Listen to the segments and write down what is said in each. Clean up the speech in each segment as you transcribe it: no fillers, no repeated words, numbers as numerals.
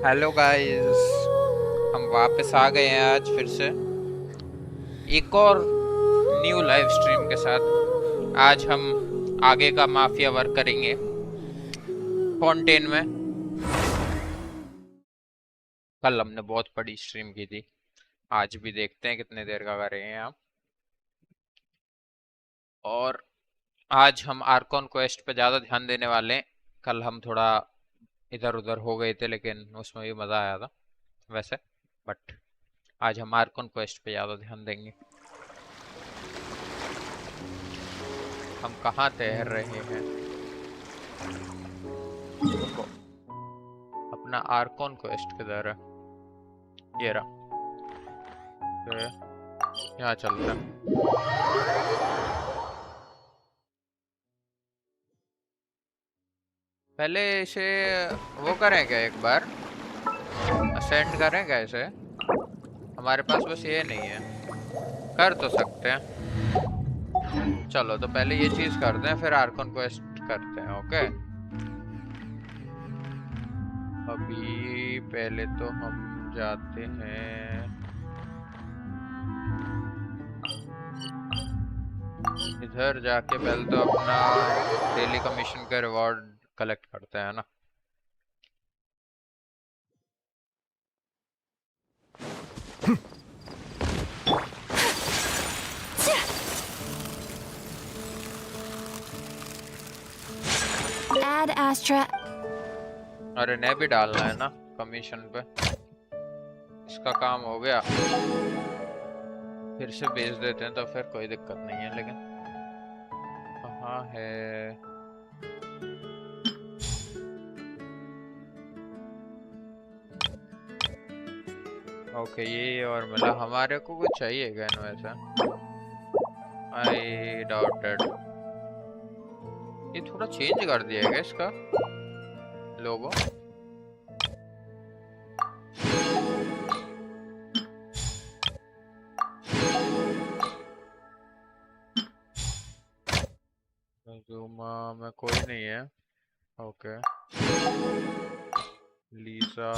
Hello guys. हम वापस आ गए हैं आज फिर से एक और न्यू लाइव स्ट्रीम के साथ। आज हम आगे का माफिया वर्क करेंगे फॉन्टेन में। कल हमने बहुत बड़ी स्ट्रीम की थी। आज भी देखते हैं कितने देर का कर रहे हैं आप। और आज हम आर्कॉन क्वेस्ट पे ज़्यादा ध्यान देने वाले हैं। कल हम थोड़ा इधर उधर हो गए थे लेकिन उसमें भी मज़ा आया था वैसे। बट आज हम आर्कॉन क्वेस्ट पे ज़्यादा ध्यान देंगे। हम कहाँ तैर रहे हैं? रुको, अपना आर्कॉन क्वेस्ट किधर है? ये रहा। तो यहाँ चलते हैं। पहले इसे वो करें क्या, एक बार असेंड करें क्या इसे? हमारे पास बस ये नहीं है। कर तो सकते हैं। चलो तो पहले ये चीज करते हैं फिर आर्कॉन क्वेस्ट करते हैं। ओके, अभी पहले तो हम जाते हैं इधर। जाके पहले तो अपना डेली कमीशन का रिवॉर्ड कलेक्ट करते हैं ना। Ad Astra. अरे ने भी डालना है ना कमीशन पे। इसका काम हो गया, फिर से बेच देते हैं तो फिर कोई दिक्कत नहीं है। लेकिन कहाँ है? ओके, ये और मिला। हमारे को कुछ चाहिए क्या वैसा? आई डाउटेड। ये थोड़ा चेंज कर दिया है इसका लोगो। जूमा में कोई नहीं है। ओके, लीसा।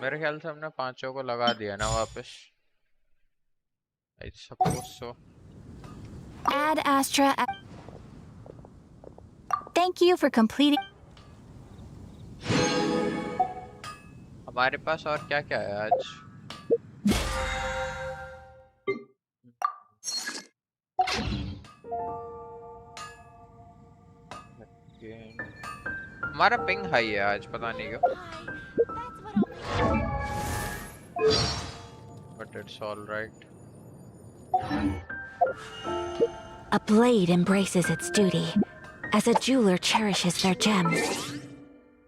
मेरे ख्याल से हमने पांचों को लगा दिया ना वापस। I suppose so. Ad Astra. Thank you for completing. हमारे पास और क्या क्या है आज? हमारा पिंग हाई है आज, पता नहीं क्यों। But it's all right. A blade embraces its duty, as a jeweler cherishes their gems.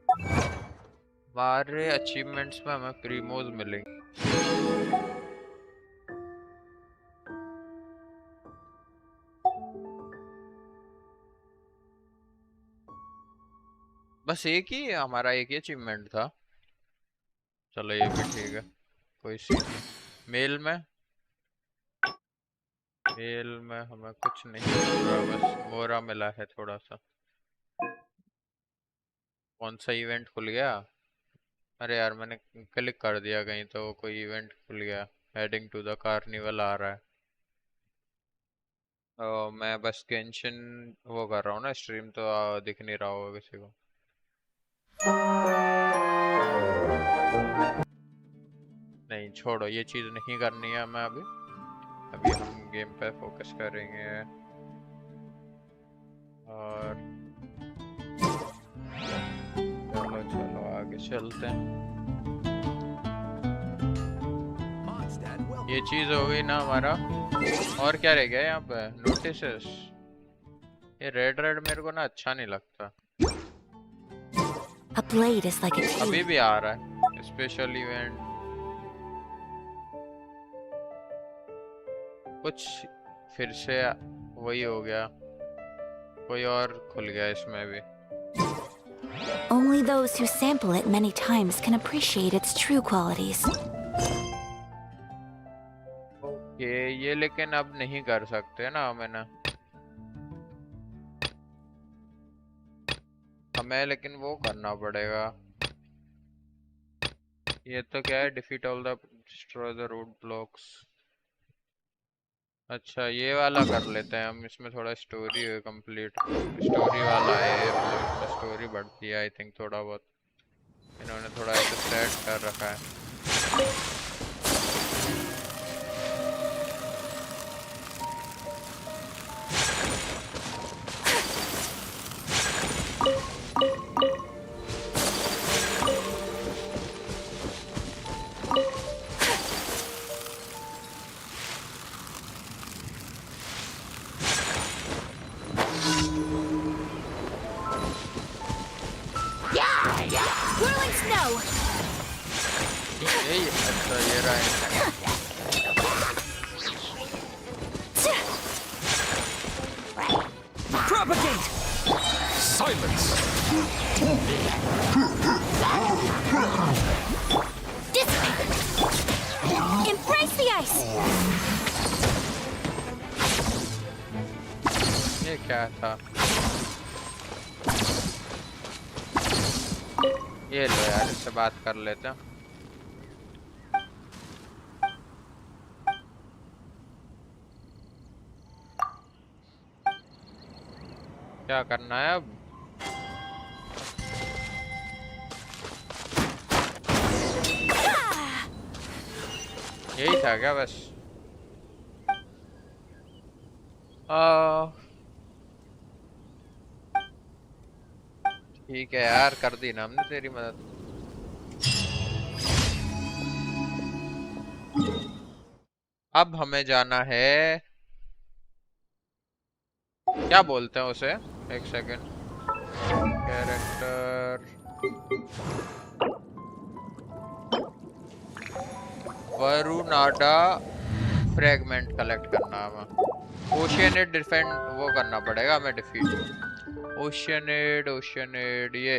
हमारे अचीवमेंट्स में हमें प्रीमोज मिलेंगे। बस एक ही हमारा एक ही अचीवमेंट था। चलो ये भी ठीक है, कोई सीन नहीं। मेल में मेल में हमें कुछ नहीं मिल रहा, बस मोरा मिला है थोड़ा सा। कौन सा इवेंट खुल गया? अरे यार, मैंने क्लिक कर दिया कहीं तो कोई इवेंट खुल गया। हेडिंग टू द कार्निवल आ रहा है। मैं बस गेंशिन वो कर रहा हूँ ना स्ट्रीम, तो दिख नहीं रहा होगा किसी को। नहीं छोड़ो, ये चीज़ नहीं करनी है हमें अभी। अभी हम गेम पे फोकस करेंगे। और चलो चलो आगे चलते हैं। ये चीज़ हो गई ना हमारा। और क्या रह गया यहाँ पे? नोटिसेस। ये रेड रेड मेरे को ना अच्छा नहीं लगता। A blade is like a अभी key. भी आ रहा है स्पेशल इवेंट कुछ। फिर से वही हो गया, कोई और खुल गया इसमें भी। Only those who sample it many times can appreciate its true qualities. Okay, ये लेकिन अब नहीं कर सकते ना हमें ना। हमें लेकिन वो करना पड़ेगा। ये तो क्या है, defeat all the destroy the road blocks. अच्छा ये वाला कर लेते हैं हम, इसमें थोड़ा स्टोरी है कंप्लीट, स्टोरी वाला है ये, मतलब इसमें स्टोरी बढ़ती है आई थिंक थोड़ा बहुत, इन्होंने थोड़ा ऐसे सेट कर रखा है। Whirling snow! यही अच्छा ये रहा है। Propagate! Silence! Dissipate! Embrace the ice! ये क्या था? ये लो यार, इससे बात कर लेते हैं। क्या करना है अब? यही था क्या बस? ठीक है यार, कर दी ना हमने तेरी मदद। अब हमें जाना है, क्या बोलते हैं उसे, एक सेकेंड, कैरेक्टर वरुनाडा फ्रेगमेंट कलेक्ट करना हमें। ओशियनेट डिफेंड वो करना पड़ेगा हमें, डिफीट ओशियनेट ये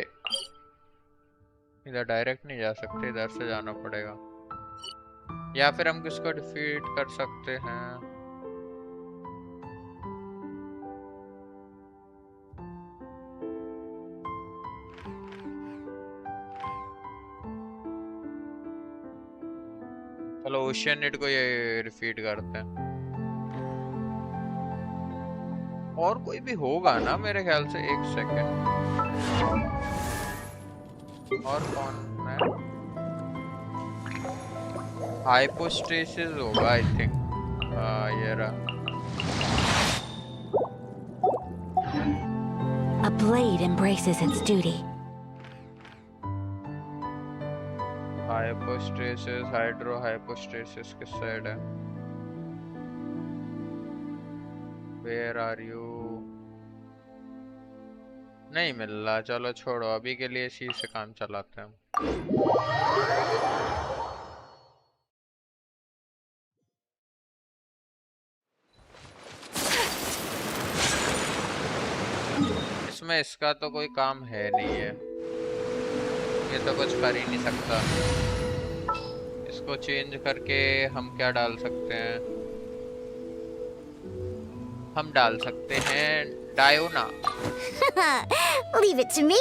इधर डायरेक्ट नहीं जा सकते, इधर से जाना पड़ेगा। या फिर हम किसको डिफीट कर सकते हैं? चलो ओशियनेट को ये डिफीट करते हैं। और कोई भी होगा ना मेरे ख्याल से, एक सेकेंड, और कौन है? हाइपोस्टेसिस होगा आई थिंक। ये रहा। A blade embraces its duty. Hypostasis, hydro hypostasis किस साइड है? Where are you? नहीं मिल रहा, चलो छोड़ो, अभी के लिए इसी से काम चलाते हैं। इसमें इसका तो कोई काम है नहीं है, ये तो कुछ कर ही नहीं सकता। इसको चेंज करके हम क्या डाल सकते हैं? हम डाल सकते हैं डायोना। Leave it to me.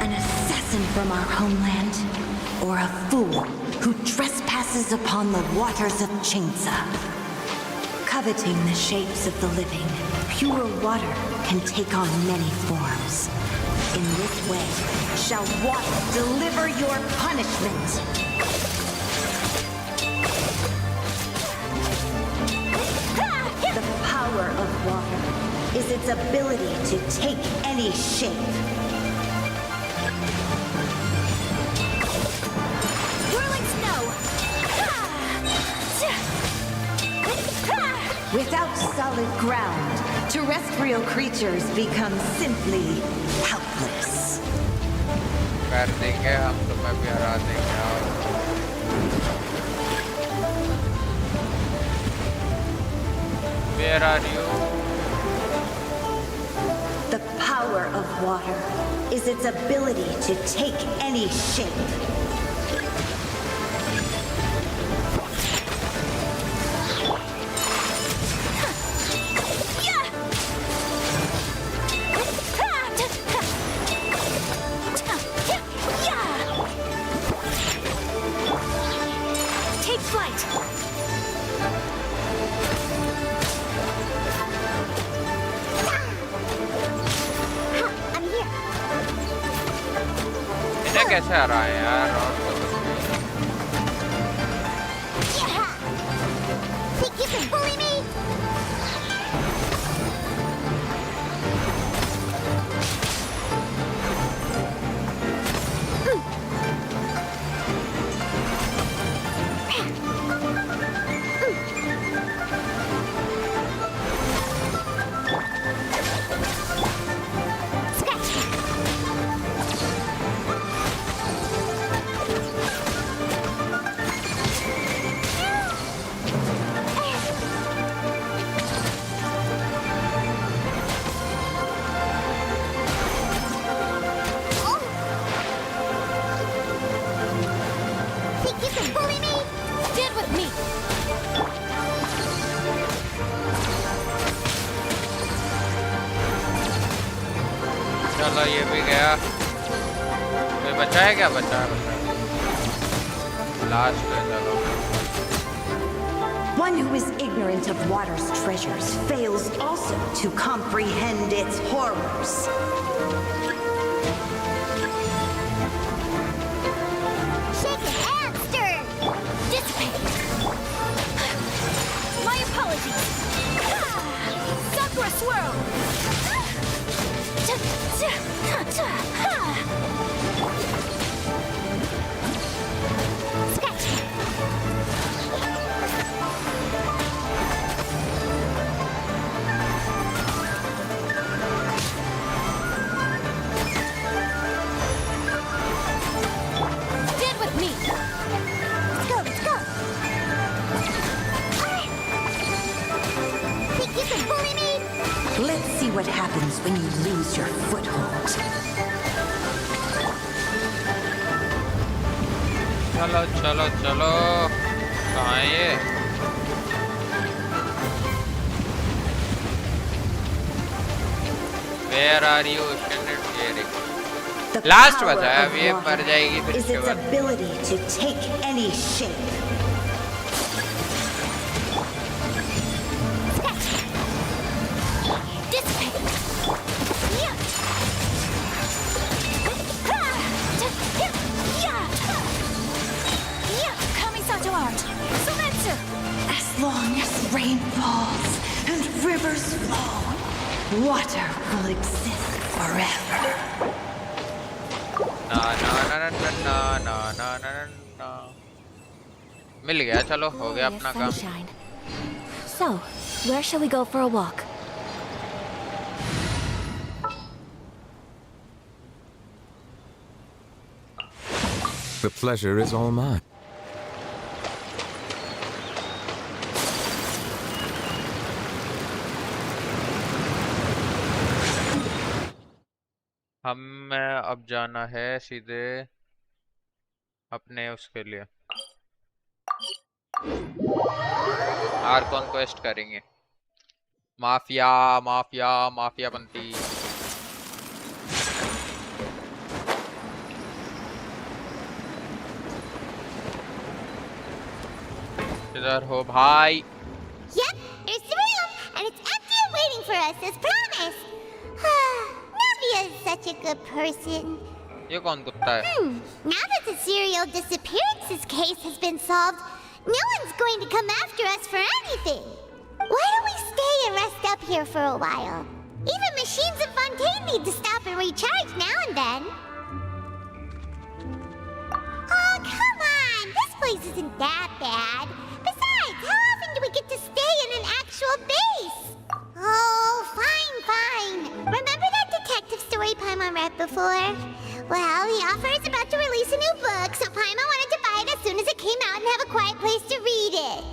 An assassin from our homeland, or a fool who trespasses upon the waters of Chingsa. Coveting the shapes of the living, pure water can take on many forms. In this way, shall water deliver your punishment. The power of water is its ability to take any shape. Whirling snow! Without solid ground, terrestrial creatures become simply helpless. कर देंगे हम, तुम्हें भी हरा देंगे। और Where are you? The power of water is its ability to take any shape. Take flight. I'm here. इन्हें कैसे आ रहा है यार? और तो Think you can bully me? Think you can bully me? Stand with me. चलो ये भी गया। कोई बचा है क्या? बचा है, बचा है। लास्ट है, चलो। One who is ignorant of water's treasures fails also to comprehend its horrors. Shake it and stir. Dissipate. My apologies. Sakura swirl. Sketch. Stand with me. Let's go, let's go. Think you can bully me? Let's see what happens when you lose your foothold. चलो चलो चलो, कहाँ है ये? Where are you? The Last power बचा है, of अब ये water मर जाएगी फिर is इसके its बाद। ability to take any shape. Dissipate. Yeah. Kamisato art. Sumetsu. As long as rain falls and rivers flow, water will exist forever. ना ना ना ना ना ना ना ना ना। मिल गया, चलो हो गया अपना काम। Sunshine. So, where shall we go for a walk? The pleasure is all mine. हमें अब जाना है सीधे अपने उसके लिए आर्कॉन क्वेस्ट करेंगे। माफिया माफिया माफिया बनती। इधर हो भाई। Yep, there's the room, and it's empty and waiting for us as promised. Navia is such a good person. ये कौन कुत्ता है? Now that the serial disappearances case has been solved, no one's going to come after us for anything. Why don't we stay and rest up here for a while? Even machines in Fontaine need to stop and recharge now and then. Oh, come on! This place isn't that bad. Besides, how often do we get to stay in an actual base? Oh, fine. Remember that detective story Paimon read before? Well, the author is about to release a new book, so Paimon wanted to buy it as soon as it came out and have a quiet place to read it.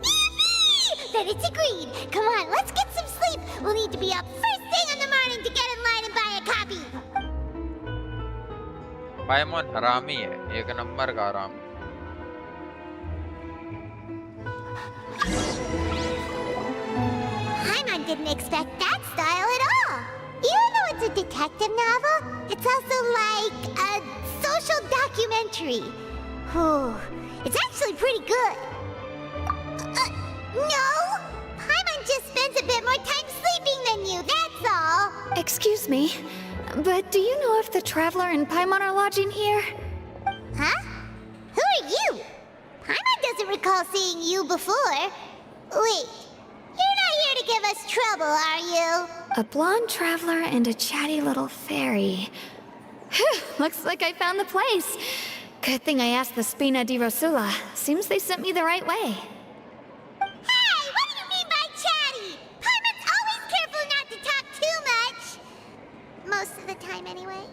Yippee! Then it's agreed. Come on, let's get some sleep. We'll need to be up first thing in the morning to get in line पाइमोन हरामी है, एक number का हरामी। Paimon didn't expect that style at all. Even though it's a detective novel, it's also like a social documentary. Whew, it's actually pretty good. No! Paimon just spends a bit more time sleeping than you, that's all. Excuse me, but do you know if the Traveler and Paimon are lodging here? Huh? Who are you? Paimon doesn't recall seeing you before. Wait, you're not here to give us trouble, are you? A blonde traveler and a chatty little fairy. Phew, looks like I found the place. Good thing I asked the Spina di Rosula. Seems they sent me the right way. Hey, what do you mean by chatty? Paimon's always careful not to talk too much. Most of the time, anyway.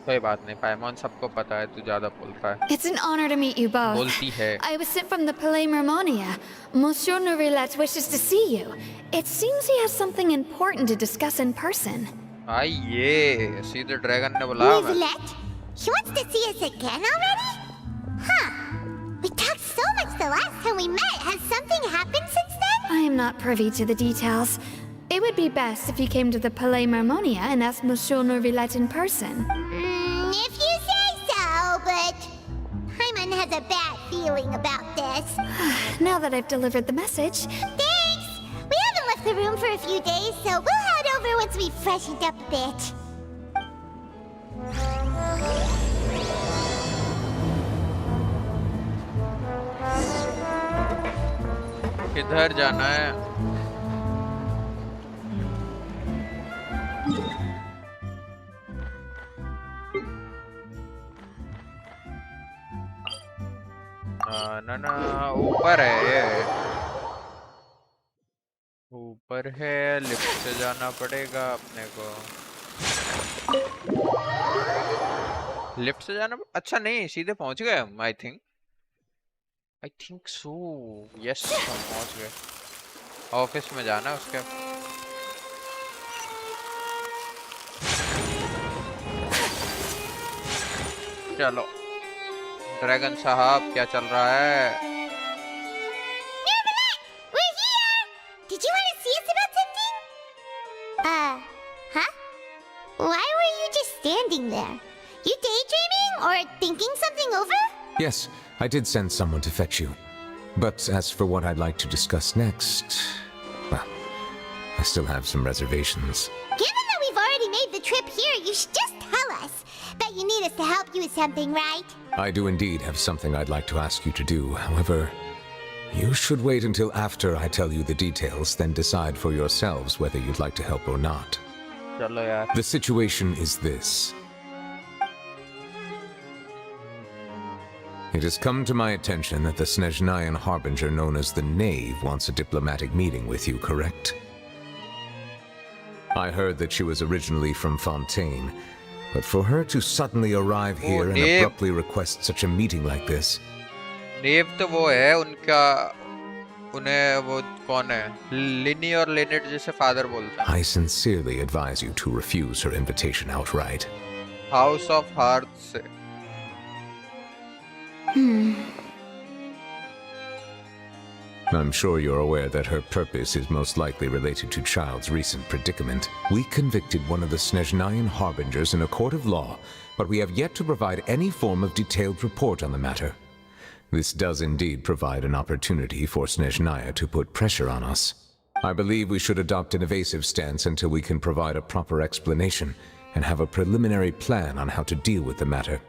कोई बात नहीं, पाइमोन सबको पता है तू ज्यादा बोलता है। It's an honor to meet you both. बोलती है। I was sent from the Palais Mermonia. Monsieur Nourillet wishes to see you. It seems he has something important to discuss in person. आइए, सीधे ड्रैगन ने बुलाया मैं। Nicolette? He wants to see us again already? Huh. We talked so much the last time we met. Has something happened since then? I am not privy to the details. It would be best if you came to the Palais Mermonia and asked Monsieur Nourillet in person. If you say so, but Paimon has a bad feeling about this. Now that I've delivered the message, Thanks! We haven't left the room for a few days, so we'll head over once we've freshened up a bit. किधर जाना है? ना ना ऊपर है ये, ऊपर है, लिफ्ट से जाना पड़ेगा अपने को। लिफ्ट से जाना, अच्छा नहीं, सीधे पहुंच गए हम। आई थिंक सो, यस हम पहुंच गए। ऑफिस में जाना है उसके। चलो ड्रैगन साहब, क्या चल रहा है? We're here! Did you want to see us about something? Huh? Why were you just standing there? You daydreaming or thinking something over? Yes, I did send someone to fetch you. But as for what I'd like to discuss next, well, I still have some reservations. Given that we've already made the trip here, you should just tell us. Bet you need us to help you with something, right? I do indeed have something I'd like to ask you to do. However, you should wait until after I tell you the details, then decide for yourselves whether you'd like to help or not. चलो यार। The situation is this. It has come to my attention that the Snezhnayan harbinger known as the Knave wants a diplomatic meeting with you, correct? I heard that she was originally from Fontaine, but for her to suddenly arrive here and abruptly request such a meeting like this... नेव तो वो है उनका, उन्हें वो कौन है? लिनी और लिनेट जैसे फादर बोलता है। I sincerely advise you to refuse her invitation outright. House of hearth से। I'm sure you're aware that her purpose is most likely related to Child's recent predicament. We convicted one of the Snezhnayan harbingers in a court of law, but we have yet to provide any form of detailed report on the matter. This does indeed provide an opportunity for Snezhnaya to put pressure on us. I believe we should adopt an evasive stance until we can provide a proper explanation and have a preliminary plan on how to deal with the matter.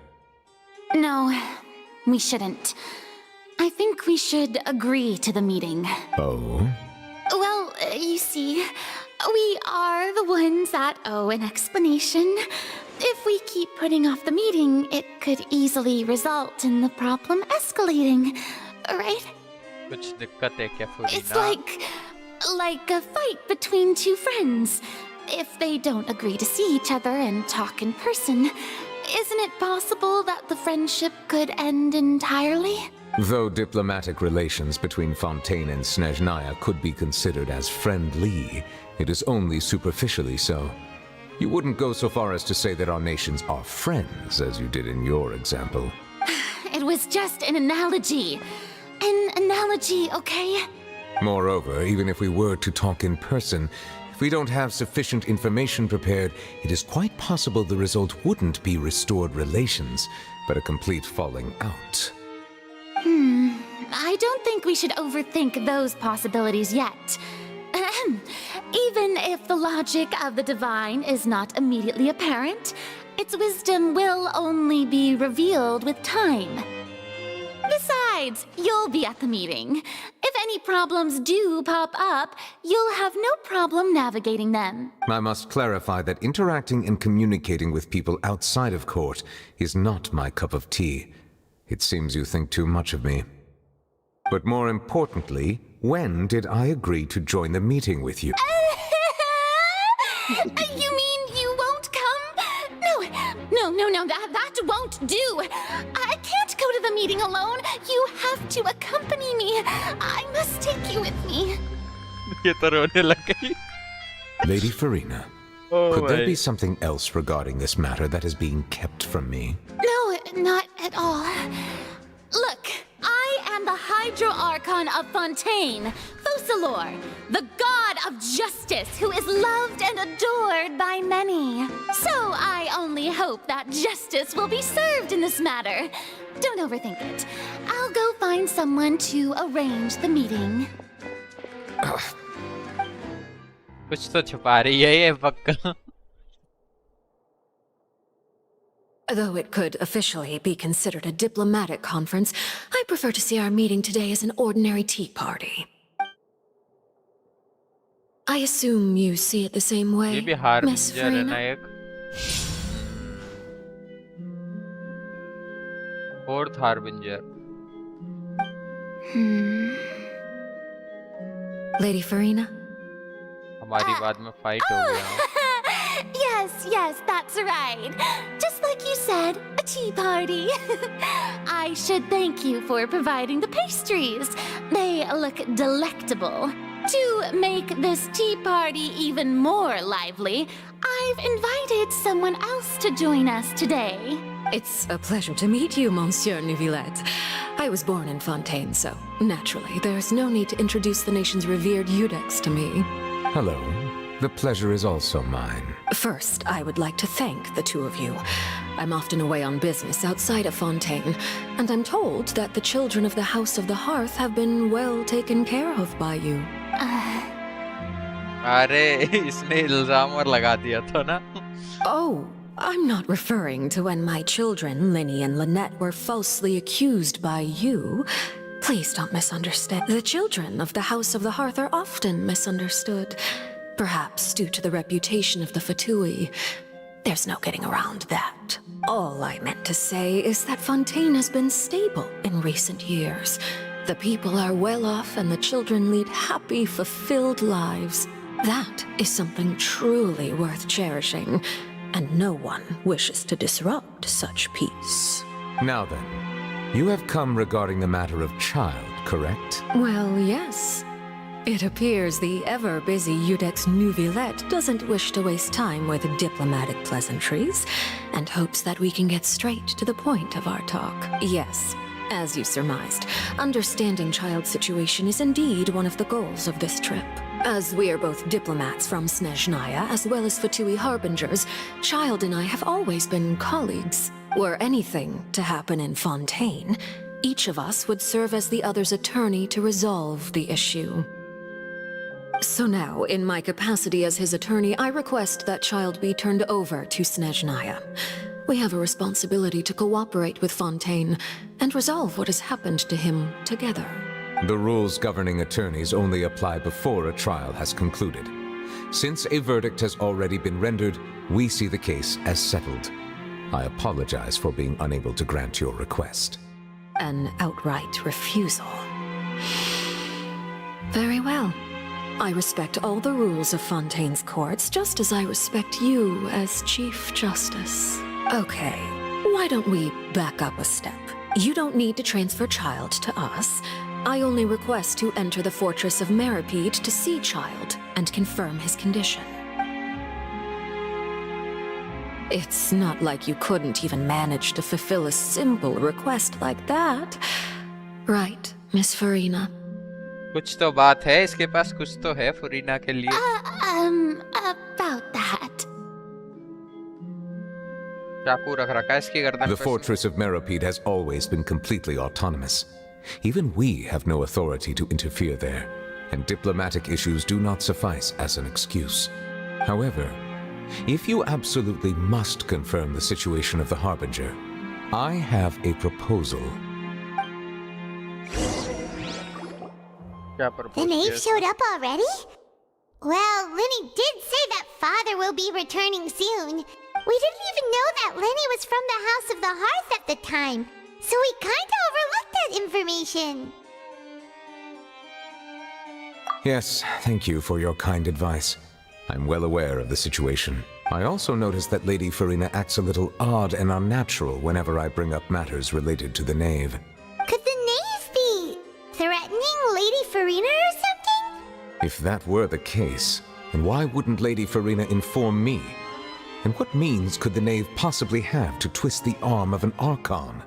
No, we shouldn't. I think we should agree to the meeting. Oh? Well, you see, we are the ones that owe an explanation. If we keep putting off the meeting, it could easily result in the problem escalating, right? कुछ दिक्कत है क्या फुरीना? It's like a fight between two friends. If they don't agree to see each other and talk in person, isn't it possible that the friendship could end entirely? Though diplomatic relations between Fontaine and Snezhnaya could be considered as friendly, it is only superficially so. You wouldn't go so far as to say that our nations are friends, as you did in your example. It was just an analogy. An analogy, okay? Moreover, even if we were to talk in person, if we don't have sufficient information prepared, it is quite possible the result wouldn't be restored relations, but a complete falling out. I don't think we should overthink those possibilities yet. Ahem. Even if the logic of the divine is not immediately apparent, its wisdom will only be revealed with time. Besides, you'll be at the meeting. If any problems do pop up, you'll have no problem navigating them. I must clarify that interacting and communicating with people outside of court is not my cup of tea. It seems you think too much of me. But more importantly, when did I agree to join the meeting with you? You mean you won't come? No, that won't do. I can't go to the meeting alone. You have to accompany me. I must take you with me. ये तो रोने लग गई. Lady Farina, could there be something else regarding this matter that is being kept from me? No, not at all. Look, I am the Hydro-Archon of Fontaine, Focalor, the god of justice who is loved and adored by many. So I only hope that justice will be served in this matter. Don't overthink it. I'll go find someone to arrange the meeting. कुछ तो छुपा रही है ये पक्का. Though it could officially be considered a diplomatic conference, I prefer to see our meeting today as an ordinary tea party. I assume you see it the same ये way, भी Miss harbinger है ना Farina? एक. Fourth harbinger. Lady Farina? हमारी बाद में fight हो गया. Yes, that's right. Just like you said, a tea party. I should thank you for providing the pastries. They look delectable. To make this tea party even more lively, I've invited someone else to join us today. It's a pleasure to meet you, Monsieur Neuvillette. I was born in Fontaine, so naturally there's no need to introduce the nation's revered Eudex to me. Hello. The pleasure is also mine. First, I would like to thank the two of you. I'm often away on business outside of Fontaine, and I'm told that the children of the House of the Hearth have been well taken care of by you. अरे इसने इल्जाम और लगा दिया था ना. Oh, I'm not referring to when my children, Linny and Lynette, were falsely accused by you. Please don't misunderstand. The children of the House of the Hearth are often misunderstood. Perhaps due to the reputation of the Fatui. There's no getting around that. All I meant to say is that Fontaine has been stable in recent years. The people are well off and the children lead happy, fulfilled lives. That is something truly worth cherishing, and no one wishes to disrupt such peace. Now then, you have come regarding the matter of child, correct? Well, yes. It appears the ever-busy Eudex Neuvillette doesn't wish to waste time with diplomatic pleasantries, and hopes that we can get straight to the point of our talk. Yes, as you surmised, understanding child's situation is indeed one of the goals of this trip. As we are both diplomats from Snezhnaya, as well as Fatui harbingers, Child and I have always been colleagues. Were anything to happen in Fontaine, each of us would serve as the other's attorney to resolve the issue. So now, in my capacity as his attorney, I request that Child be turned over to Snezhnaya. We have a responsibility to cooperate with Fontaine and resolve what has happened to him together. The rules governing attorneys only apply before a trial has concluded. Since a verdict has already been rendered, we see the case as settled. I apologize for being unable to grant your request. An outright refusal. Very well. I respect all the rules of Fontaine's courts, just as I respect you as Chief Justice. Okay, why don't we back up a step? You don't need to transfer Child to us. I only request to enter the fortress of Meripede to see Child and confirm his condition. It's not like you couldn't even manage to fulfill a simple request like that. Right, Miss Farina? कुछ तो बात है इसके पास, कुछ तो है फरीना के लिए। About that. चाकू रख रखा है इसकी गर्दन The पे। fortress of Meropide has always been completely autonomous. Even we have no authority to interfere there, and diplomatic issues do not suffice as an excuse. However, if you absolutely must confirm the situation of the Harbinger, I have a proposal. क्या The propose knave किया? showed up already? Well, Lenny did say that father will be returning soon. We didn't even know that Lenny was from the House of the Hearth at the time, so we kinda overlooked that information. Yes, thank you for your kind advice. I'm well aware of the situation. I also noticed that Lady Farina acts a little odd and unnatural whenever I bring up matters related to the knave. Could the knave be threatening Lady Farina or something? If that were the case, then why wouldn't Lady Farina inform me? And what means could the knave possibly have to twist the arm of an Archon?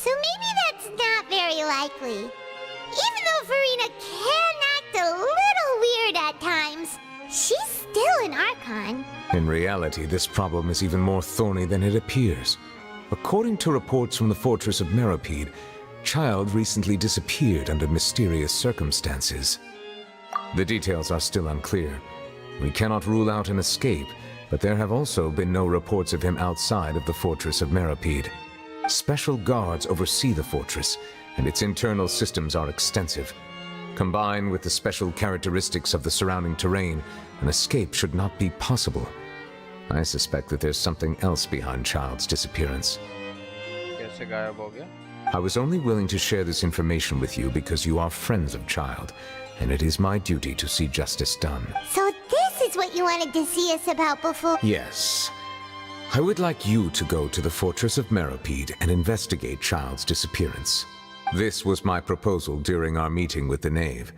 So maybe that's not very likely. Even though Farina can act a little weird at times, she's still an Archon. In reality, this problem is even more thorny than it appears. According to reports from the fortress of Meropide, Child recently disappeared under mysterious circumstances. The details are still unclear. We cannot rule out an escape, but there have also been no reports of him outside of the fortress of Meropide. Special guards oversee the fortress, and its internal systems are extensive. Combined with the special characteristics of the surrounding terrain, an escape should not be possible. I suspect that there's something else behind Child's disappearance. कैसे गायब हो गया? I was only willing to share this information with you because you are friends of Child, and it is my duty to see justice done. So this is what you wanted to see us about before. Yes. I would like you to go to the fortress of Meropide and investigate Child's disappearance. This was my proposal during our meeting with the knave.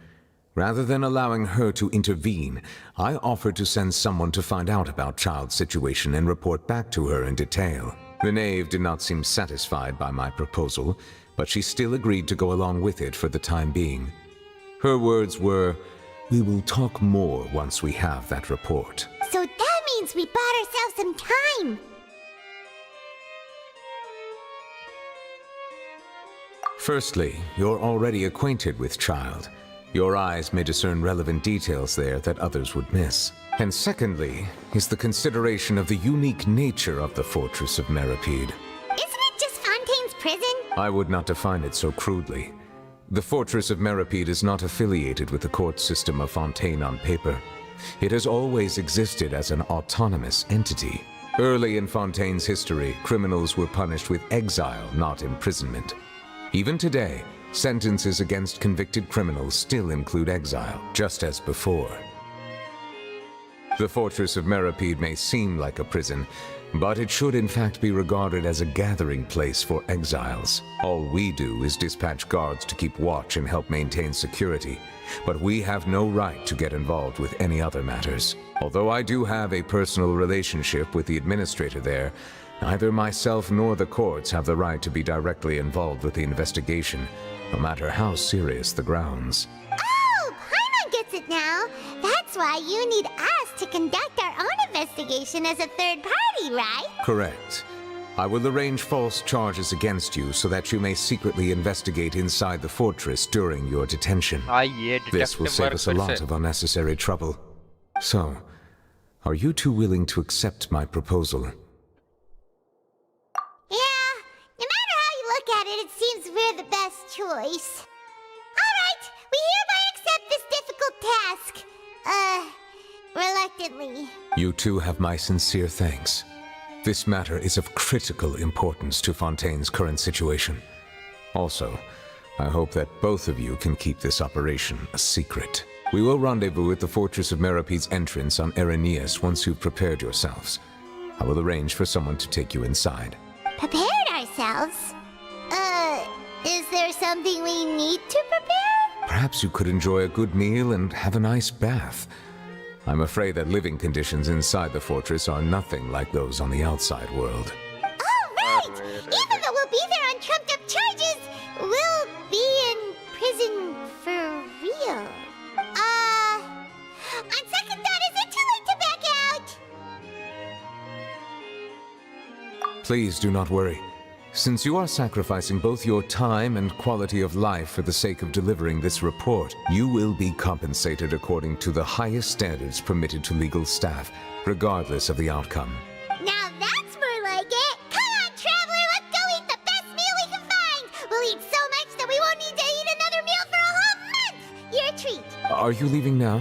Rather than allowing her to intervene, I offered to send someone to find out about Child's situation and report back to her in detail. The knave did not seem satisfied by my proposal, but she still agreed to go along with it for the time being. Her words were, "We will talk more once we have that report." So that means we bought ourselves some time. Firstly, you're already acquainted with Child. Your eyes may discern relevant details there that others would miss. And secondly, is the consideration of the unique nature of the fortress of Meropide. Isn't it just Fontaine's prison? I would not define it so crudely. The fortress of Meropide is not affiliated with the court system of Fontaine on paper. It has always existed as an autonomous entity. Early in Fontaine's history, criminals were punished with exile, not imprisonment. Even today, sentences against convicted criminals still include exile, just as before. The fortress of Meropide may seem like a prison, but it should in fact be regarded as a gathering place for exiles. All we do is dispatch guards to keep watch and help maintain security, but we have no right to get involved with any other matters. Although I do have a personal relationship with the administrator there, neither myself nor the courts have the right to be directly involved with the investigation, no matter how serious the grounds. Oh, Paimon gets it now. That's why you need us to conduct our own investigation as a third party, right? Correct. I will arrange false charges against you so that you may secretly investigate inside the fortress during your detention. आइए This will detective save work us a फिर lot से। of unnecessary trouble. So, are you two willing to accept my proposal? Yeah, no matter how you look at it, it seems we're the best choice. Alright, we hereby accept this difficult task. Reluctantly. You two have my sincere thanks. This matter is of critical importance to Fontaine's current situation. Also, I hope that both of you can keep this operation a secret. We will rendezvous at the Fortress of Meropide's entrance on Erinius once you've prepared yourselves. I will arrange for someone to take you inside. Prepared ourselves? Is there something we need to prepare? Perhaps you could enjoy a good meal and have a nice bath. I'm afraid that living conditions inside the fortress are nothing like those on the outside world. Oh, right! Even though we'll be there on trumped-up charges, we'll be in prison for real. On second thought, is it too late to back out? Please do not worry. Since you are sacrificing both your time and quality of life for the sake of delivering this report, you will be compensated according to the highest standards permitted to legal staff, regardless of the outcome. Now that's more like it. Come on, traveler, let's go eat the best meal we can find. We'll eat so much that we won't need to eat another meal for a whole month. Your treat. Are you leaving now?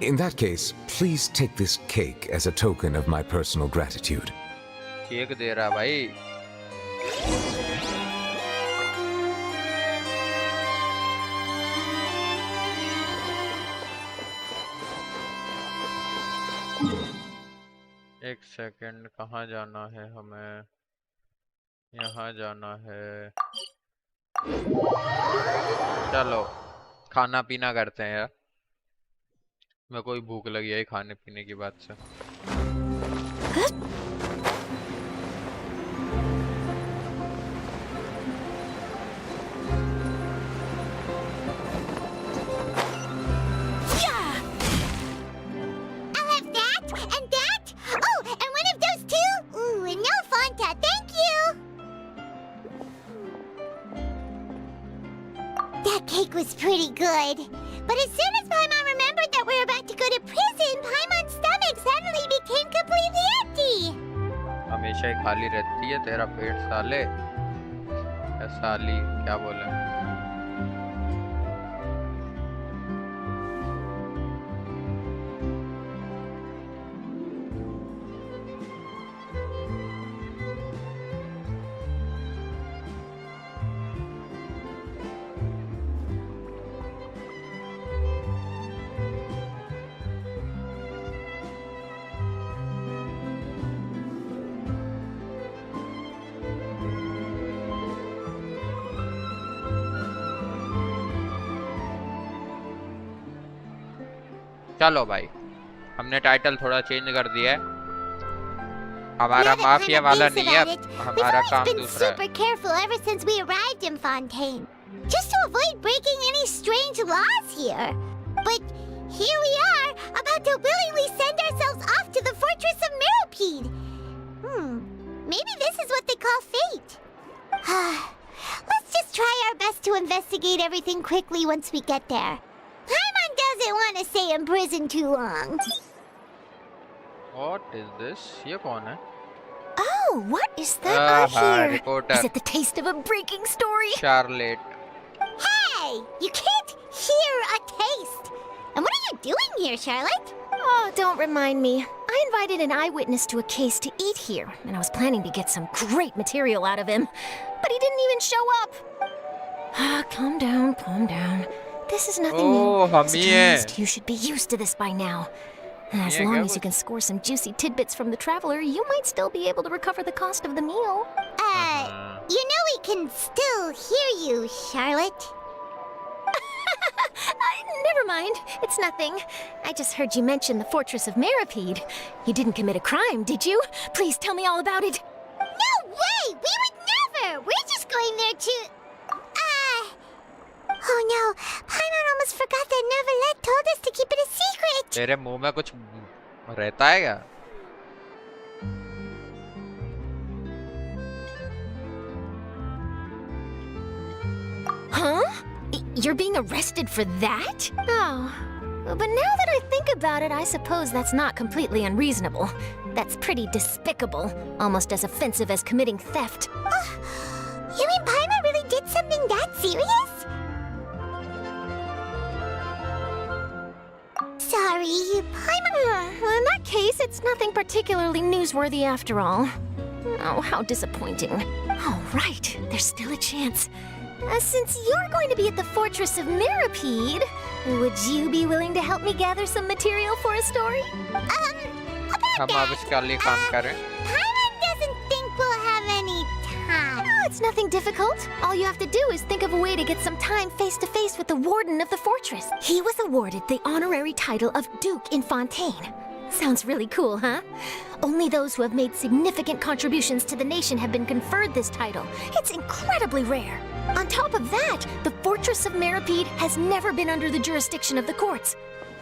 In that case, please take this cake as a token of my personal gratitude. Cake दे रहा भाई। एक second, कहाँ जाना है हमें? यहाँ जाना है। चलो खाना पीना करते हैं यार, मेरे को भी भूख लगी है खाने पीने की बात से। I'll have that and that. Oh, and one of those too. Ooh, and no Fanta, thank you. That cake was pretty good. But as soon as Paimon remembered that we were about to go to prison, Paimon's stomach suddenly became completely empty. हमेशा ही खाली रहती है तेरा पेट साले। या साली क्या बोले? चलो भाई, हमने टाइटल थोड़ा चेंज कर दिया है। हमारा माफिया वाला नहीं है, हमारा काम दूसरा है। Super careful ever since we arrived in Fontaine, just to avoid breaking any strange laws here. But here we are, about to willingly send ourselves off to the fortress of Meropide. Maybe this is what they call fate. Let's just try our best to investigate everything quickly once we get there. Paimon doesn't want to stay in prison too long. What is this? ये कौन है? Oh, what is that I hear? Reporter. Is it the taste of a breaking story? Charlotte. Hey, you can't hear a taste. And what are you doing here, Charlotte? Oh, don't remind me. I invited an eyewitness to a case to eat here, and I was planning to get some great material out of him. But he didn't even show up. Calm down, calm down. This is nothing new. As a tourist, you should be used to this by now. As long as you can score some juicy tidbits from the traveler, you might still be able to recover the cost of the meal. You know we can still hear you, Charlotte. Never mind. It's nothing. I just heard you mention the fortress of Meropide. You didn't commit a crime, did you? Please tell me all about it. No way! We would never! We're just going there to... Oh no, Paimon almost forgot that Neverlet told us to keep it a secret. तेरे मुंह में कुछ रहता है क्या? Huh? You're being arrested for that? Oh. But now that I think about it, I suppose that's not completely unreasonable. That's pretty despicable, almost as offensive as committing theft. You mean Paimon really did something that serious? Sorry, Paimon. In that case, it's nothing particularly newsworthy after all. Oh, how disappointing. Oh, right. There's still a chance. Since you're going to be at the fortress of Meropide, would you be willing to help me gather some material for a story? हम अब इसके लिए काम करें। Paimon doesn't think we'll have any time. Oh, it's It's nothing difficult. All you have to do is think of a way to get some time face to face with the warden of the fortress. He was awarded the honorary title of Duke in Fontaine. Sounds really cool, huh? Only those who have made significant contributions to the nation have been conferred this title. It's incredibly rare. On top of that, the Fortress of Meripede has never been under the jurisdiction of the courts.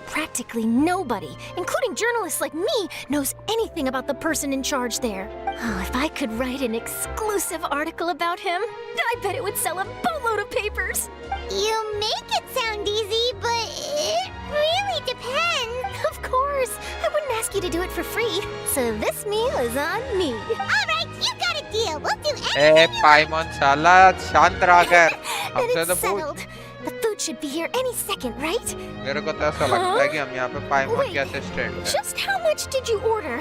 Practically nobody, including journalists like me, knows anything about the person in charge there. Oh, if I could write an exclusive article about him, I bet it would sell a boatload of papers. You make it sound easy, but it really depends. Of course, I wouldn't ask you to do it for free. So this meal is on me. All right, you got a deal. We'll do A anything. पाइमन साला शांत रहा कर Then हमसे it's तो पूछ settled. The food should be here any second, right? मेरे को तो ऐसा लगता है कि हम यहाँ पे पाइमन Wait, के असिस्टेंट हैं just how much did you order?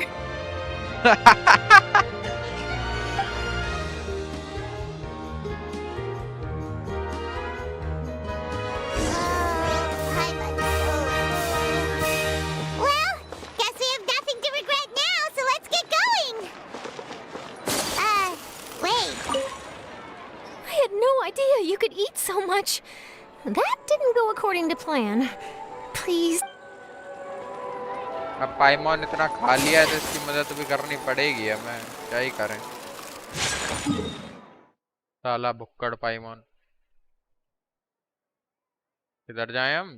Well, guess we have nothing to regret now, so let's get going. Wait. I had no idea you could eat so much. That didn't go according to plan. Please. अब पाइमन इतना खा लिया है तो इसकी मदद भी करनी पड़ेगी हमें क्या ही करें साला भुक्कड़ पाइमन किधर जाएं हम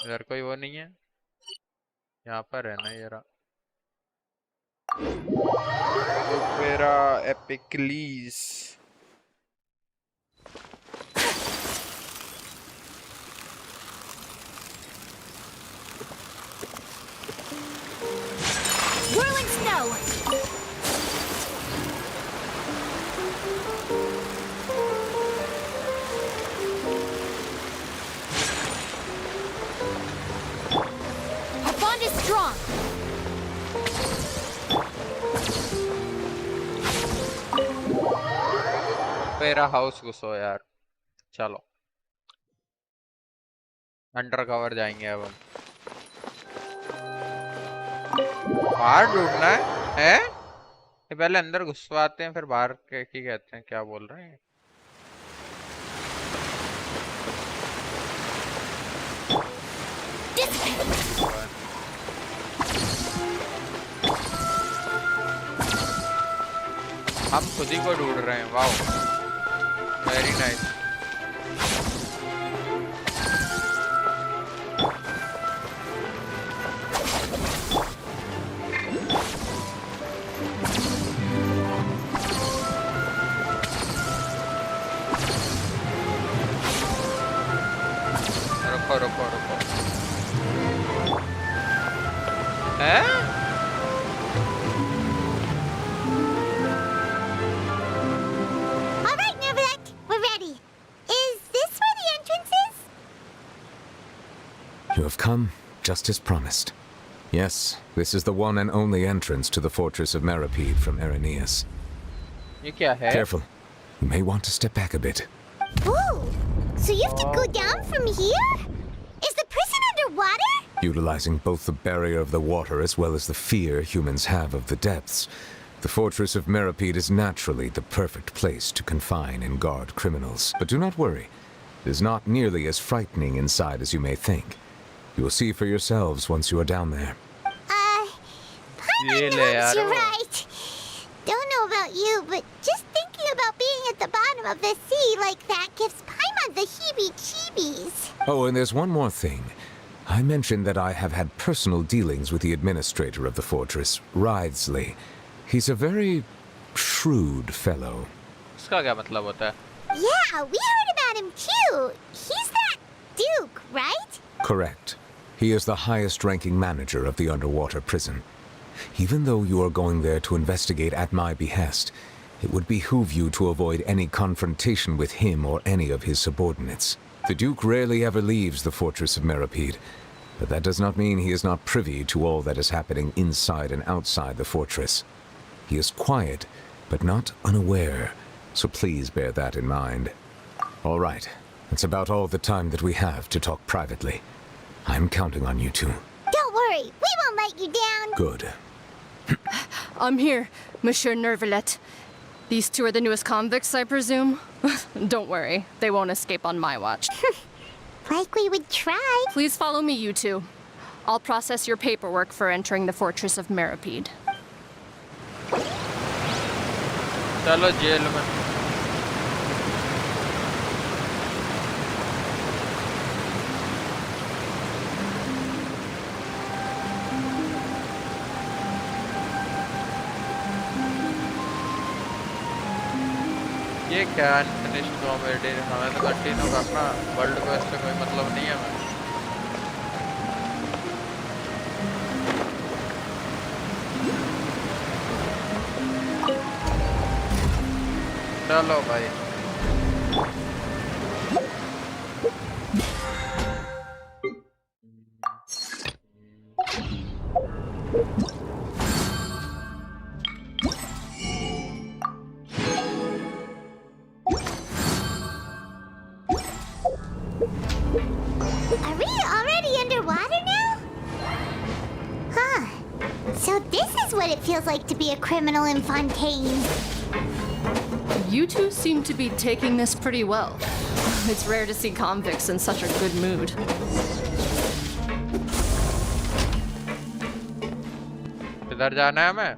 इधर कोई वो नहीं है यहाँ पर है ना ये रहा ओपेरा एपिक्लीज Whirling snow! Our bond is strong. Opera house घुसो यार चलो अंडरकवर जाएंगे अब हम बाहर ढूंढना है ये पहले अंदर घुसवाते हैं फिर बाहर के की कहते हैं क्या बोल रहे हैं हम खुद ही को ढूंढ रहे हैं वाओ वेरी नाइस रुको रुको रुको हैं All right, Neverlet, we're ready. Is this where the entrance is? You have come, just as promised. Yes, this is the one and only entrance to the fortress of Meripede from Irenaeus. ये क्या है Careful. You may want to step back a bit. Ooh, so you have to go down from here? Is the prison underwater? Utilizing both the barrier of the water as well as the fear humans have of the depths, the fortress of Meripede is naturally the perfect place to confine and guard criminals. But do not worry. It is not nearly as frightening inside as you may think. You will see for yourselves once you are down there. ये Paimon ले knows यार you're वो। right. Don't know about you, but just thinking about being at the bottom of the sea like that gives Paimon the heebie-jeebies. Oh, and there's one more thing. I mentioned that I have had personal dealings with the administrator of the fortress, Wriothesley. He's a very shrewd fellow. इसका क्या मतलब होता है Yeah, we heard about him too. He's that Duke, right? Correct. He is the highest-ranking manager of the underwater prison. Even though you are going there to investigate at my behest, it would behoove you to avoid any confrontation with him or any of his subordinates. The Duke rarely ever leaves the fortress of Meripede, but that does not mean he is not privy to all that is happening inside and outside the fortress. He is quiet, but not unaware, so please bear that in mind. All right, that's about all the time that we have to talk privately. I'm counting on you two. Don't worry, we won't let you down. Good. I'm here, Monsieur Nervalet. These two are the newest convicts, I presume? Don't worry, they won't escape on my watch. Like we would try. Please follow me, you two. I'll process your paperwork for entering the fortress of Meripede. चलो jail में। ये क्या unfinished comedy, हमें तो continue करना, world quest से कोई मतलब नहीं है हमें। चलो भाई। Are we already underwater now? Huh. So this is what it feels like to be a criminal in Fontaine. You two seem to be taking this pretty well. It's rare to see convicts in such a good mood. किधर जाना है हमें?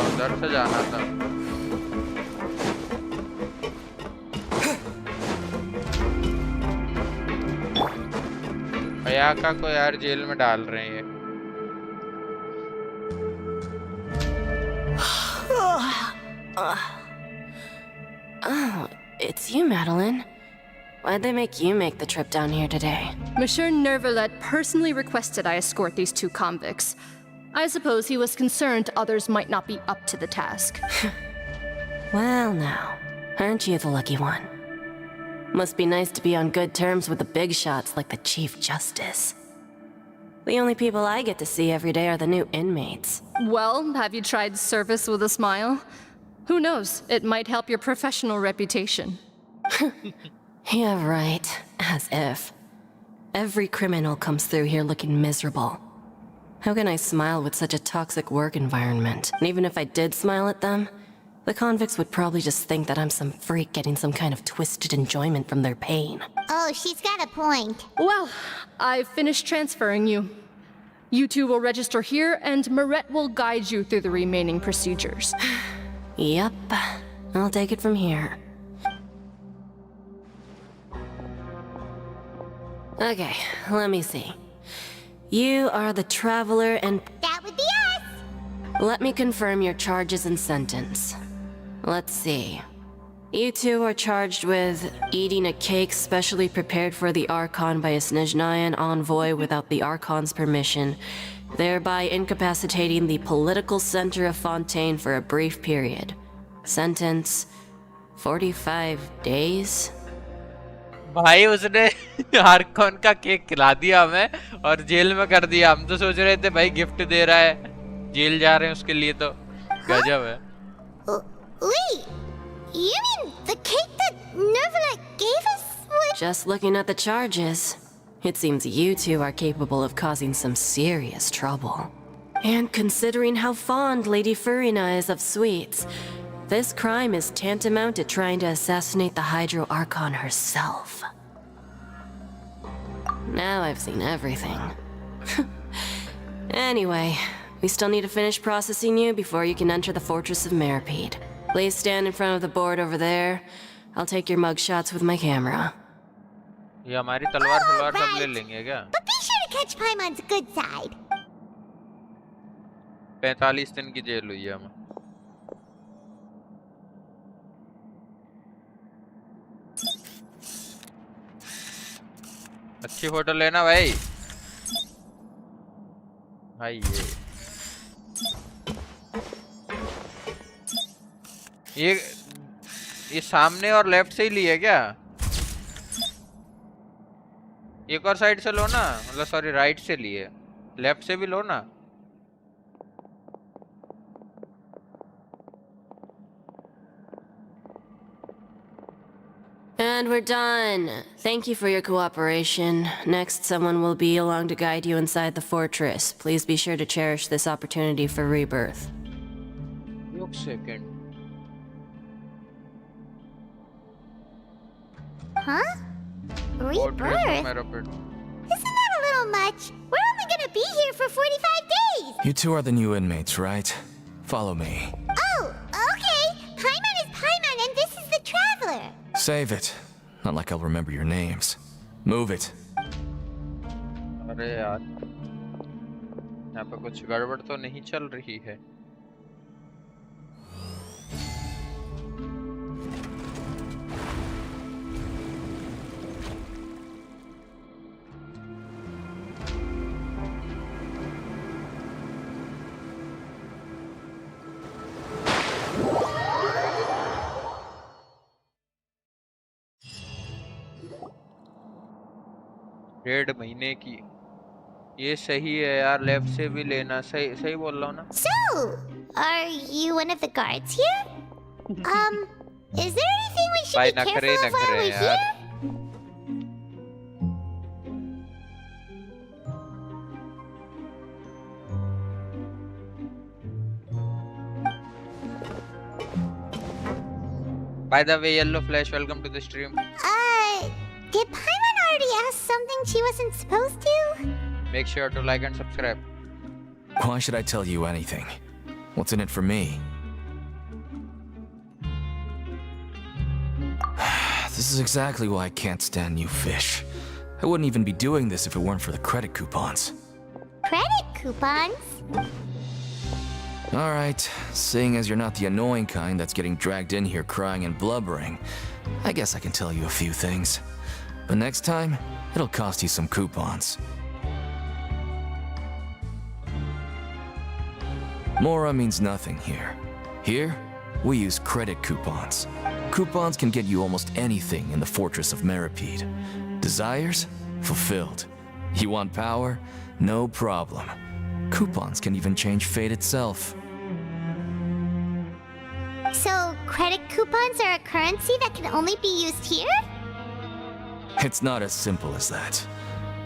उधर से जाना था। भैया का को यार जेल में डाल रहे हैं। Oh, it's you, Madeline. Why'd they make you make the trip down here today? Monsieur Nervalet personally requested I escort these two convicts. I suppose he was concerned others might not be up to the task. Well, now, aren't you the lucky one? Must be nice to be on good terms with the big shots like the Chief Justice. The only people I get to see every day are the new inmates. Well, have you tried service with a smile? Who knows, it might help your professional reputation. Yeah, right. As if. Every criminal comes through here looking miserable. How can I smile with such a toxic work environment? And even if I did smile at them, the convicts would probably just think that I'm some freak getting some kind of twisted enjoyment from their pain. Oh, she's got a point. Well, I've finished transferring you. You two will register here, and Moret will guide you through the remaining procedures. Yep, I'll take it from here. Okay, let me see. You are the Traveler and... That would be us! Let me confirm your charges and sentence. Let's see. You two are charged with eating a cake specially prepared for the Archon by a Snezhnayan envoy without the Archon's permission, thereby incapacitating the political center of Fontaine for a brief period. Sentence, 45 days? भाई उसने Arcon का cake खिला दिया हमें और jail में कर दिया। हम तो सोच रहे थे भाई गिफ्ट दे रहा है, जेल जा रहे हैं उसके लिए, तो गजब है। Wait, you mean the cake that Nervalet gave us? Just looking at the charges, it seems you two are capable of causing some serious trouble. And considering how fond Lady Furina is of sweets, this crime is tantamount to trying to assassinate the Hydro Archon herself. Now I've seen everything. Anyway, we still need to finish processing you before you can enter the Fortress of Meripede. Please stand in front of the board over there. I'll take your mug shots with my camera. ये हमारी तलवार तलवार सब ले लेंगे क्या? But be sure to catch Paimon's good side. 45 दिन की जेल हुई है हमें। अच्छी फोटो लेना भाई। भाई ये सामने और लेफ्ट से ही लिए क्या? एक और साइड से लो ना, मतलब सॉरी राइट से लिए, लेफ्ट से भी लो ना। And we're done. Thank you for your cooperation. Next, someone will be along to guide you inside the fortress. Please be sure to cherish this opportunity for rebirth. एक second Huh? Rebirth? Isn't that a little much? We're only gonna be here for 45 days! You two are the new inmates, right? Follow me. Oh, okay. Paimon is Paimon and this is the Traveler. Save it. Not like I'll remember your names. Move it. अरे यार यहाँ पे कुछ गड़बड़ तो नहीं चल रही है डेढ़ महीने की ये सही है यार लेफ्ट से भी लेना सही सही बोल रहा हूँ ना So, are you one of the guards here? Is there anything we should भाई be नखरे careful of while नखरे we're यार here? By the way, Yellow Flash, welcome to the stream. Did Paimon already ask something she wasn't supposed to? Make sure to like and subscribe. Why should I tell you anything? What's in it for me? This is exactly why I can't stand new fish. I wouldn't even be doing this if it weren't for the credit coupons. Credit coupons? Alright, seeing as you're not the annoying kind that's getting dragged in here crying and blubbering, I guess I can tell you a few things. But next time, it'll cost you some coupons. Mora means nothing here. Here, we use credit coupons. Coupons can get you almost anything in the Fortress of Meripede. Desires? Fulfilled. You want power? No problem. Coupons can even change fate itself. So, credit coupons are a currency that can only be used here? It's not as simple as that.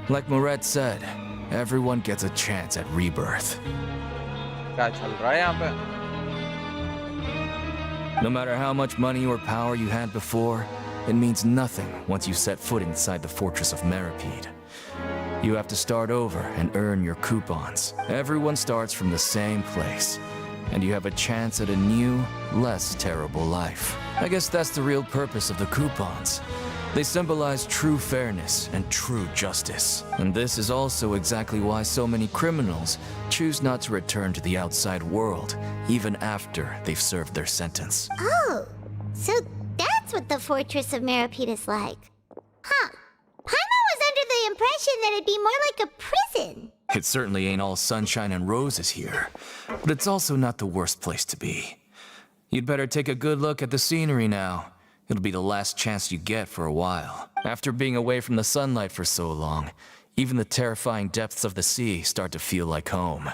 Like Moret said, everyone gets a chance at rebirth. क्या चल रहा है यहाँ पे? No matter how much money or power you had before, it means nothing once you set foot inside the Fortress of Meripede. You have to start over and earn your coupons. Everyone starts from the same place, and you have a chance at a new, less terrible life. I guess that's the real purpose of the coupons. They symbolize true fairness and true justice. And this is also exactly why so many criminals choose not to return to the outside world, even after they've served their sentence. Oh, so that's what the Fortress of Meripede is like. Huh. Paimon was under the impression that it'd be more like a prison. It certainly ain't all sunshine and roses here, but it's also not the worst place to be. You'd better take a good look at the scenery now. It'll be the last chance you get for a while. After being away from the sunlight for so long, even the terrifying depths of the sea start to feel like home.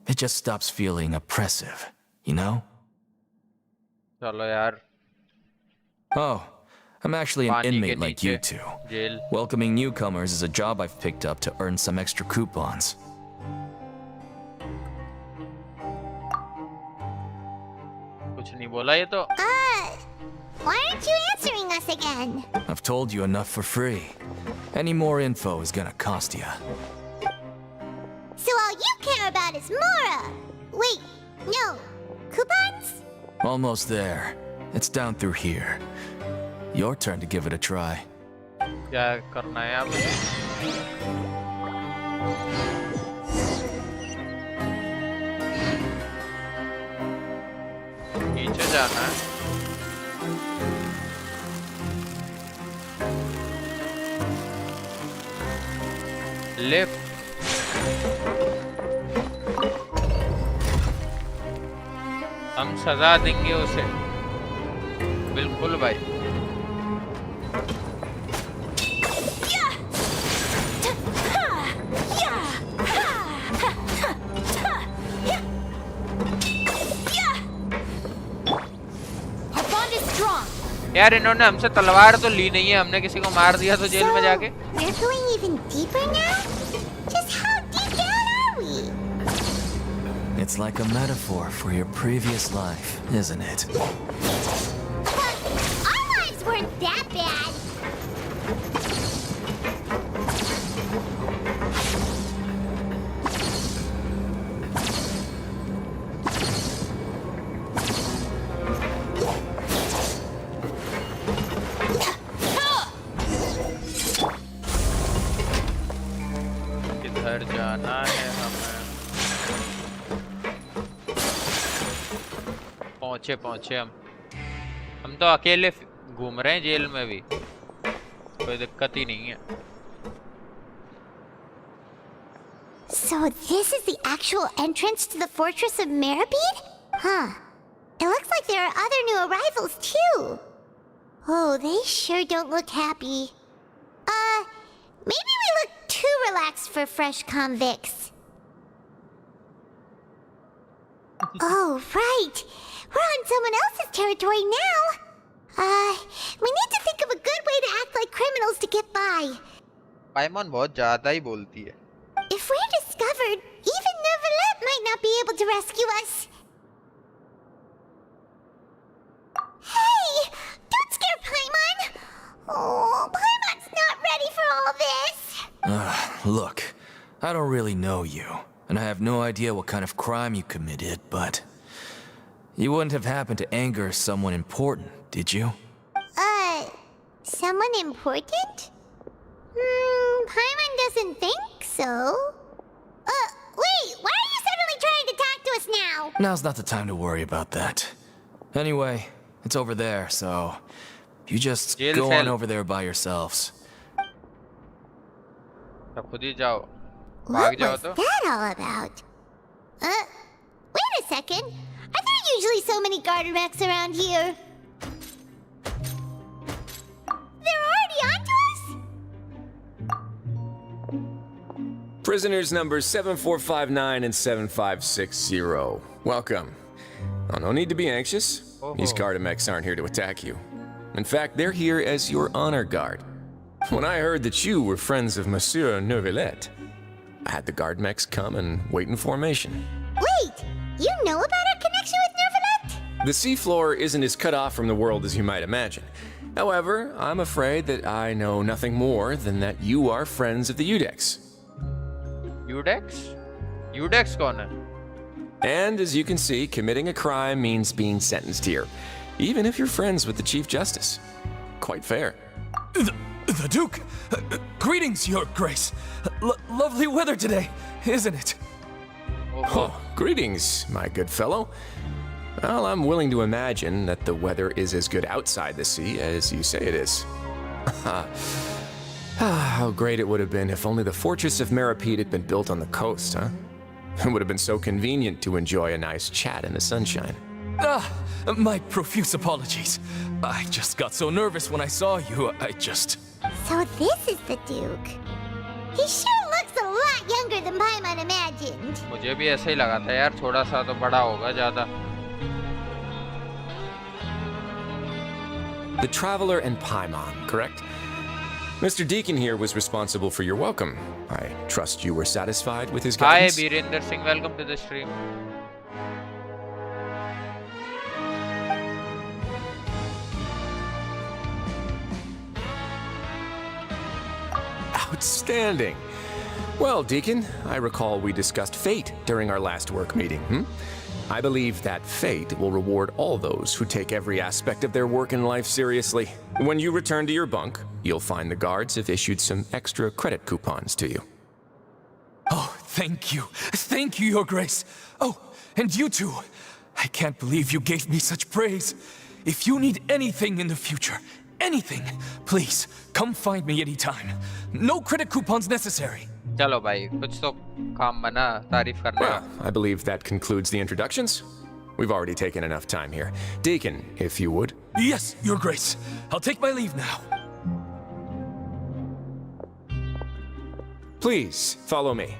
It just stops feeling oppressive, you know? चलो यार. Oh, I'm actually an पानी के inmate like you नीचे two. जेल. Welcoming newcomers is a job I've picked up to earn some extra coupons. कुछ नहीं बोला ये तो. Why aren't you answering us again? I've told you enough for free. Any more info is gonna cost you. So all you care about is Mora! Wait, no. Coupons? Almost there. It's down through here. Your turn to give it a try. क्या करना है यहाँ पे? नीचे जाना है. Left. हम सजा देंगे उसे. बिल्कुल भाई. यार इन्होंने हमसे तलवार तो ली नहीं है, हमने किसी को मार दिया तो जेल में जाके। We're going even deeper now? Just how deep down are we? It's like a metaphor for your previous life, isn't it? Our lives weren't that bad. किधर जाना है हमें? पहुंचे हम तो अकेले घूम रहे हैं जेल में भी, कोई दिक्कत ही नहीं है। So this is the actual entrance to the fortress of Meripede? Huh. It looks like there are other new arrivals too. Oh, they sure don't look happy. Maybe we look too relaxed for fresh convicts. Oh, right. We're on someone else's territory now. We need to think of a good way to act like criminals to get by. पाइमॉन बहुत ज्यादा ही बोलती है। If we're discovered, even Neuvillette might not be able to rescue us. Hey! Don't scare Paimon! Oh, Paimon's not ready for all this! Look, I don't really know you, and I have no idea what kind of crime you committed, but you wouldn't have happened to anger someone important, did you? Someone important? Paimon doesn't think so. Wait, why are you suddenly trying to talk to us now? Now's not the time to worry about that. Anyway, it's over there, so you just go on over there by yourselves. खुद ही जाओ, What भाग जाओ was तो। that all about? Wait a second. Are there usually so many garden mechs around here? They're already onto us? Prisoners numbers 7459 and 7560. Welcome. Oh, no need to be anxious. These Gardamex aren't here to attack you. In fact, they're here as your honor guard. When I heard that you were friends of Monsieur Neuvillette, I had the Gardamex come and wait in formation. Wait, you know about our connection with Neuvillette? The seafloor isn't as cut off from the world as you might imagine. However, I'm afraid that I know nothing more than that you are friends of the Udex. यूडेक्स? यूडेक्स कौन है? And as you can see, committing a crime means being sentenced here, even if you're friends with the Chief Justice. Quite fair. The Duke! Greetings, Your Grace! Lovely weather today, isn't it? Oh, greetings, my good fellow. Well, I'm willing to imagine that the weather is as good outside the sea as you say it is. How great it would have been if only the fortress of Meripede had been built on the coast, huh? It would have been so convenient to enjoy a nice chat in the sunshine. My profuse apologies. I just got so nervous when I saw you, So this is the Duke. He sure looks a lot younger than Paimon imagined. मुझे भी ऐसा ही लगा था यार, थोड़ा सा तो बड़ा होगा ज्यादा। The Traveler and Paimon, correct? Mr. Deacon here was responsible for your welcome. I trust you were satisfied with his Hi, guidance? Birinder Singh, welcome to the stream. Outstanding. Well, Deacon, I recall we discussed fate during our last work meeting, I believe that fate will reward all those who take every aspect of their work in life seriously. When you return to your bunk, you'll find the guards have issued some extra credit coupons to you. Oh, thank you. Thank you, Your Grace. Oh, and you too. I can't believe you gave me such praise. If you need anything in the future, anything, please, come find me anytime. No credit coupons necessary. चलो भाई, कुछ तो काम बना, तारीफ करना। Well, I believe that concludes the introductions. We've already taken enough time here. Deacon, if you would. Yes, Your Grace. I'll take my leave now. Please, follow me.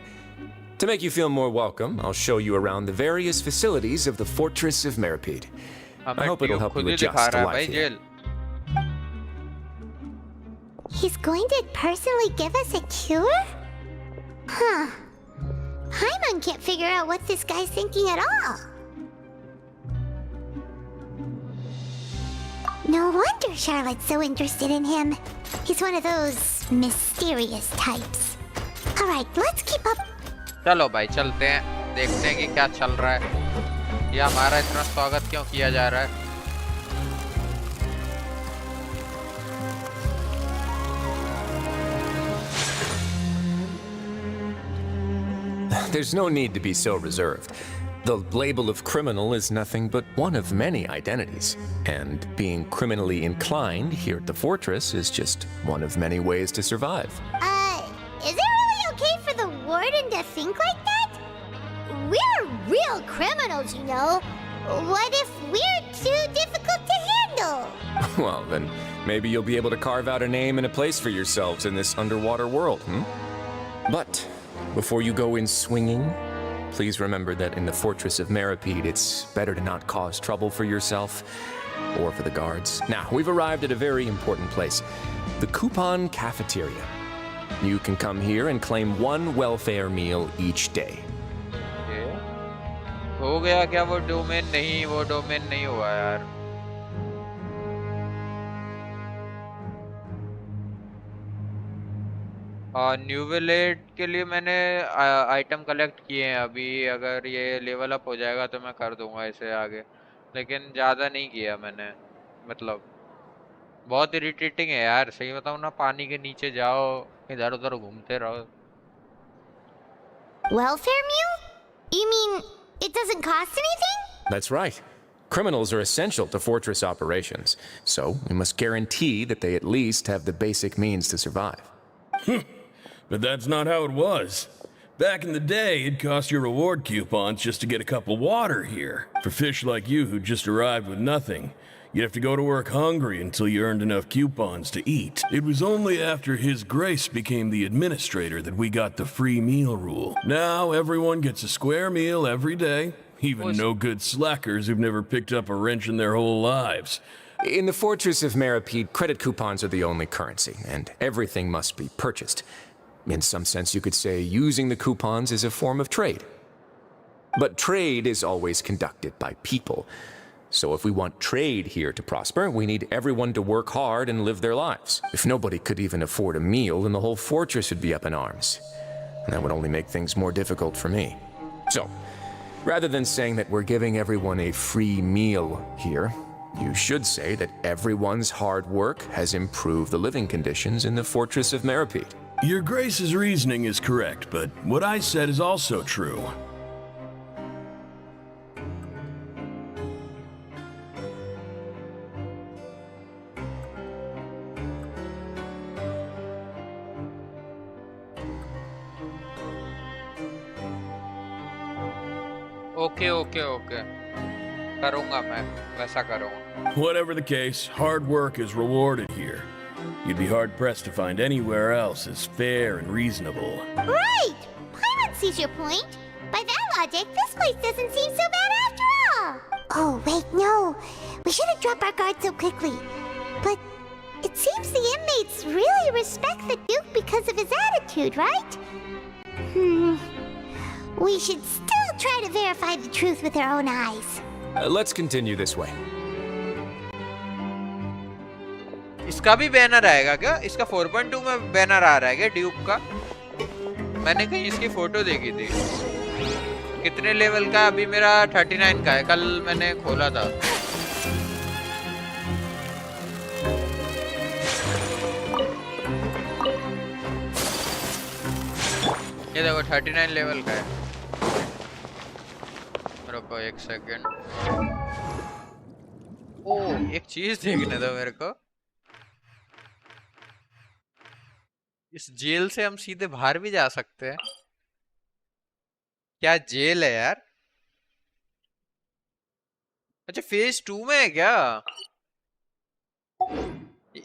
To make you feel more welcome, I'll show you around the various facilities of the Fortress of Meripede. I hope it'll help you adjust to life here. He's going to personally give us a cure? Huh. Paimon can't figure out what this guy's thinking at all. No wonder Charlotte's so interested in him. He's one of those mysterious types. Alright, let's keep up. चलो भाई चलते हैं, देखते हैं कि क्या चल रहा है, ये हमारा इतना स्वागत क्यों किया जा रहा है। There's no need to be so reserved. The label of criminal is nothing but one of many identities, and being criminally inclined here at the fortress is just one of many ways to survive. Is it really okay for the warden to think like that? We're real criminals, you know. What if we're too difficult to handle? Well, then maybe you'll be able to carve out a name and a place for yourselves in this underwater world, But before you go in swinging, please remember that in the fortress of Meripede, it's better to not cause trouble for yourself or for the guards. Now, we've arrived at a very important place, the Coupon Cafeteria. You can come here and claim one welfare meal each day. हो गया क्या वो domain नहीं हुआ यार। न्यूविलेट के लिए मैंने आइटम कलेक्ट किए हैं अभी, अगर ये लेवल अप हो जाएगा तो मैं कर दूंगा इसे आगे, लेकिन ज़्यादा नहीं किया मैंने। मतलब बहुत इरिटेटिंग है यार, सही बताऊँ ना, पानी के नीचे जाओ, इधर उधर घूमते रहो। Welfare meal? You mean it doesn't cost anything? That's right. Criminals are essential to fortress operations, so we must guarantee that they at least have the basic means to survive. But that's not how it was. Back in the day, it cost your reward coupons just to get a cup of water here. For fish like you who just arrived with nothing, you'd have to go to work hungry until you earned enough coupons to eat. It was only after His Grace became the administrator that we got the free meal rule. Now everyone gets a square meal every day, even no-good slackers who've never picked up a wrench in their whole lives. In the fortress of Meripede, credit coupons are the only currency, and everything must be purchased. In some sense, you could say using the coupons is a form of trade. But trade is always conducted by people. So if we want trade here to prosper, we need everyone to work hard and live their lives. If nobody could even afford a meal, then the whole fortress would be up in arms. And that would only make things more difficult for me. So, rather than saying that we're giving everyone a free meal here, you should say that everyone's hard work has improved the living conditions in the fortress of Meripede. Your Grace's reasoning is correct, but what I said is also true. Okay करूंगा मैं, वैसा करूंगा। Whatever the case, hard work is rewarded here. You'd be hard-pressed to find anywhere else as fair and reasonable. Right! Paimon sees your point. By that logic, this place doesn't seem so bad after all. Oh, wait, no. We shouldn't drop our guard so quickly. But it seems the inmates really respect the Duke because of his attitude, right? We should still try to verify the truth with our own eyes. Let's continue this way. इसका भी banner आएगा क्या? इसका 4.2 में banner आ रहा है क्या Duke का? मैंने कहीं इसकी फोटो देखी थी। कितने लेवल का? अभी मेरा 39 का है, कल मैंने खोला था। ये देखो 39 लेवल का है। रुको एक सेकंड। ओह, एक चीज देखने दो मेरे को। इस जेल से हम सीधे बाहर भी जा सकते हैं। क्या जेल है यार? अच्छा, फेज 2 में है क्या?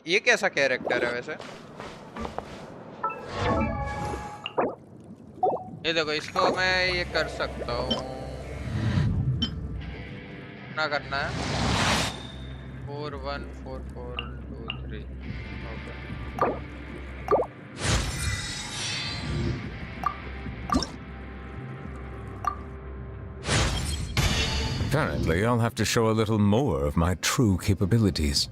ये कैसा कैरेक्टर है वैसे? ये देखो, इसको मैं ये कर सकता हूँ। ना करना है 4 1 4 4 2 3। Okay, Apparently, I'll have to show a little more of my true capabilities.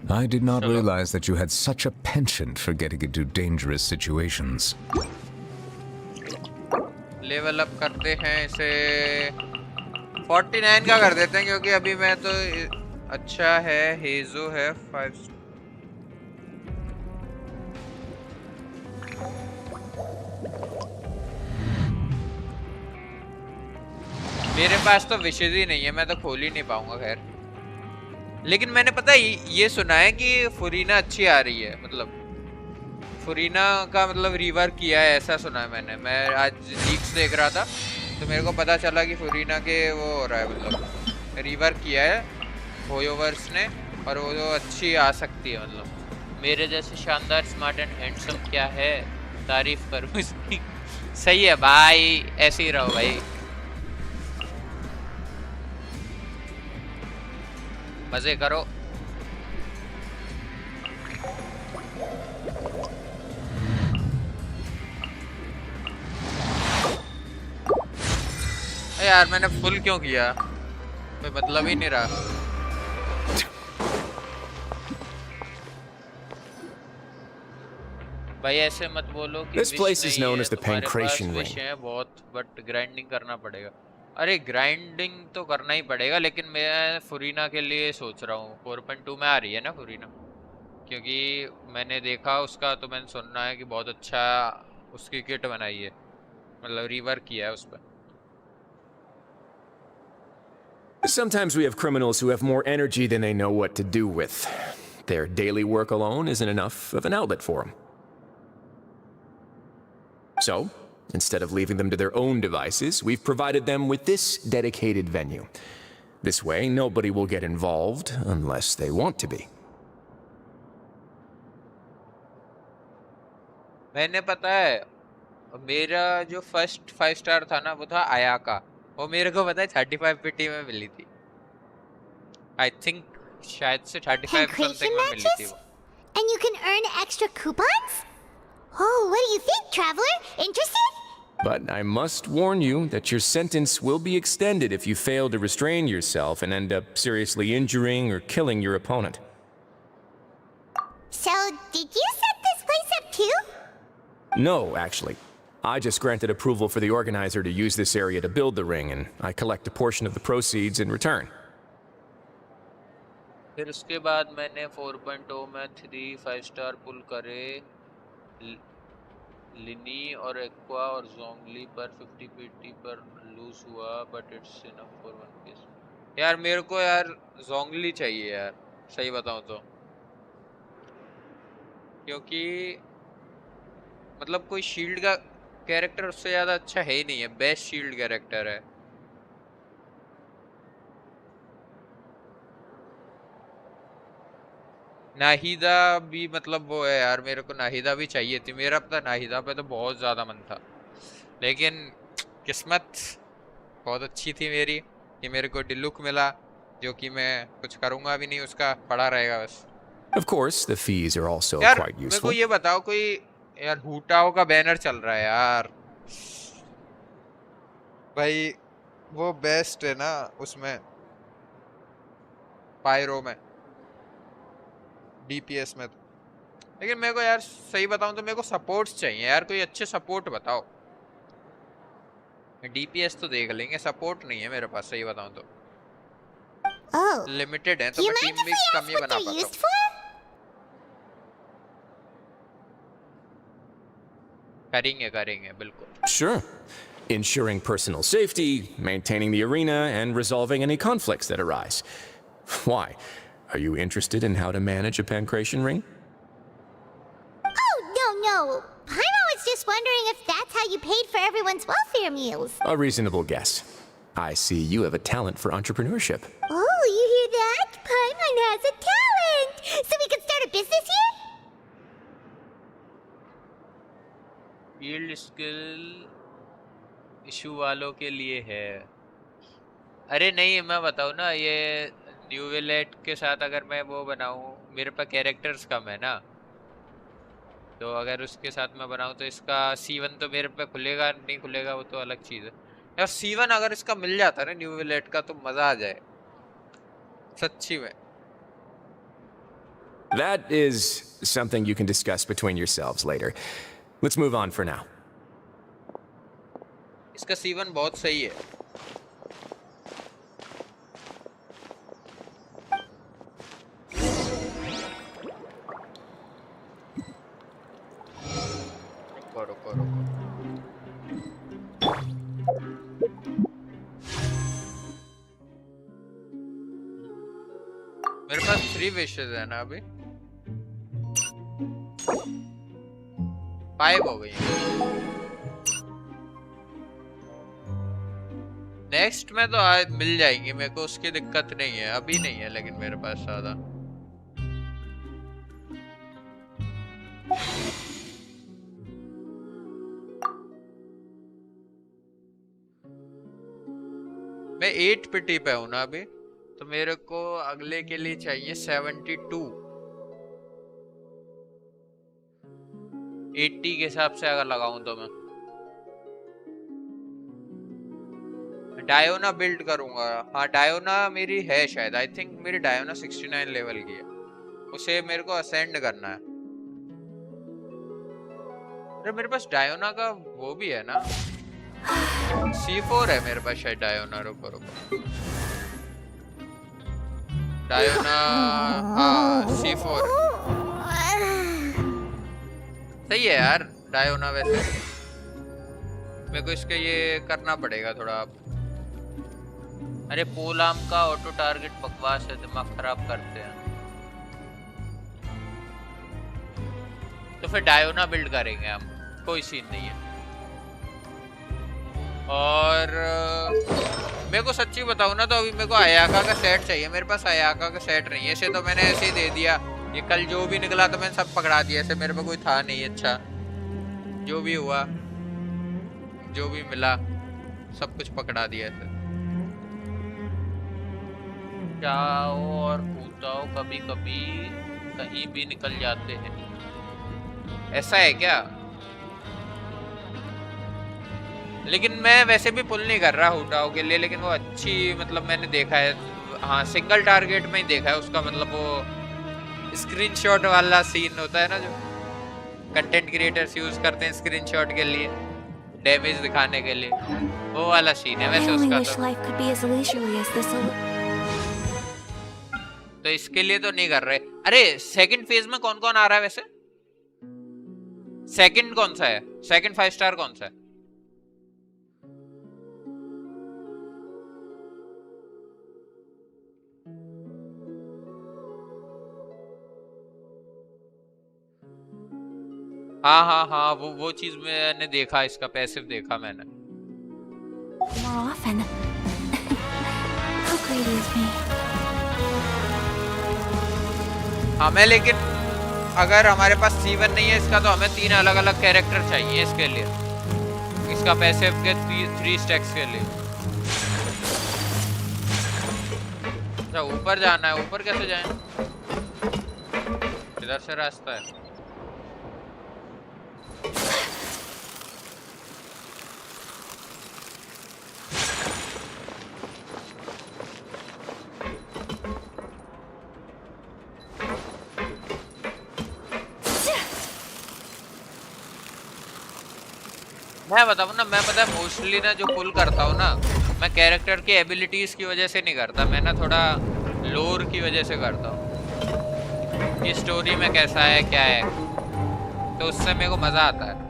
I did not realize that you had such a penchant for getting into dangerous situations. Level up करते हैं इसे 49 का कर देते हैं क्योंकि अभी मैं तो अच्छा है हेजो है 5 मेरे पास तो विशेष ही नहीं है मैं तो खोल ही नहीं पाऊंगा खैर लेकिन मैंने पता ये सुना है कि फुरीना अच्छी आ रही है मतलब फुरीना का मतलब रिवर्क किया है ऐसा सुना है मैं आज लीक्स देख रहा था तो मेरे को पता चला कि फुरीना के वो हो रहा है मतलब रिवर्क किया है होयोवर्स ने और वो तो अच्छी आ सकती है मतलब मेरे जैसे शानदार स्मार्ट एंड हैंडसम क्या है तारीफ करूं इसकी सही है भाई ऐसे ही रहो भाई मजे करो यार मैंने फुल क्यों किया कोई मतलब ही नहीं रहा भाई ऐसे मत बोलो कि This place is known as the Pancration Ring. है बहुत बट ग्राइंडिंग करना पड़ेगा अरे ग्राइंडिंग तो करना ही पड़ेगा लेकिन मैं फुरीना के लिए सोच रहा हूँ 4.2 में आ रही है ना फुरीना क्योंकि मैंने देखा उसका तो मैंने सुनना है कि बहुत अच्छा उसकी किट बनाई है मतलब रिवर्क किया है उस पर Sometimes we have criminals who have more energy than they know what to do with. Their daily work alone isn't enough of an outlet for them. So, instead of leaving them to their own devices, we've provided them with this dedicated venue. This way, nobody will get involved unless they want to be. मैंने पता है मेरा जो first 5 star था ना वो था आया का वो मेरे को पता है 35 पीटी में मिली थी आई थिंक शायद से 35 समथिंग में मिली थी वो And you can earn extra coupons? Oh, what do you think, traveler? Interested? But I must warn you that your sentence will be extended if you fail to restrain yourself and end up seriously injuring or killing your opponent. So, did you set this place up too? No, actually. I just granted approval for the organizer to use this area to build the ring, and I collect a portion of the proceeds in return. फिर उसके बाद मैंने 4.0 में 5 star पुल करे लिनी और aqua और जोंगली पर 50 पीटी पर लूज हुआ but it's enough for one piece यार मेरे को यार जोंगली चाहिए यार सही बताऊं तो क्योंकि मतलब कोई शील्ड का कैरेक्टर उससे ज़्यादा अच्छा है ही नहीं है बेस्ट शील्ड कैरेक्टर है नाहिदा भी मतलब वो है यार मेरे को नाहिदा भी चाहिए थी मेरा पता नाहिदा पे तो बहुत ज़्यादा मन था लेकिन किस्मत बहुत अच्छी थी मेरी कि मेरे को डिलुक मिला जो कि मैं कुछ करूँगा भी नहीं उसका पड़ा रहेगा बस Of course, the fees are also यार quite मेरे useful. को ये बताओ कोई यार हुटाओ का बैनर चल रहा है यार भाई वो बेस्ट है ना उसमें पायरो में डीपीएस में तो लेकिन मेरे को यार सही बताऊं तो मेरे को सपोर्ट्स चाहिए यार कोई अच्छे सपोर्ट बताओ डीपीएस तो देख लेंगे सपोर्ट नहीं है मेरे पास सही बताऊं तो Oh. लिमिटेड है Do तो you मैं mind टीम if भी we come ask he what बना they're पाता used हूं for? करेंगे करेंगे बिल्कुल Sure. Ensuring personal safety, maintaining the arena, and resolving any conflicts that arise. Why? Are you interested in how to manage a pancration ring? Oh, no. Paimon was just wondering if that's how you paid for everyone's welfare meals. A reasonable guess. I see you have a talent for entrepreneurship. Oh, you hear that? Paimon has a talent! So we can start a business here? Field skill issue वालों के लिए है अरे नहीं मैं बताऊँ ना ये न्यू विलेट के साथ अगर मैं वो बनाऊँ मेरे पास कैरेक्टर्स कम है ना तो अगर उसके साथ मैं बनाऊँ तो इसका C1 तो मेरे पे खुलेगा नहीं खुलेगा वो तो अलग चीज़ है यार C1 अगर इसका मिल जाता ना न्यू विलेट का तो मजा आ जाए सच्ची में। That is something you can discuss between yourselves later. Let's move on for now. इसका C1 बहुत सही है। रुको रुको रुको। मेरे पास 3 विशेस है ना अभी, 5 हो गई हैं। नेक्स्ट में तो आज मिल जाएंगी मेरे को, उसकी दिक्कत नहीं है, अभी नहीं है लेकिन मेरे पास ज्यादा। मैं 8 पिटी पे हूं ना अभी, तो मेरे को अगले के लिए चाहिए 72। 80 के हिसाब से अगर लगाऊं तो मैं डायोना बिल्ड करूंगा। हाँ डायोना मेरी है शायद, आई थिंक मेरी डायोना 69 लेवल की है, उसे मेरे को असेंड करना है। अरे मेरे पास डायोना का वो भी है ना, C4 है मेरे पास शायद डायोना। रुको रुको, डायोना हाँ C4 सही है यार डायोना। वैसे मेरे को इसके ये करना पड़ेगा थोड़ा। अरे पोलाम का ऑटो टारगेट बकवास है, दिमाग खराब करते हैं। तो फिर डायोना बिल्ड करेंगे हम, कोई सीन नहीं है। और मेरे को सच्ची बताऊं ना तो अभी मेरे को आयाका का सेट चाहिए, मेरे पास आयाका का सेट नहीं है। इसे तो मैंने ऐसे ही दे दिया, ये कल जो भी निकला तो मैंने सब पकड़ा दिया। ऐसे मेरे पे कोई था नहीं। अच्छा जो भी हुआ, जो भी मिला, सब कुछ पकड़ा दिया ऐसे। जाओ और कूदाओ, कभी कभी कहीं भी निकल जाते हैं। ऐसा है क्या? लेकिन मैं वैसे भी पुल नहीं कर रहा हुटाओ के लिए, लेकिन वो अच्छी मतलब मैंने देखा है, हाँ सिंगल टारगेट में ही देखा है उसका। मतलब वो स्क्रीनशॉट वाला सीन होता है ना जो कंटेंट क्रिएटर्स यूज करते हैं स्क्रीनशॉट के लिए, डैमेज दिखाने के लिए, वो वाला सीन है वैसे उसका। तो इसके लिए तो नहीं कर रहे। अरे सेकंड फेज में कौन कौन आ रहा है वैसे? सेकंड कौन सा है? सेकंड 5 स्टार कौन सा है? हाँ हाँ हाँ वो चीज मैंने देखा, इसका पैसिव देखा मैंने। More often. How greedy of me. हमें लेकिन अगर हमारे पास C1 नहीं है इसका, तो हमें 3 अलग अलग कैरेक्टर चाहिए इसके लिए, इसका पैसिव के 3 स्टैक्स के लिए। अच्छा ऊपर जाना है, ऊपर कैसे जाएं? इधर से रास्ता है। मैं बताऊँ ना, मैं पता है मोस्टली ना जो पुल करता हूँ ना, मैं कैरेक्टर की एबिलिटीज की वजह से नहीं करता, मैं ना थोड़ा लोर की वजह से करता हूँ कि स्टोरी में कैसा है क्या है, तो उससे मेरे को मजा आता है।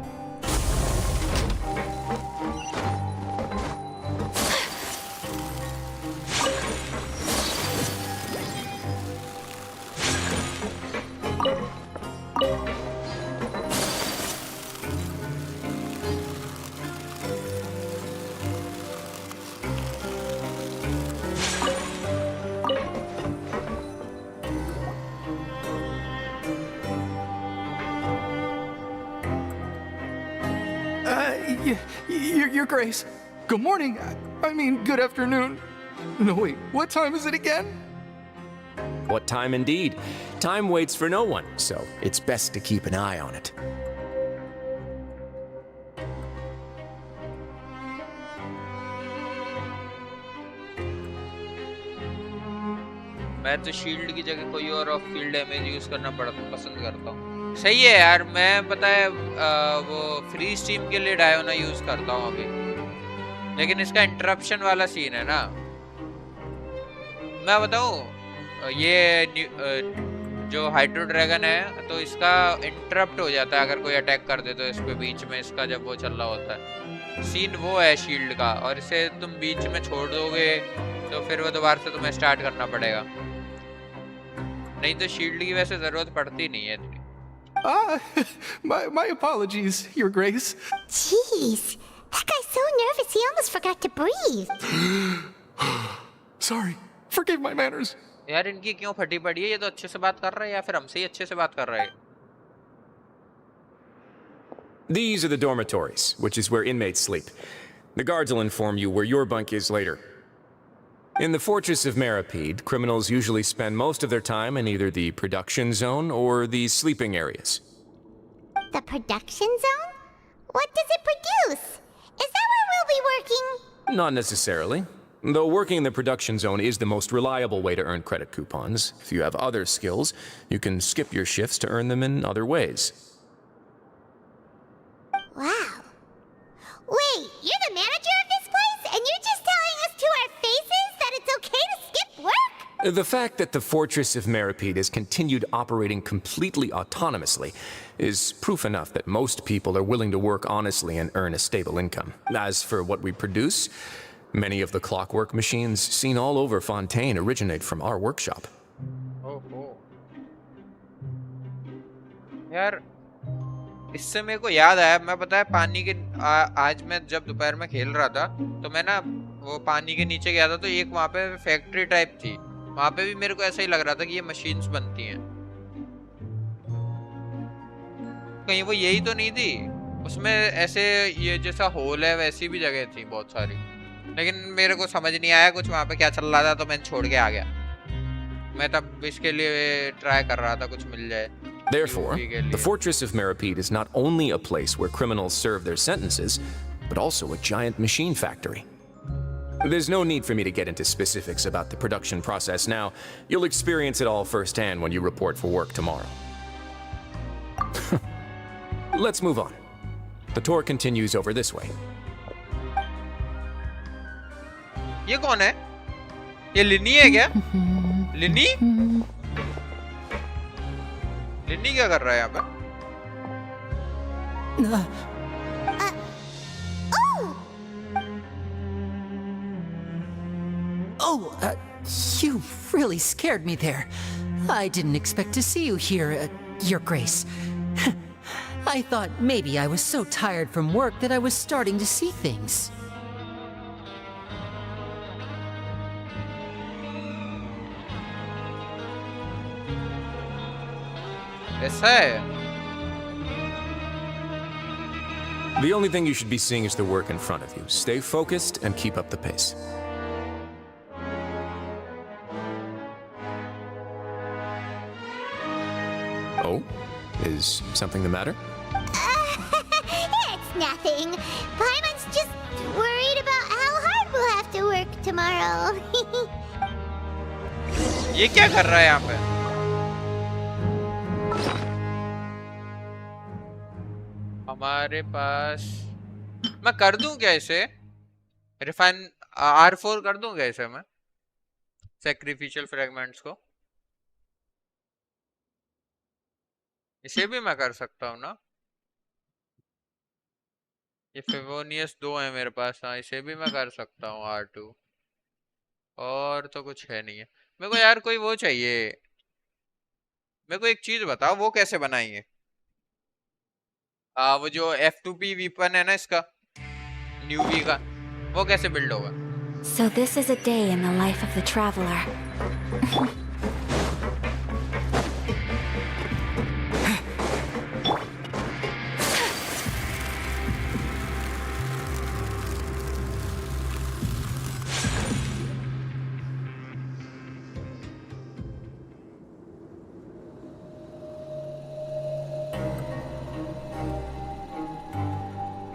Your Grace. Good morning. I mean, good afternoon. No, wait, what time is it again? What time indeed? Time waits for no one, so it's best to keep an eye on it. मैं तो shield की जगह कोई और of field damage use करना पसंद करता हूँ। सही है यार, मैं पता है वो फ्री स्टीम के लिए डायोना यूज करता हूँ अभी, लेकिन इसका इंटरप्शन वाला सीन है ना। मैं बताऊँ, ये जो हाइड्रो ड्रैगन है तो इसका इंटरप्ट हो जाता है अगर कोई अटैक कर दे तो इस पे बीच में, इसका जब वो चल रहा होता है सीन वो है शील्ड का, और इसे तुम बीच में छोड़ दोगे तो फिर वो दोबारा से तुम्हें स्टार्ट करना पड़ेगा, नहीं तो शील्ड की वैसे जरूरत पड़ती नहीं है इतनी। My apologies, Your Grace. Jeez, that guy's so nervous he almost forgot to breathe. Sorry, forgive my manners. यार इनकी क्यों फटी पड़ी है, ये तो अच्छे से बात कर रहा है या फिर हमसे ही अच्छे से बात कर रहा है। These are the dormitories, which is where inmates sleep. The guards will inform you where your bunk is later. In the Fortress of Meripede, criminals usually spend most of their time in either the production zone or the sleeping areas. The production zone? What does it produce? Is that where we'll be working? Not necessarily. Though working in the production zone is the most reliable way to earn credit coupons, if you have other skills, you can skip your shifts to earn them in other ways. Wow. Wait, you're the manager of this place, and you're just telling us to our faces that it's okay to skip work? The fact that the Fortress of Meripede has continued operating completely autonomously is proof enough that most people are willing to work honestly and earn a stable income. As for what we produce, many of the clockwork machines seen all over Fontaine originate from our workshop. ओहो यार, इससे मेरे को याद आया, मैं पता है पानी के आज मैं जब दोपहर में खेल रहा था तो मैं ना वो पानी के नीचे गया था, तो एक वहाँ पे फैक्ट्री टाइप थी, वहाँ पे भी मेरे को ऐसा ही लग रहा था कि ये मशीन्स बनती हैं। कहीं वो यही तो नहीं थी, उसमें ऐसे ये जैसा होल है वैसी भी जगह थी बहुत सारी, लेकिन मेरे को समझ नहीं आया कुछ वहाँ पे क्या चल रहा था, तो मैं छोड़ के आ गया। मैं तब इसके लिए ट्राई कर रहा था कुछ मिल जाए। Therefore, the Fortress of Meripede is not only a place where criminals serve their sentences, but also a giant machine factory. There's no need for me to get into specifics about the production process now. You'll experience it all firsthand when you report for work tomorrow. Let's move on. The tour continues over this way. ये कौन है? ये लिनी है क्या? लिनी? लिनी क्या कर रहा है यहाँ पे? You really scared me there. I didn't expect to see you here, Your Grace. I thought maybe I was so tired from work that I was starting to see things. ऐसा है? The only thing you should be seeing is the work in front of you. Stay focused and keep up the pace. Oh? Is something the matter? It's nothing. Paimon's just worried about how hard we'll have to work tomorrow. ये क्या कर रहा है यहाँ पे? हमारे पास मैं कर दूं क्या इसे? रिफाइन R4 कर दूं क्या इसे मैं? सैक्रिफिशियल फ्रेगमेंट्स को इसे भी मैं कर सकता हूँ ना? ये फेवोनियस 2 है मेरे पास, हाँ इसे भी मैं कर सकता हूँ R2। और तो कुछ है नहीं है मेरे को यार। कोई वो चाहिए मेरे को, एक चीज बताओ वो कैसे बनाएंगे? वो जो F2P वीपन है ना इसका, न्यूवी का, वो कैसे बिल्ड होगा? So this is a day in the life of the traveler.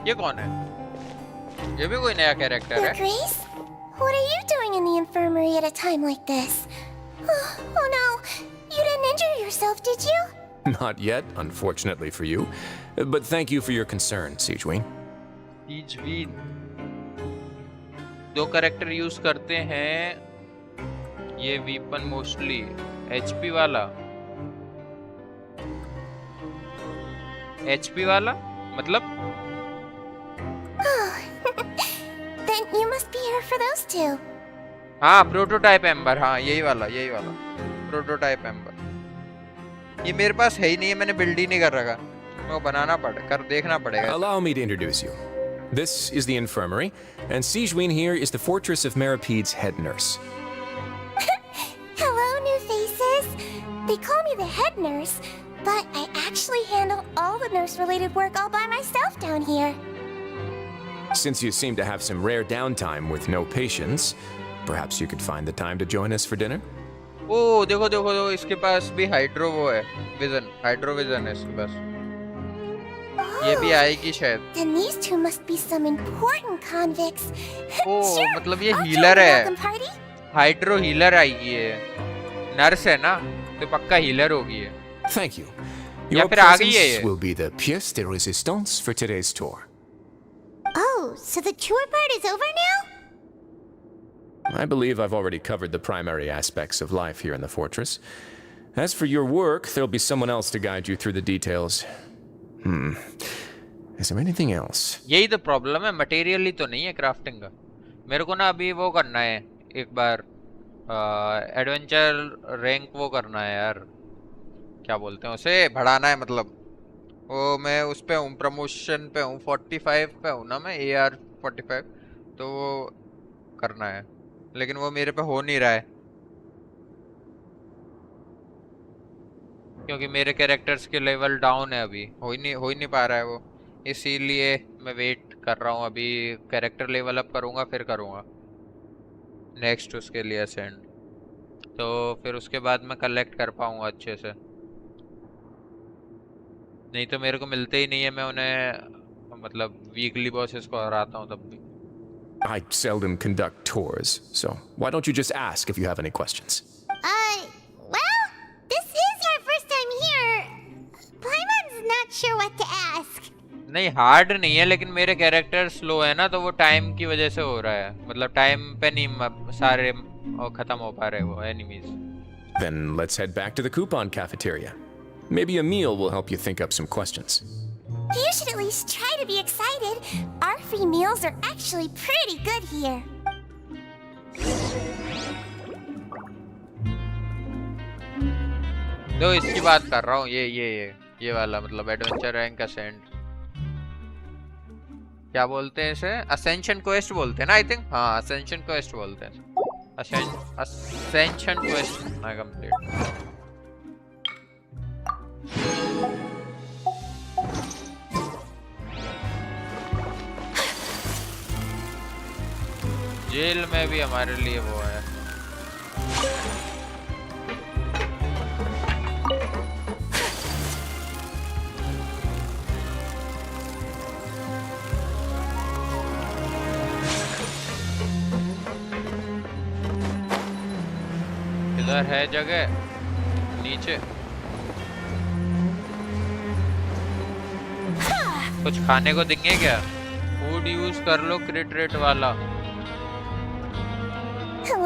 ये कौन है? ये भी कोई नया कैरेक्टर Your है? Grace? What are you doing in the infirmary at a time like this? Oh no, you didn't injure yourself, did you? Not yet, unfortunately for you. But thank you for your concern, Siegeween. Siegeween. दो character use करते हैं ये weapon mostly HP वाला मतलब Then you must be here for those two. हाँ prototype amber हाँ यही वाला प्रोटोटाइप एम्बर ये मेरे पास है ही नहीं है मैंने बिल्ड ही नहीं कर रखा वो बनाना पड़ेगा देखना पड़ेगा Allow me to introduce you. This is the infirmary, and Siegeween here is the Fortress of Meripede's head nurse. Hello, new faces. They call me the head nurse, but I actually handle all the nurse-related work all by myself down here. Since you seem to have some rare downtime with no patients, perhaps you could find the time to join us for dinner? ओ देखो इसके पास भी hydro है इसके पास ये भी आएगी शायद Then these two must be some important convicts. ओ मतलब ये हीलर है हाइड्रो हीलर आएगी ये नर्स है ना तो पक्का हीलर होगी ये Thank you. या Your फिर आ गई है ये presence will be the pièce de résistance for today's tour. Oh, so the tour part is over now? I believe I've already covered the primary aspects of life here in the fortress. As for your work, there'll be someone else to guide you through the details. Is there anything else? यही तो problem है material ही तो नहीं है crafting का मेरे को ना अभी वो करना है एक बार एडवेंचर रैंक वो करना है यार क्या बोलते हैं उसे बढ़ाना है मतलब वो मैं उस पे हूँ प्रमोशन पे हूँ 45 पे हूँ ना मैं AR 45 तो वो करना है लेकिन वो मेरे पे हो नहीं रहा है क्योंकि मेरे कैरेक्टर्स के लेवल डाउन है अभी हो ही नहीं पा रहा है वो इसीलिए मैं वेट कर रहा हूँ अभी कैरेक्टर लेवल अप करूँगा फिर करूँगा नेक्स्ट उसके लिए असेंड तो फिर उसके बाद मैं कलेक्ट कर पाऊँगा अच्छे से नहीं तो मेरे को मिलते ही नहीं है मैं उन्हें मतलब वीकली बॉसेस को हराता हूँ तब भी I seldom conduct tours, so why don't you just ask if you have any questions? Well, this is our first time here. Paimon's not sure what to ask. नहीं हार्ड नहीं है लेकिन मेरे character slow है ना तो वो time की वजह से हो रहा है मतलब टाइम पे नहीं सारे खत्म हो पा रहे वो enemies Then let's head back to the coupon cafeteria. Maybe a meal will help you think up some questions. You should at least try to be excited. Our free meals are actually pretty good here. तो इसकी बात कर रहा हूँ ये वाला मतलब adventure rank ascend क्या बोलते हैं इसे असेंशन क्वेस्ट बोलते हैं ना आई थिंक हाँ असेंशन क्वेस्ट बोलते हैं असेंशन क्वेस्ट ना कंप्लीट जेल में भी हमारे लिए वो है इधर है जगह नीचे कुछ खाने को देंगे क्या फूड यूज कर लो क्रिट रेट वाला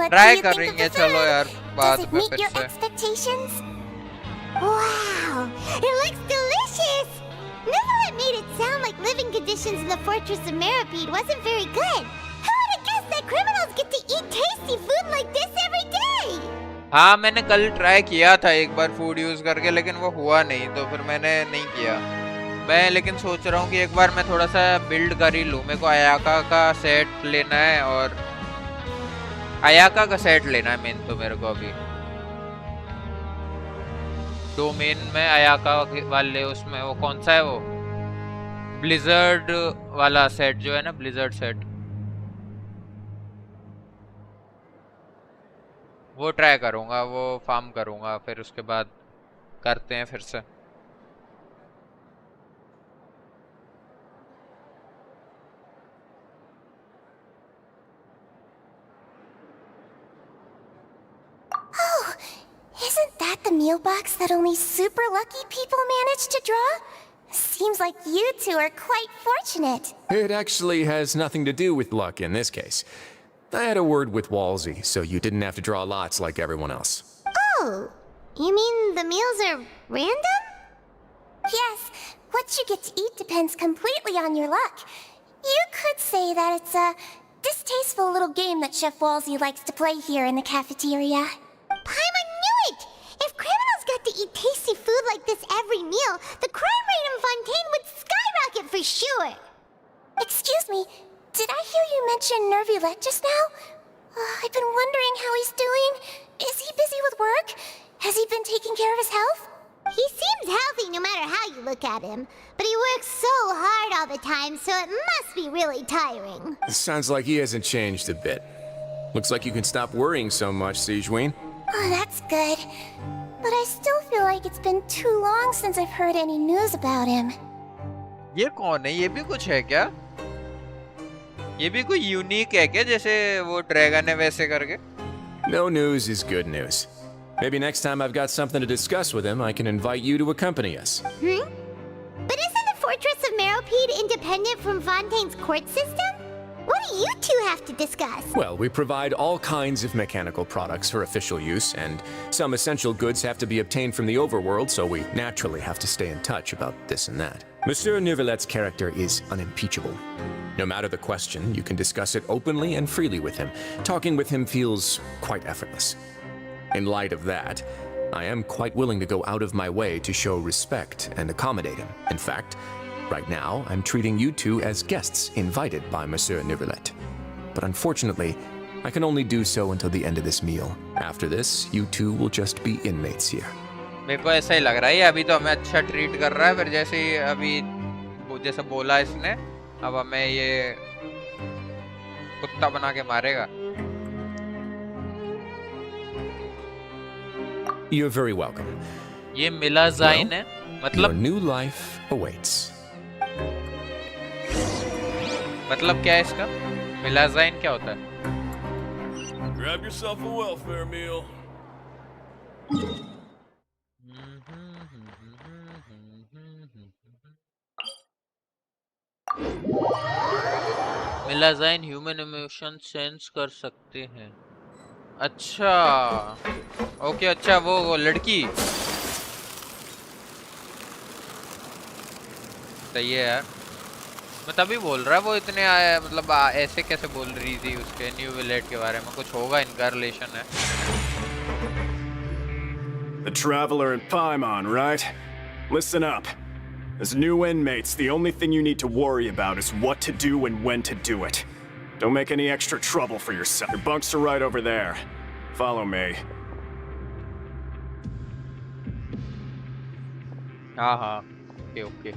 ट्राई करेंगे चलो यार बाद में फिर से Wow, it looks delicious. Neverlet made it sound like living conditions in the Fortress of Meripede wasn't very good. Who would have guessed that criminals get to eat tasty food like this every day? हाँ मैंने कल try किया था एक बार food use करके लेकिन वो हुआ नहीं तो फिर मैंने नहीं किया मैं लेकिन सोच रहा हूँ कि एक बार मैं थोड़ा सा बिल्ड कर ही लूँ मेरे को अयाका का सेट लेना है और अयाका का सेट लेना है मेन तो मेरे को अभी डोमेन में अयाका वाले उसमें वो कौन सा है वो ब्लिजर्ड वाला सेट जो है ना ब्लिजर्ड सेट वो ट्राई करूंगा वो फार्म करूंगा फिर उसके बाद करते हैं फिर से Oh, Isn't that the meal box that only super lucky people manage to draw? Seems like you two are quite fortunate. It actually has nothing to do with luck in this case. I had a word with Walsey, so you didn't have to draw lots like everyone else. Oh, you mean the meals are random? Yes, what you get to eat depends completely on your luck. You could say that it's a distasteful little game that Chef Walsey likes to play here in the cafeteria. Paimon knew it! If criminals got to eat tasty food like this every meal, the crime rate in Fontaine would skyrocket for sure! Excuse me, did I hear you mention Nervulette just now? I've been wondering how he's doing. Is he busy with work? Has he been taking care of his health? He seems healthy no matter how you look at him, but he works so hard all the time, so it must be really tiring. Sounds like he hasn't changed a bit. Looks like you can stop worrying so much, Sijuin. Oh, that's good. But I still feel like it's been too long since I've heard any news about him. ये कौन है? ये भी कुछ है क्या? ये भी कोई यूनिक है क्या जैसे वो ड्रैगन है वैसे करके? No news is good news. Maybe next time I've got something to discuss with him, I can invite you to accompany us. But isn't the Fortress of Meropide independent from Fontaine's court system? What do you two have to discuss? Well, we provide all kinds of mechanical products for official use, and some essential goods have to be obtained from the overworld, so we naturally have to stay in touch about this and that. Monsieur Neuvillette's character is unimpeachable. No matter the question, you can discuss it openly and freely with him. Talking with him feels quite effortless. In light of that, I am quite willing to go out of my way to show respect and accommodate him. In fact, right now, I'm treating you two as guests invited by Monsieur Neuvillette. But unfortunately, I can only do so until the end of this meal. After this, you two will just be inmates here. मेरे को ऐसा ही लग रहा है अभी तो हमें अच्छा ट्रीट कर रहा है फिर जैसे ही अभी जैसे बोला इसने अब हमें ये कुत्ता बना के मारेगा. You're very welcome. ये मिला जाइन है मतलब your new life awaits. मतलब क्या है इसका? मिला जाइन क्या होता है? Grab yourself a welfare meal. मिला जाइन ह्यूमन इमोशन सेंस कर सकते हैं. अच्छा ओके अच्छा वो लड़की सही है यार. मैं तभी बोल रहा वो इतने आया मतलब ऐसे कैसे बोल रही थी उसके न्यूविलेट के बारे में कुछ होगा इनका रिलेशन है. The Traveler and Paimon, right? Listen up. As new inmates, the only thing you need to worry about is what to do and when to do it. Don't make any extra trouble for yourself. Your bunks are right over there. Follow me. हाँ okay okay.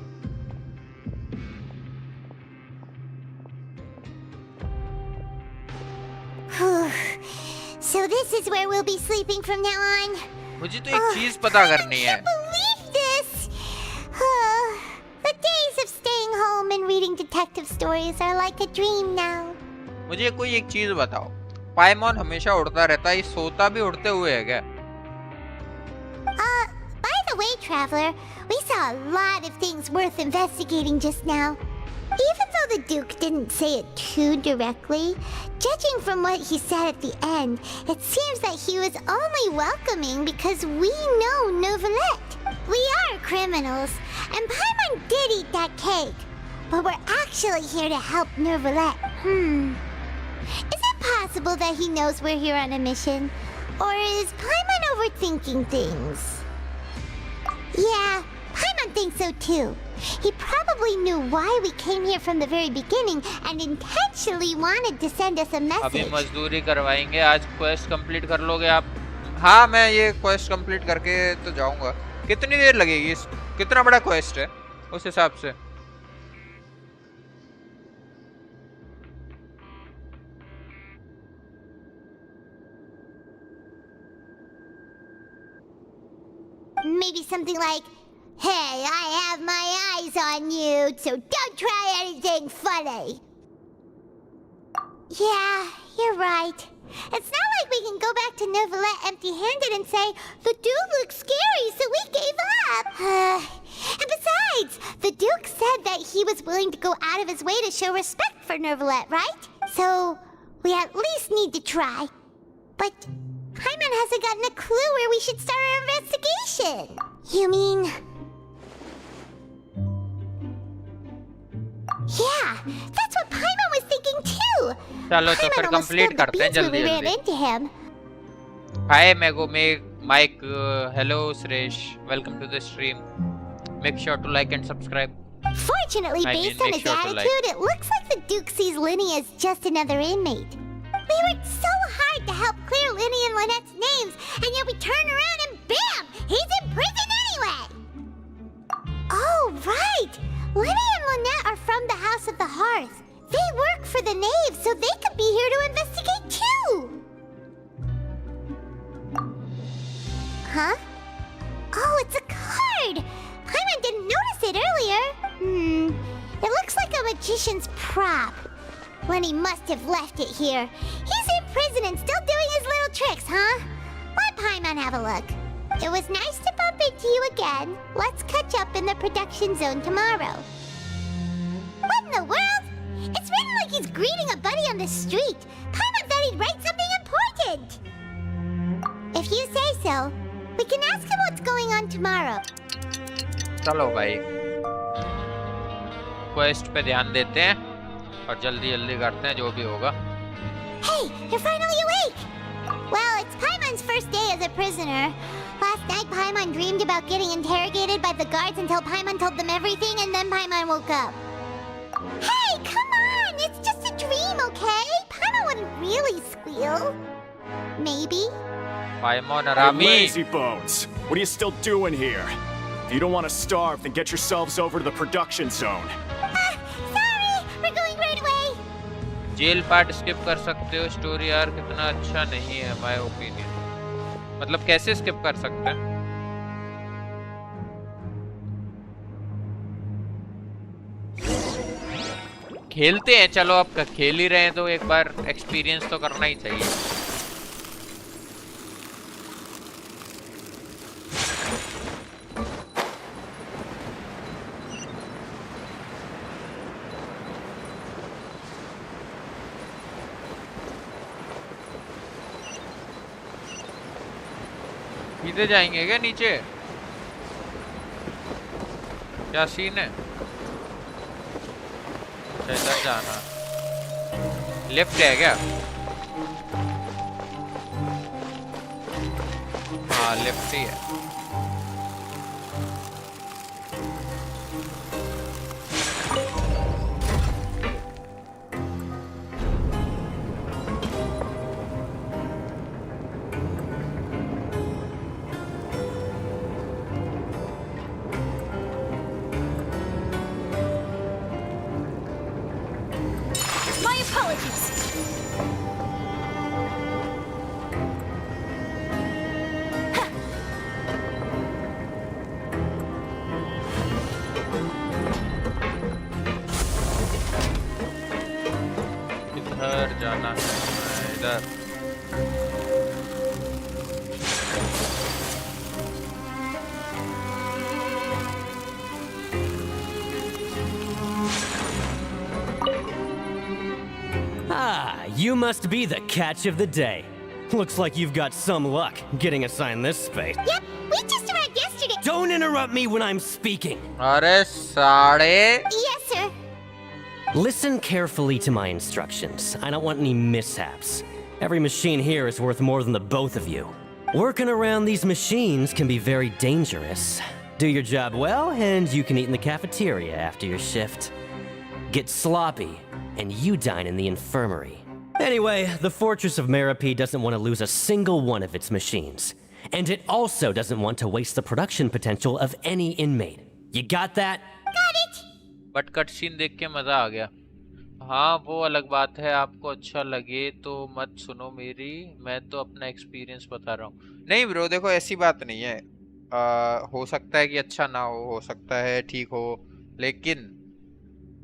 So this is where we'll be sleeping from now on. मुझे तो एक चीज पता करनी है. I can't believe this. The days of staying home and reading detective stories are like a dream now. मुझे कोई एक चीज बताओ. पाइमॉन हमेशा उड़ता रहता है ये सोता भी उड़ते हुए है क्या? By the way, Traveler, we saw a lot of things worth investigating just now. Even though the Duke didn't say it too directly, judging from what he said at the end, it seems that he was only welcoming because we know Neuvillette. We are criminals, and Paimon did eat that cake, but we're actually here to help Neuvillette. Is it possible that he knows we're here on a mission? Or is Paimon overthinking things? Yeah, Paimon thinks so too. He probably knew why we came here from the very beginning and intentionally wanted to send us a message. अभी मजदूरी करवाएंगे. आज quest complete कर लोगे आप? हाँ मैं ये क्वेस्ट कंप्लीट करके तो जाऊंगा. कितनी देर लगेगी? कितना बड़ा क्वेस्ट है उस हिसाब से? Maybe something like, hey, I have my eyes on you, so don't try anything funny. Yeah, you're right. It's not like we can go back to to Novelette empty-handed and say, "The Duke looks scary, so we gave up." And besides, the Duke said that he was willing to go out of his way to show respect for Novelette, right? So, we at least need to try. But Paimon hasn't gotten a clue where we should start our investigation. You mean... Yeah, that's what Paimon was thinking too. चलो तो फिर complete करते हैं जल्दी जल्दी. Hi Mike, hello Suresh, welcome to the stream. Make sure to like and subscribe. Fortunately, based on his attitude, it looks like the Duke sees Linny as just another inmate. We worked so hard to help clear Linny and Lynette's names, and yet we turn around and bam! He's in prison anyway! Oh, right! Linny and Lynette are from the House of the Hearth. They work for the Knave, so they could be here to investigate too! Huh? Oh, it's a card! Paimon didn't notice it earlier. It looks like a magician's prop. Lenny must have left it here. He's in prison and still doing his little tricks, huh? Let Paimon have a look. It was nice to bump into you again. Let's catch up in the production zone tomorrow. What in the world? It's written like he's greeting a buddy on the street. Paimon thought he'd write something important. If you say so, we can ask him what's going on tomorrow. चलो भाई, quest पे ध्यान देते हैं और जल्दी जल्दी करते हैं जो भी होगा. Hey, you're finally awake! Well, it's Paimon's first day as a prisoner. Last night, Paimon dreamed about getting interrogated by the guards until Paimon told them everything, and then Paimon woke up. Hey, come on! It's just a dream, okay? Paimon wouldn't really squeal. Maybe. Paimon, Hey, lazy bones! What are you still doing here? If you don't want to starve, then get yourselves over to the production zone. Sorry! We're going right away! Jail part skip कर सकते हो. Story arc इतना अच्छा नहीं है my opinion. मतलब कैसे skip कर सकते हैं? खेलते हैं, चलो अब खेल ही रहे हैं तो एक बार एक्सपीरियंस तो करना ही चाहिए. सीधे जाएंगे क्या नीचे? क्या सीन है? इधर जाना. लेफ्ट है क्या? हाँ लेफ्ट ही है. जाना है इधर. Ah, you must be the catch of the day. Looks like you've got some luck getting assigned this space. Yep, we just arrived yesterday. Don't interrupt me when I'm speaking. अरे साड़े. Yes, sir. Listen carefully to my instructions. I don't want any mishaps. Every machine here is worth more than the both of you. Working around these machines can be very dangerous. Do your job well, and you can eat in the cafeteria after your shift. Get sloppy, and you dine in the infirmary. Anyway, the Fortress of Meripede doesn't want to lose a single one of its machines. And it also doesn't want to waste the production potential of any inmate. You got that? Got it! But cut scene देख के मजा आ गया. हाँ वो अलग बात है, आपको अच्छा लगे तो मत सुनो मेरी, मैं तो अपना एक्सपीरियंस बता रहा हूँ. नहीं ब्रो देखो ऐसी बात नहीं है. हो सकता है कि अच्छा ना हो सकता है ठीक हो, लेकिन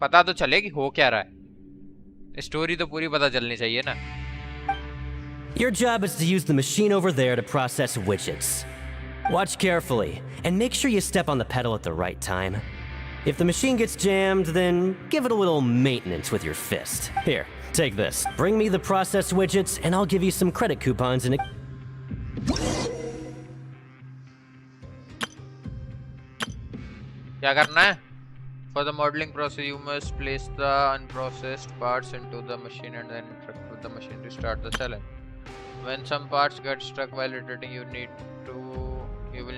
पता तो चले कि हो क्या रहा है. स्टोरी तो पूरी पता चलनी चाहिए ना. Your job is to use the machine over there to process widgets. Watch carefully, and make sure you step on the pedal at the right time. If the machine gets jammed, then give it a little maintenance with your fist. Here, take this. Bring me the processed widgets, and I'll give you some credit coupons in क्या करना है? For the modeling process, you must place the unprocessed parts into the machine and then interact with the machine to start the challenge. When some parts get stuck while rotating, you will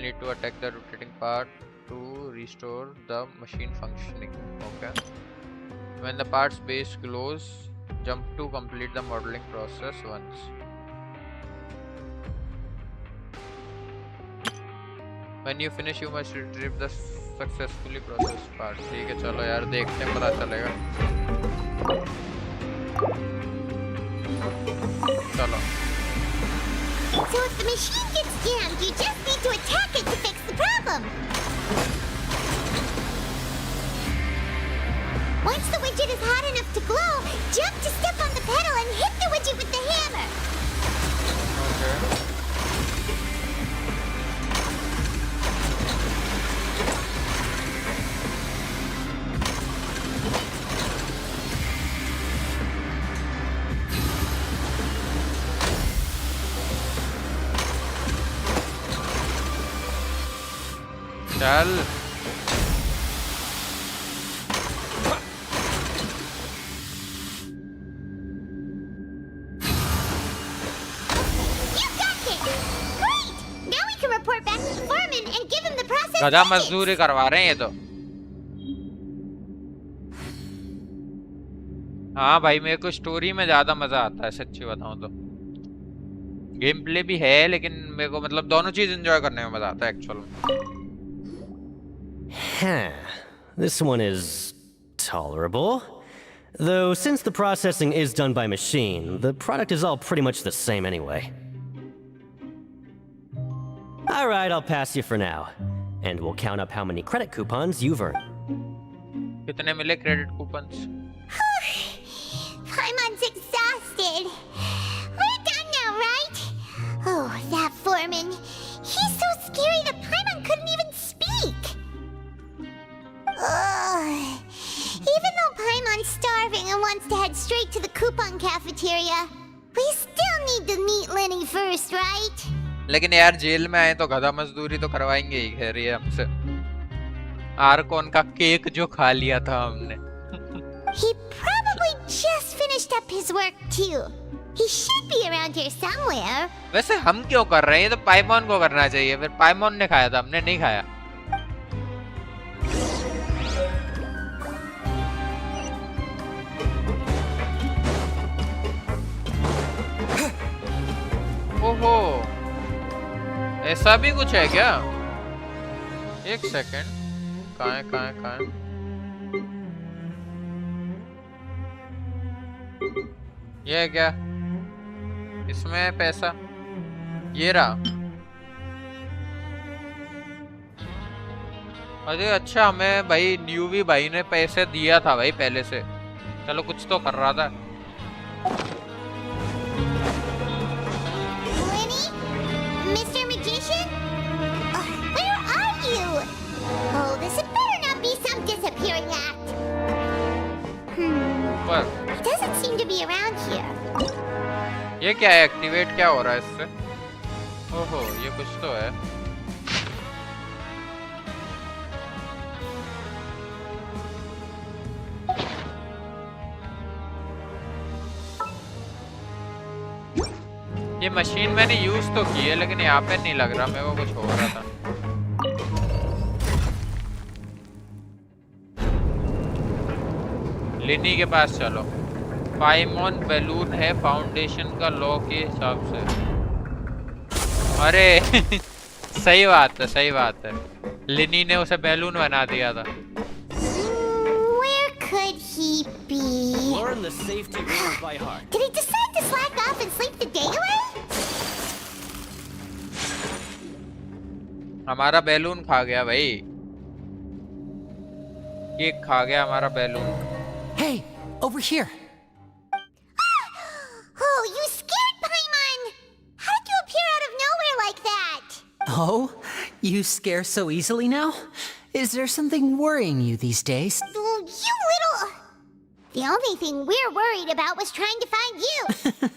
need to attack the rotating part to restore the machine functioning. Okay. When the part's base glows, jump to complete the modeling process once. When you finish, you must retrieve the successfully processed part. ठीक है, चलो यार देखते हैं, पता चलेगा. चलो. So if the machine gets jammed, you just need to attack it to fix the problem. Once the widget is hot enough to glow, jump to step on the pedal and hit the widget with the hammer. Okay. चल गधा मजदूरी करवा रहे हैं ये तो. हाँ भाई, मेरे को स्टोरी में ज्यादा मजा आता है, सच्ची बताऊं तो. गेम प्ले भी है, लेकिन मेरे को मतलब दोनों चीज एंजॉय करने में मजा आता है एक्चुअल में. This one is tolerable. Though since the processing is done by machine, the product is all pretty much the same anyway. Alright, I'll pass you for now. And we'll count up how many credit coupons you've earned. कितने मिले credit coupons? Paimon's exhausted. We're done now, right? Oh, that foreman. He's so scary that Paimon couldn't even speak. Even though Paimon's starving and wants to head straight to the coupon cafeteria, we still need to meet Lenny first, right? लेकिन यार jail में आए तो गधा मजदूरी तो करवाएंगे ही, कह रही है हमसे. आर्कोन का केक जो खा लिया था हमने. He probably just finished up his work too. He should be around here somewhere. वैसे हम क्यों कर रहे हैं? ये तो पाइमॉन को करना चाहिए. फिर पाइमॉन ने खाया था, हमने नहीं खाया. ओहो, ऐसा भी कुछ है क्या? एक सेकेंड, कहाँ है? ये है क्या? इसमें है पैसा, ये रहा. अरे अच्छा, हमें भाई न्यूवी भाई ने पैसे दिया था भाई पहले से. चलो कुछ तो कर रहा था. Mr. Magician? Where are you? Oh, this had better not be some disappearing act. What? He doesn't seem to be around here. ये क्या है? एक्टिवेट क्या हो रहा है इससे? ओहो, ये कुछ तो है. ये मशीन मैंने यूज तो की है, लेकिन यहाँ पे नहीं लग रहा, मेरे को कुछ हो रहा था. लिनी के पास चलो. पाइमॉन बैलून है फाउंडेशन का लॉ के हिसाब से. अरे सही बात है. लिनी ने उसे बैलून बना दिया था. Where could he be? Learn the safety rules by heart. Did he decide to slack off and sleep the day away? हमारा बैलून खा गया भाई. केक खा गया हमारा balloon. Hey, over here. Oh, you scared Paimon! Oh? You scare so easily now? Is there something worrying you these days? You little... The only thing we're worried about was trying to find you.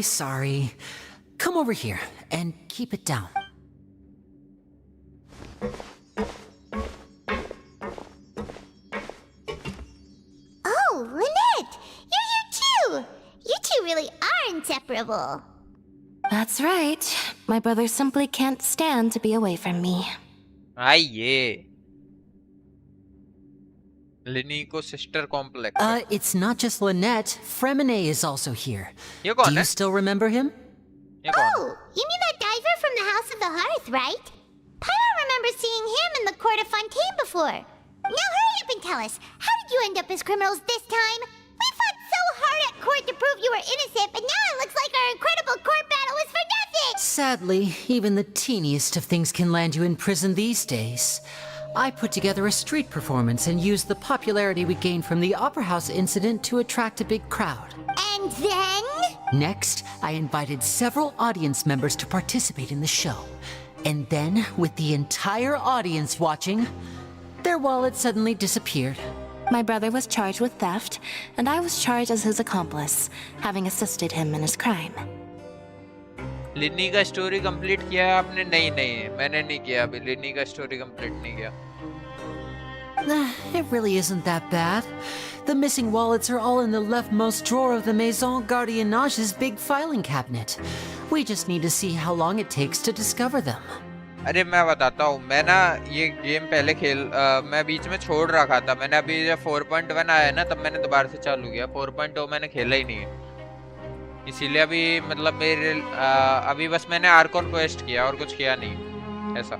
Sorry. Come over here and keep it down. Oh, Lynette! You're here too! You two really are inseparable. That's right. My brother simply can't stand to be away from me. आइए लिनी को sister complex It's not just Lynette. Fremine is also here. ये कौन Do you still remember him? Oh, you mean that diver from the House of the Hearth, right? Paimon remembers seeing him in the court of Fontaine before. Now hurry up and tell us, how did you end up as criminals this time? We fought so hard at court to prove you were innocent, but now it looks like our incredible court battle was for nothing! Sadly, even the teeniest of things can land you in prison these days. I put together a street performance and used the popularity we gained from the Opera House incident to attract a big crowd. And then? Next, I invited several audience members to participate in the show. And then, with the entire audience watching, their wallet suddenly disappeared. My brother was charged with theft, and I was charged as his accomplice, having assisted him in his crime. लिनी का story complete किया है आपने? नहीं मैंने नहीं किया अभी लिनी का स्टोरी कंप्लीट नहीं किया. It really isn't that bad. The missing wallets are all in the leftmost drawer of the Maison Gardiennage's big filing cabinet. We just need to see how long it takes to discover them. अरे मैं बताता हूँ, मैं ना ये game पहले मैं बीच में छोड़ रखा था. मैंने अभी जब 4.1 आया ना तब मैंने दोबारा से चालू किया. 4.2 मैंने खेला ही नहीं है, इसीलिए अभी मतलब मेरे अभी बस मैंने आर्कॉन क्वेस्ट किया और कुछ किया नहीं ऐसा.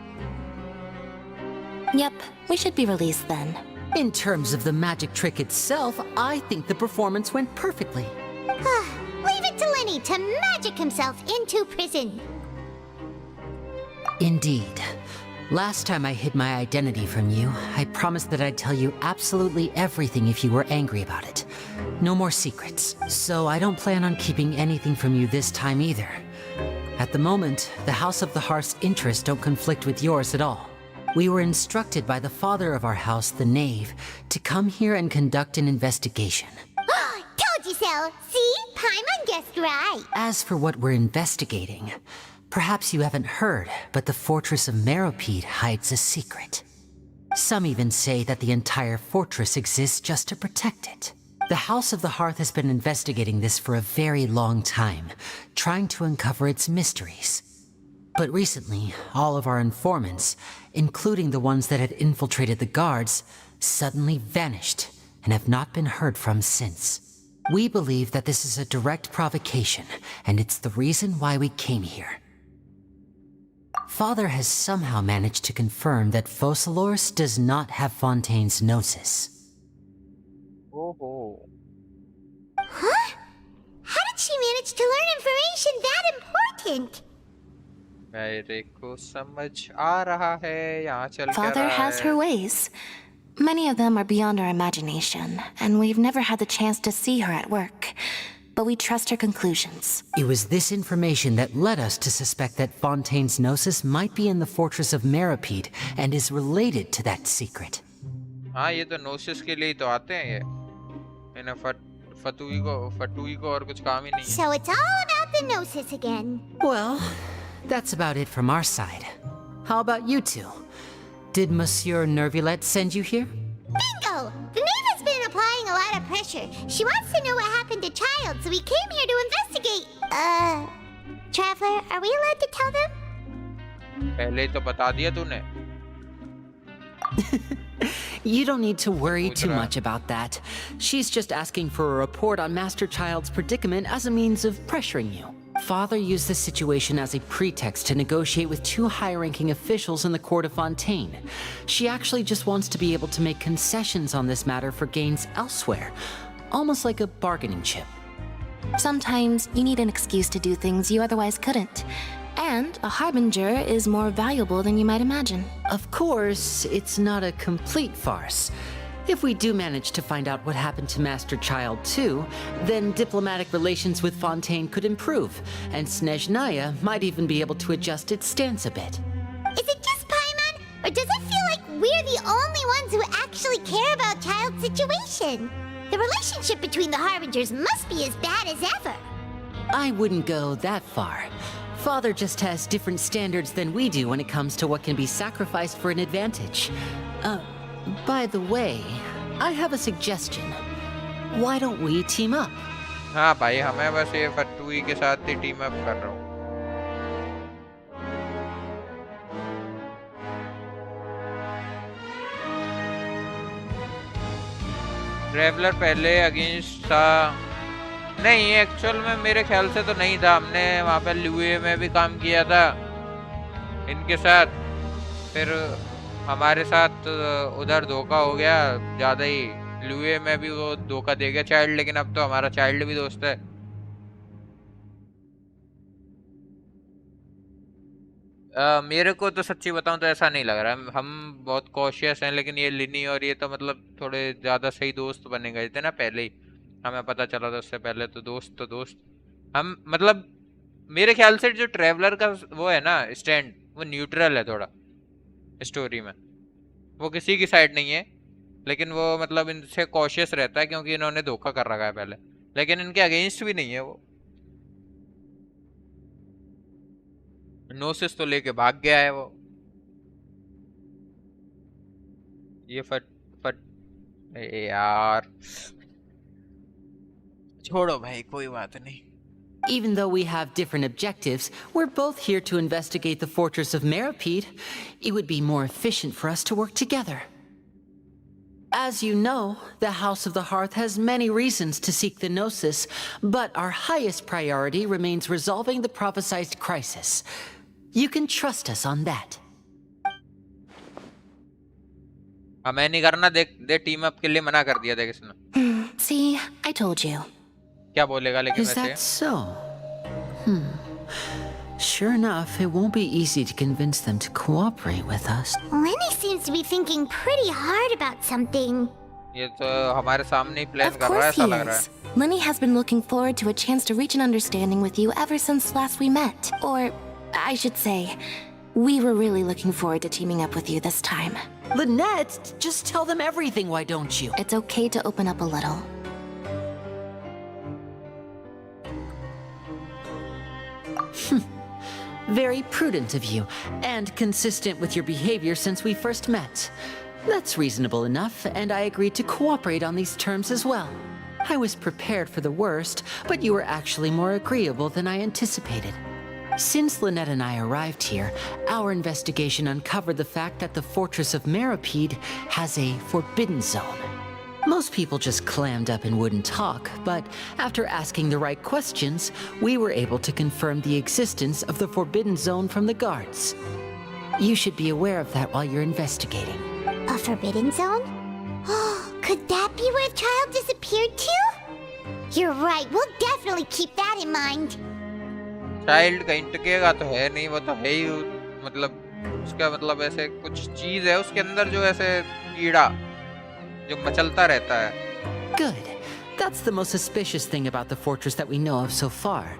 Yep, we should be released then. In terms of the magic trick itself, I think the performance went perfectly. Leave it to Lenny to magic himself into prison. Indeed. Last time I hid my identity from you, I promised that I'd tell you absolutely everything if you were angry about it. No more secrets. So I don't plan on keeping anything from you this time either. At the moment, the House of the Hearth's interests don't conflict with yours at all. We were instructed by the father of our house, the Knave, to come here and conduct an investigation. Told you so! See? Paimon guessed right! As for what we're investigating, perhaps you haven't heard, but the fortress of Meropide hides a secret. Some even say that the entire fortress exists just to protect it. The House of the Hearth has been investigating this for a very long time, trying to uncover its mysteries. But recently, all of our informants, including the ones that had infiltrated the guards, suddenly vanished and have not been heard from since. We believe that this is a direct provocation, and it's the reason why we came here. Father has somehow managed to confirm that Focalors does not have Fontaine's gnosis. Oh. Huh? How did she manage to learn information that important? मेरे को समझ आ रहा है यहाँ चल क्या Father रहा has है. her ways. Many of them are beyond our imagination, and we've never had the chance to see her at work. But we trust her conclusions. It was this information that led us to suspect that Fontaine's gnosis might be in the fortress of Meropide and is related to that secret. हाँ ये तो नोसिस के लिए ही तो आते हैं ये. इन्हें फतुई को और कुछ काम ही नहीं है. So it's all about the gnosis again. Well, that's about it from our side. How about you two? Did Monsieur Nervulette send you here? Bingo! The Knave has been applying a lot of pressure. She wants to know what happened to Child, so we came here to investigate. Traveler, are we allowed to tell them? पहले ही तो बता दिया तूने. You don't need to worry too much about that. She's just asking for a report on Master Child's predicament as a means of pressuring you. Father used this situation as a pretext to negotiate with two high-ranking officials in the court of Fontaine. She actually just wants to be able to make concessions on this matter for gains elsewhere, almost like a bargaining chip. Sometimes you need an excuse to do things you otherwise couldn't. And a harbinger is more valuable than you might imagine. Of course, it's not a complete farce. If we do manage to find out what happened to Master Child too, then diplomatic relations with Fontaine could improve, and Snezhnaya might even be able to adjust its stance a bit. Is it just Paimon, or does it feel like we're the only ones who actually care about Child's situation? The relationship between the Harbingers must be as bad as ever. I wouldn't go that far. Father just has different standards than we do when it comes to what can be sacrificed for an advantage. By the way, I have a suggestion. Why don't we team up? हाँ भाई, हमें बस ये फटुई के साथ ही team up कर रहा हूँ। ट्रैवलर पहले अगेंस्ट था, नहीं एक्चुअल में मेरे ख्याल से तो नहीं था। हमने वहाँ पे ल्यूए में भी काम किया था इनके साथ, फिर हमारे साथ उधर धोखा हो गया ज़्यादा ही। ल्यूए में भी वो धोखा दे गया चाइल्ड, लेकिन अब तो हमारा चाइल्ड भी दोस्त है। मेरे को तो सच्ची बताऊं तो ऐसा नहीं लग रहा है। हम बहुत कॉशियस हैं, लेकिन ये लिनी और ये तो मतलब थोड़े ज़्यादा सही दोस्त बने गए थे ना पहले ही। हमें पता चला था उससे पहले, तो दोस्त हम मतलब मेरे ख्याल से जो ट्रैवलर का वो है ना स्टैंड, वो न्यूट्रल है थोड़ा स्टोरी में। वो किसी की साइड नहीं है, लेकिन वो मतलब इनसे कॉशियस रहता है क्योंकि इन्होंने धोखा कर रखा है पहले, लेकिन इनके अगेंस्ट भी नहीं है वो। नोसिस तो लेके भाग गया है वो। ये फट यार, छोड़ो भाई, कोई बात नहीं। Even though we have different objectives, we're both here to investigate the fortress of Meripede. It would be more efficient for us to work together. As you know, the House of the Hearth has many reasons to seek the Gnosis, but our highest priority remains resolving the prophesized crisis. You can trust us on that. हमें नहीं करना, दे team up के लिए मना कर दिया, देख इसने। See, I told you. क्या बोलेगा लेकिन Is वैसे? that so? Sure enough, it won't be easy to convince them to cooperate with us. Lenny seems to be thinking pretty hard about something. ये तो हमारे सामने ही प्लान Of कर रहा है, course ऐसा he लग रहा is. है। Lenny has been looking forward to a chance to reach an understanding with you ever since last we met. Or, I should say, we were really looking forward to teaming up with you this time. Lynette, just tell them everything, why don't you? It's okay to open up a little. Very prudent of you, and consistent with your behavior since we first met. That's reasonable enough, and I agreed to cooperate on these terms as well. I was prepared for the worst, but you were actually more agreeable than I anticipated. Since Lynette and I arrived here, our investigation uncovered the fact that the Fortress of Meripede has a forbidden zone. Most people just clammed up and wouldn't talk, but after asking the right questions, we were able to confirm the existence of the forbidden zone from the guards. You should be aware of that while you're investigating. A forbidden zone? Could that be where Child disappeared to? You're right, we'll definitely keep that in mind. Child कहीं टकेगा तो है नहीं, वो तो है ही मतलब उसका मतलब ऐसे कुछ चीज है उसके अंदर जो ऐसे कीड़ा जो मचलता रहता है। Good. That's the most suspicious thing about the fortress that we know of so far.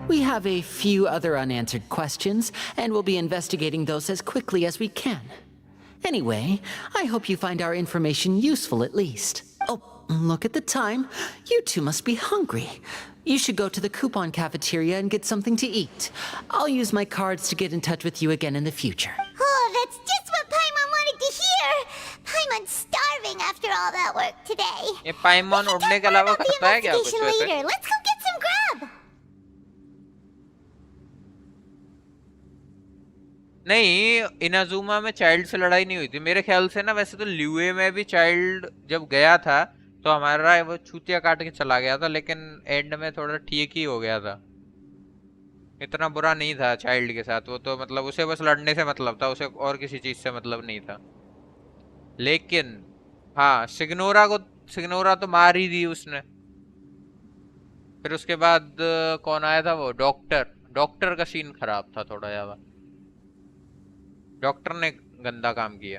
We have a few other unanswered questions, and we'll be investigating those as quickly as we can. Anyway, I hope you find our information useful at least. Oh, look at the time. You two must be hungry. You should go to the coupon cafeteria and get something to eat. I'll use my cards to get in touch with you again in the future. Oh, that's just what Paimon wanted to hear. Paimon's starving after all that work today. ये पाइमॉन उड़ने के अलावा करता है क्या कुछ वैसे? Later. Let's go get some grub. नहीं, इनाजुमा में चाइल्ड से लड़ाई नहीं हुई थी मेरे ख्याल से ना। वैसे तो ल्यूए में भी चाइल्ड जब गया था तो हमारा वो छूतिया काट के चला गया था, लेकिन एंड में थोड़ा ठीक ही हो गया था। इतना बुरा नहीं था चाइल्ड के साथ। वो तो मतलब उसे बस लड़ने से मतलब था, उसे और किसी चीज से मतलब नहीं था। लेकिन हाँ, सिग्नोरा तो मार ही दी उसने। फिर उसके बाद कौन आया था? वो डॉक्टर का सीन खराब था थोड़ा ज्यादा। डॉक्टर ने गंदा काम किया।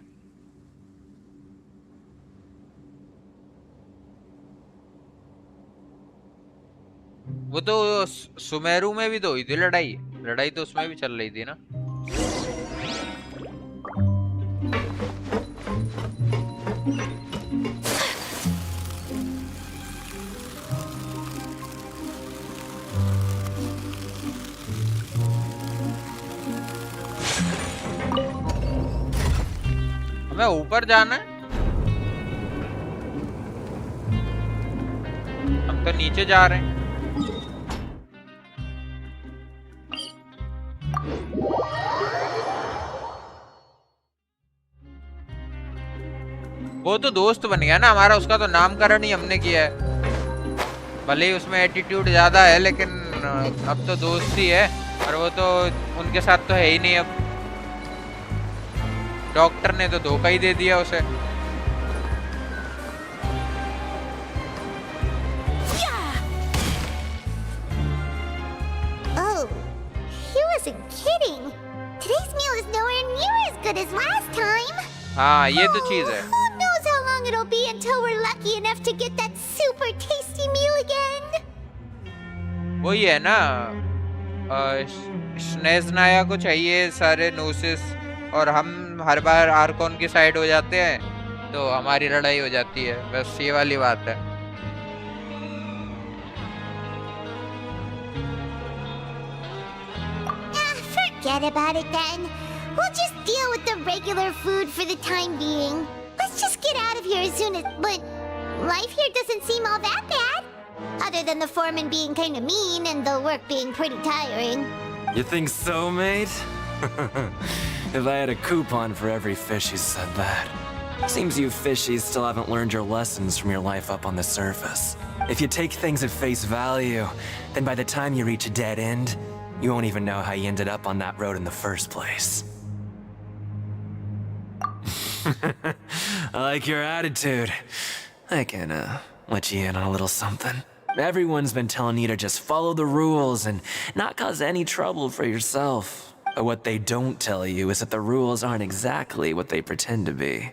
वो तो सुमेरु में भी तो हुई थी लड़ाई। लड़ाई तो उसमें भी चल रही थी ना। हमें ऊपर जाना है। हम तो नीचे जा रहे हैं। वो तो दोस्त बन गया ना हमारा, उसका तो नामकरण ही हमने किया है। भले ही उसमें एटीट्यूड ज्यादा है लेकिन अब तो दोस्त ही है। और वो तो उनके साथ तो है ही नहीं अब। डॉक्टर ने तो धोखा ही दे दिया उसे। Oh, he wasn't kidding. Today's meal is nowhere near as good as last time. हाँ ये तो चीज है। Who knows how long it'll be until we're lucky enough to get that super tasty meal again? वही है ना, स्नेज़नाया को चाहिए सारे नोसिस और हम हर बार आर्कोन की साइड हो जाते हैं तो हमारी लड़ाई हो जाती है। बस ये वाली बात है। Forget about it then. We'll just deal with the regular food for the time being. Let's just get out of here as soon as... But life here doesn't seem all that bad. Other than the foreman being kind of mean and the work being pretty tiring. You think so, mate? If I had a coupon for every fish who said that. Seems you fishies still haven't learned your lessons from your life up on the surface. If you take things at face value, then by the time you reach a dead end, you won't even know how you ended up on that road in the first place. I like your attitude. I can, let you in on a little something. Everyone's been telling you to just follow the rules and not cause any trouble for yourself. But what they don't tell you is that the rules aren't exactly what they pretend to be.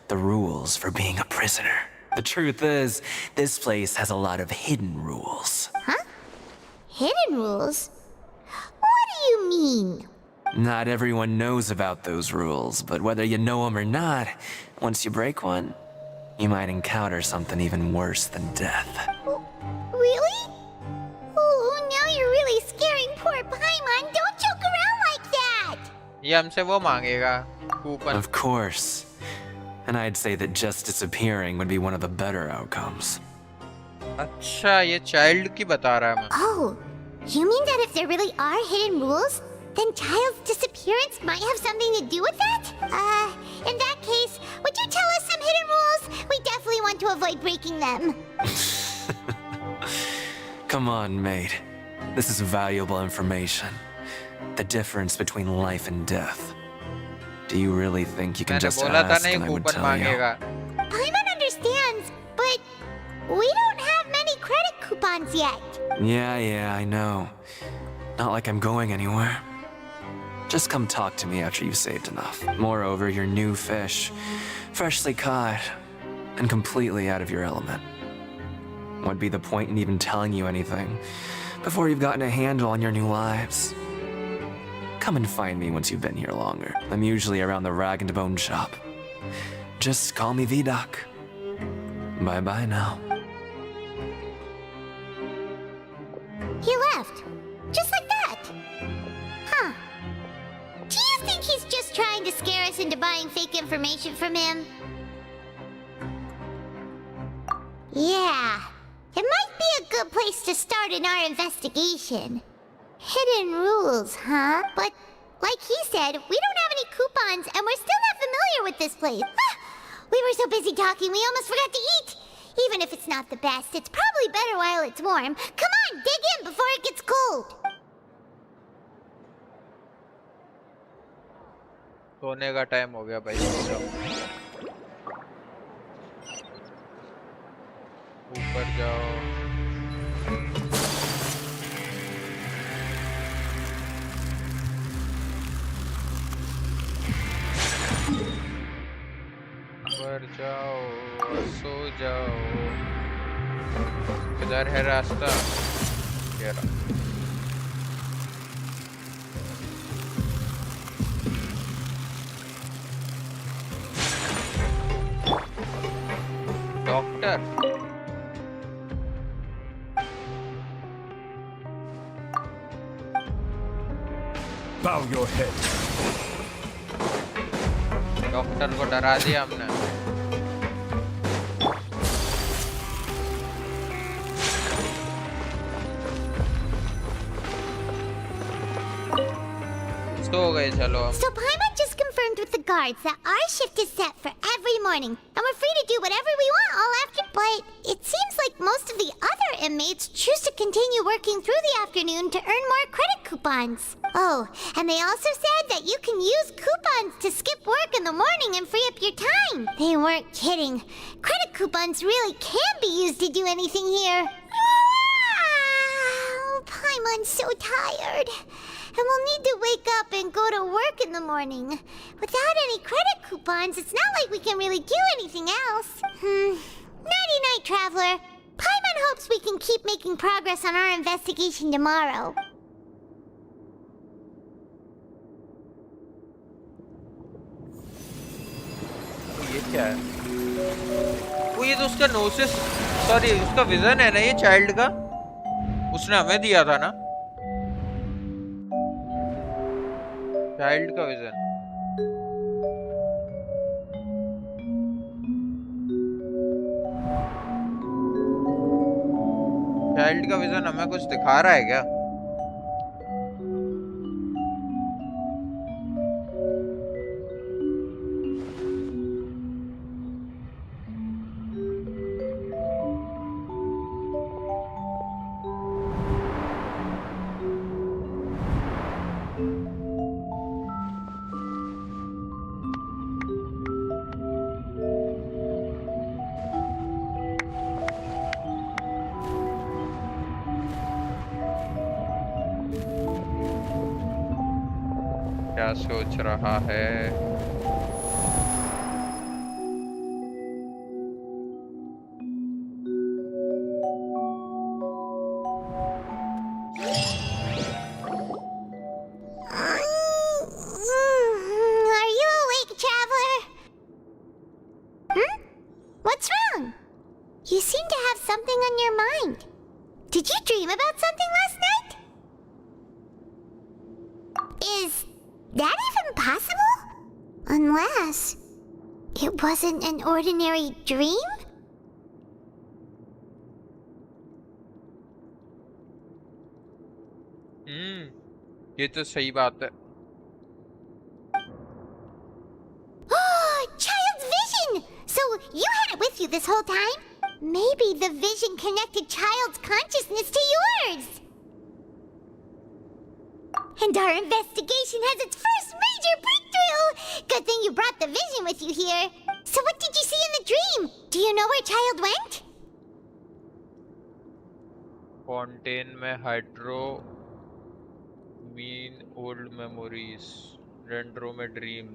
The rules for being a prisoner. The truth is, this place has a lot of hidden rules. Huh? Hidden rules? What do you mean? Not everyone knows about those rules, but whether you know them or not, once you break one, you might encounter something even worse than death. Really? Oh, now you're really scaring poor Paimon. Don't joke around like that! ये हमसे वो मांगेगा coupon. Of course. And I'd say that just disappearing would be one of the better outcomes. अच्छा ये child की बता रहा है मैं। Oh, you mean that if there really are hidden rules, then Child's disappearance might have something to do with that? In that case, would you tell us some hidden rules? We definitely want to avoid breaking them. Come on, mate. This is valuable information. The difference between life and death. Do you really think you can just ask and I would tell you? Paimon understands, but we don't have many credit coupons yet. Yeah, I know. Not like I'm going anywhere. Just come talk to me after you've saved enough. Moreover, you're new fish, freshly caught, and completely out of your element. What'd be the point in even telling you anything before you've gotten a handle on your new lives? Come and find me once you've been here longer. I'm usually around the rag and bone shop. Just call me Vidoc. Bye-bye now. He left. Just like that. Huh. Do you think he's just trying to scare us into buying fake information from him? Yeah. It might be a good place to start in our investigation. Hidden rules, huh? But like he said, we don't have any coupons and we're still not familiar with this place. We were so busy talking, we almost forgot to eat. Even if it's not the best, it's probably better while it's warm. Come on, dig in before it gets cold. सोने का time हो गया भाई, सो जाओ। ऊपर जाओ। ऊपर जाओ, सो जाओ। किधर है रास्ता? ये रहा। Doctor Bow your head. Doctor को डरा दिया हमने। सो गए चलो हम। So Paimon just confirmed with the guards that our shift is set for every morning, and we're free to do whatever we want all after. But it seems like most of the other inmates choose to continue working through the afternoon to earn more credit coupons. Oh, and they also said that you can use coupons to skip work in the morning and free up your time. They weren't kidding. Credit coupons really can be used to do anything here. Oh, Paimon's so tired. And we'll need to wake up and go to work in the morning. Without any credit coupons, it's not like we can really do anything else. Nighty-night, Traveler. Paimon hopes we can keep making progress on our investigation tomorrow. ये क्या है? वो ये तो उसका नोसिस, sorry उसका vision है ना ये चाइल्ड का, उसने हमें दिया था ना चाइल्ड का विजन। चाइल्ड का विजन हमें कुछ दिखा रहा है क्या? क्या सोच रहा है? Are you awake, Traveler? What's wrong? You seem to have something on your mind. Did you dream about something last night? Is that even possible? Unless it wasn't an ordinary dream? ये तो सही बात है। Child's vision! So you had it with you this whole time? Maybe the vision connected Child's consciousness to yours. And our investigation has its first major breakthrough! Good thing you brought the vision with you here. So what did you see in the dream? Do you know where Child went? Fontaine में hydro mean old memories, dendro में dream.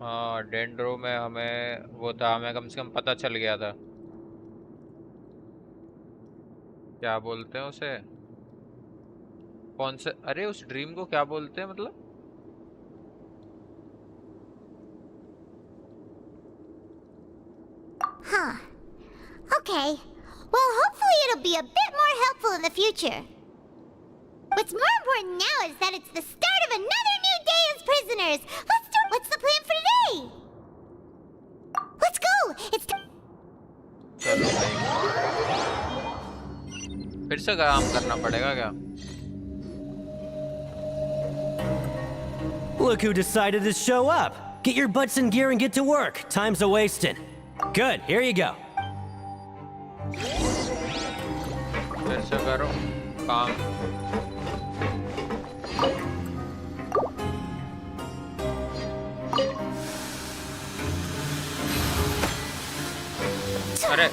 हाँ dendro में हमें वो था, हमें कम से कम पता चल गया था। क्या बोलते हैं उसे? कौन से, अरे उस ड्रीम को क्या बोलते हैं मतलब? Huh. Okay. Well, hopefully it'll be a bit more helpful in the future. What's more important now is that it's the start of another new day as prisoners. What's the plan for today? Let's go! It's चलो भाई, फिर से काम करना पड़ेगा क्या? Look who decided to show up! Get your butts in gear and get to work. Time's a-wasting. Good, here you go. फिर से करो काम। अरे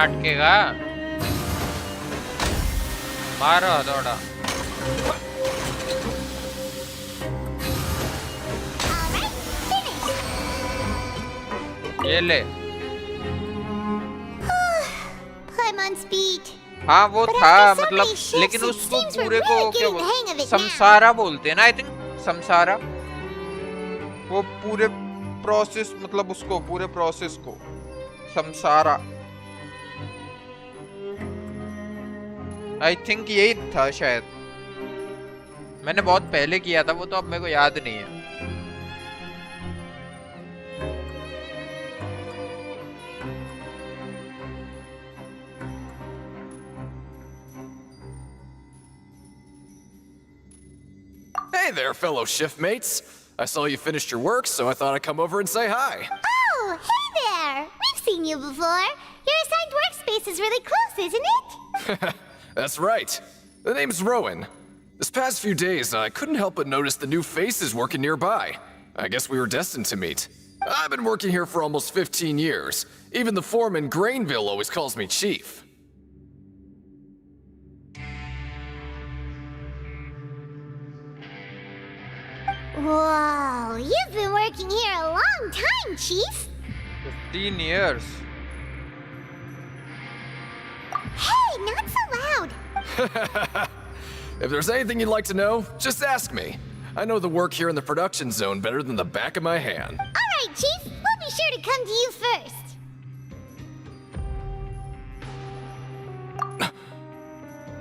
अटकेगा। मारो हथौड़ा। ये ले। Paimon's beat. हाँ वो But था after so मतलब many shifts, लेकिन it उसको seems we're पूरे को really क्या getting the hang of it now. Samsara बोलते हैं ना, आई थिंक समसारा। वो पूरे प्रोसेस मतलब उसको पूरे प्रोसेस को समसारा, आई थिंक यही था शायद। मैंने बहुत पहले किया था वो, तो अब मेरे को याद नहीं है। Hey there, fellow shiftmates. I saw you finished your work, so I thought I'd come over and say hi. Oh, hey there! We've seen you before. Your assigned workspace is really close, isn't it? That's right. The name's Rowan. This past few days, I couldn't help but notice the new faces working nearby. I guess we were destined to meet. I've been working here for almost 15 years. Even the foreman, Grainville, always calls me Chief. Whoa, you've been working here a long time, Chief. 15 years. Hey, not so loud. If there's anything you'd like to know, just ask me. I know the work here in the production zone better than the back of my hand. All right, Chief. We'll be sure to come to you first.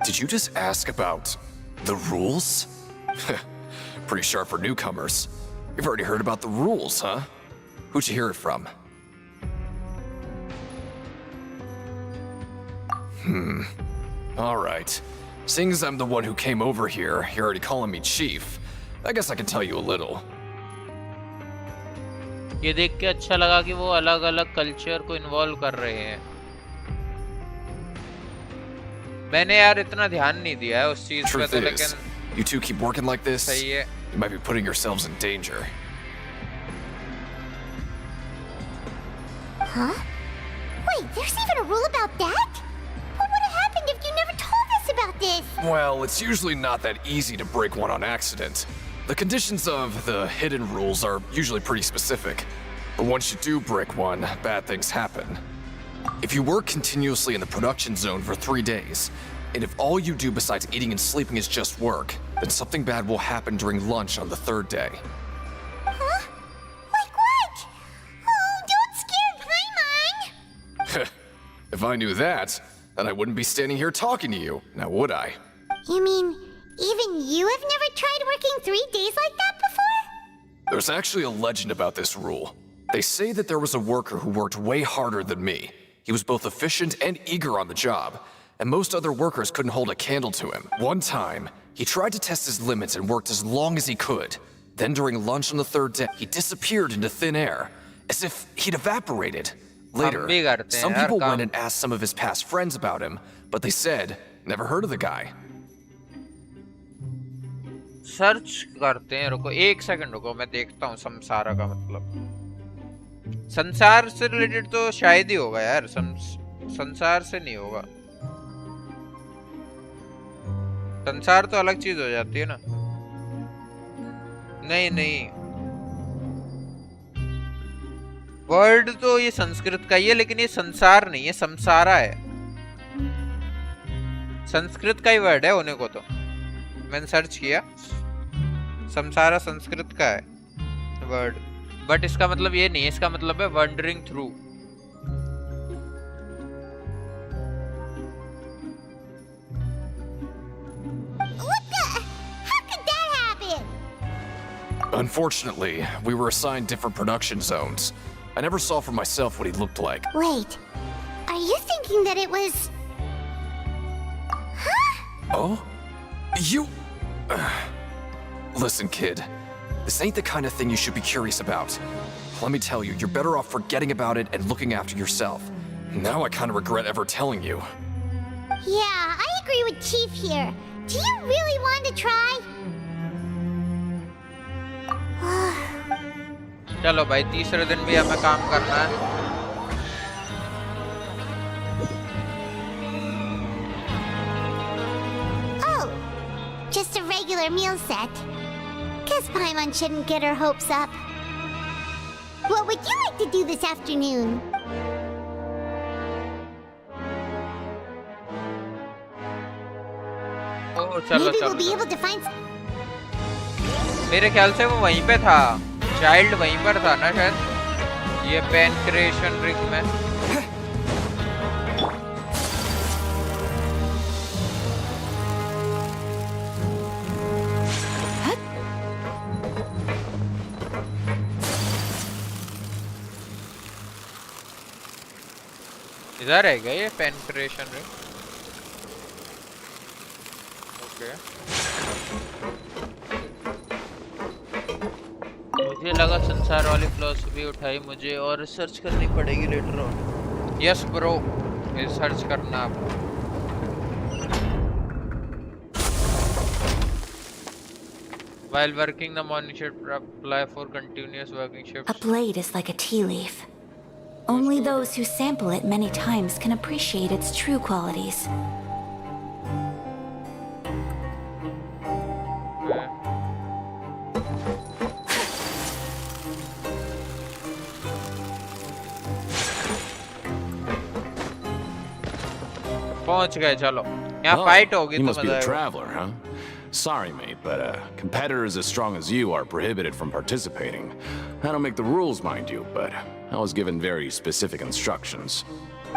Did you just ask about the rules? Pretty sharp for newcomers. You've already heard about the rules, huh? Who'd you hear it from? All right. Seeing as I'm the one who came over here, you're already calling me Chief. I guess I can tell you a little. ये देख के अच्छा लगा कि वो अलग-अलग culture को involve कर रहे हैं। मैंने यार इतना ध्यान नहीं दिया है उस चीज पे, Truth तो is, लेकिन you two keep working like this, सही है। you might be putting yourselves in danger. Huh? Wait, there's even a rule about that? What would have happened if you never told us about this? Well, it's usually not that easy to break one on accident. The conditions of the hidden rules are usually pretty specific. But once you do break one, bad things happen. If you work continuously in the production zone for 3 days, and if all you do besides eating and sleeping is just work, then something bad will happen during lunch on the 3rd day. Huh? Like what? Oh, don't scare Paimon! If I knew that, then I wouldn't be standing here talking to you, now would I? You mean, even you have never tried working 3 days like that before? There's actually a legend about this rule. They say that there was a worker who worked way harder than me. He was both efficient and eager on the job, and most other workers couldn't hold a candle to him. One time, he tried to test his limits and worked as long as he could. Then during lunch on the 3rd day, he disappeared into thin air, as if he'd evaporated. Later, some people went and asked some of his past friends about him, but they said, never heard of the guy. Search करते हैं, रुको 1 second रुको, मैं देखता हूँ संसारा का मतलब। संसार से रिलेटेड तो शायद ही होगा यार, संसार से नहीं होगा। संसार तो अलग चीज हो जाती है ना। नहीं नहीं, वर्ड तो ये संस्कृत का ही है, लेकिन ये संसार नहीं है, संसारा है। संस्कृत का ही वर्ड है होने को तो। मैंने सर्च किया, संसारा संस्कृत का है वर्ड, बट इसका मतलब ये नहीं है, इसका मतलब है wondering through. Unfortunately, we were assigned different production zones. I never saw for myself what he looked like. Wait, are you thinking that it was... Huh? Oh? You... Listen, kid. This ain't the kind of thing you should be curious about. Let me tell you, you're better off forgetting about it and looking after yourself. Now I kind of regret ever telling you. Yeah, I agree with Chief here. Do you really want to try? चलो भाई, तीसरे दिन भी हमें काम करना है। a regular meal set. Guess Paimon shouldn't get her hopes up. What would you like to do this afternoon? चलो Maybe चलो we'll be able to find. मेरे ख्याल से वो वहीं पे था, चाइल्ड वहीं पर था ना शायद, ये पेन क्रिएशन रिंग में। इधर है क्या ये पेन क्रिएशन रिंग? ओके। मुझे लगा संसार वाली फिलॉसफी उठाई मुझे और रिसर्च करनी पड़ेगी later on. Yes bro, research करना आप। While working, the morning shift apply for continuous working shifts. A blade is like a tea leaf. Only those who sample it many times can appreciate its true qualities. पहुंच गए चलो यहाँ fight होगी You तो must be मजा a आएगा। traveler, huh? Sorry, mate, but competitors as strong as you are prohibited from participating. I don't make the rules, mind you, but I was given very specific instructions.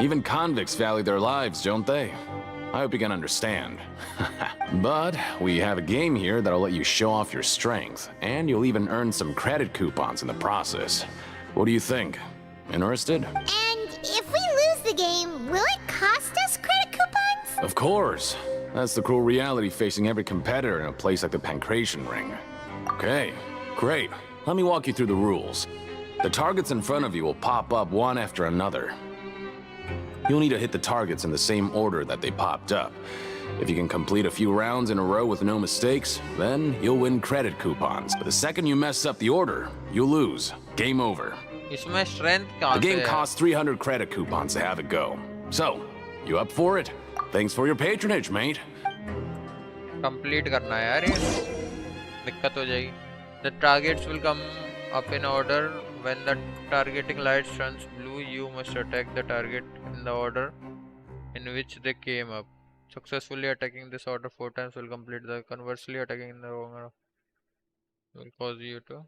Even convicts value their lives, don't they? I hope you can understand. But we have a game here that'll let you show off your strength, and you'll even earn some credit coupons in the process. What do you think? Interested? And if we lose the game, will it cost us credit coupons? Of course. That's the cruel reality facing every competitor in a place like the Pancration Ring. Okay, great. Let me walk you through the rules. The targets in front of you will pop up one after another. You'll need to hit the targets in the same order that they popped up. If you can complete a few rounds in a row with no mistakes, then you'll win credit coupons. But the second you mess up the order, you'll lose. Game over. इसमें strength The कहाँ से game है? costs 300 credit coupons to have it go. So, you up for it? Thanks for your patronage, mate. Complete करना है यार ये, दिक्कत हो जाएगी। The targets will come up in order. When the targeting light turns blue, you must attack the target in the order in which they came up. Successfully attacking this order 4 times will complete the. Conversely, attacking in the wrong order will cause you to.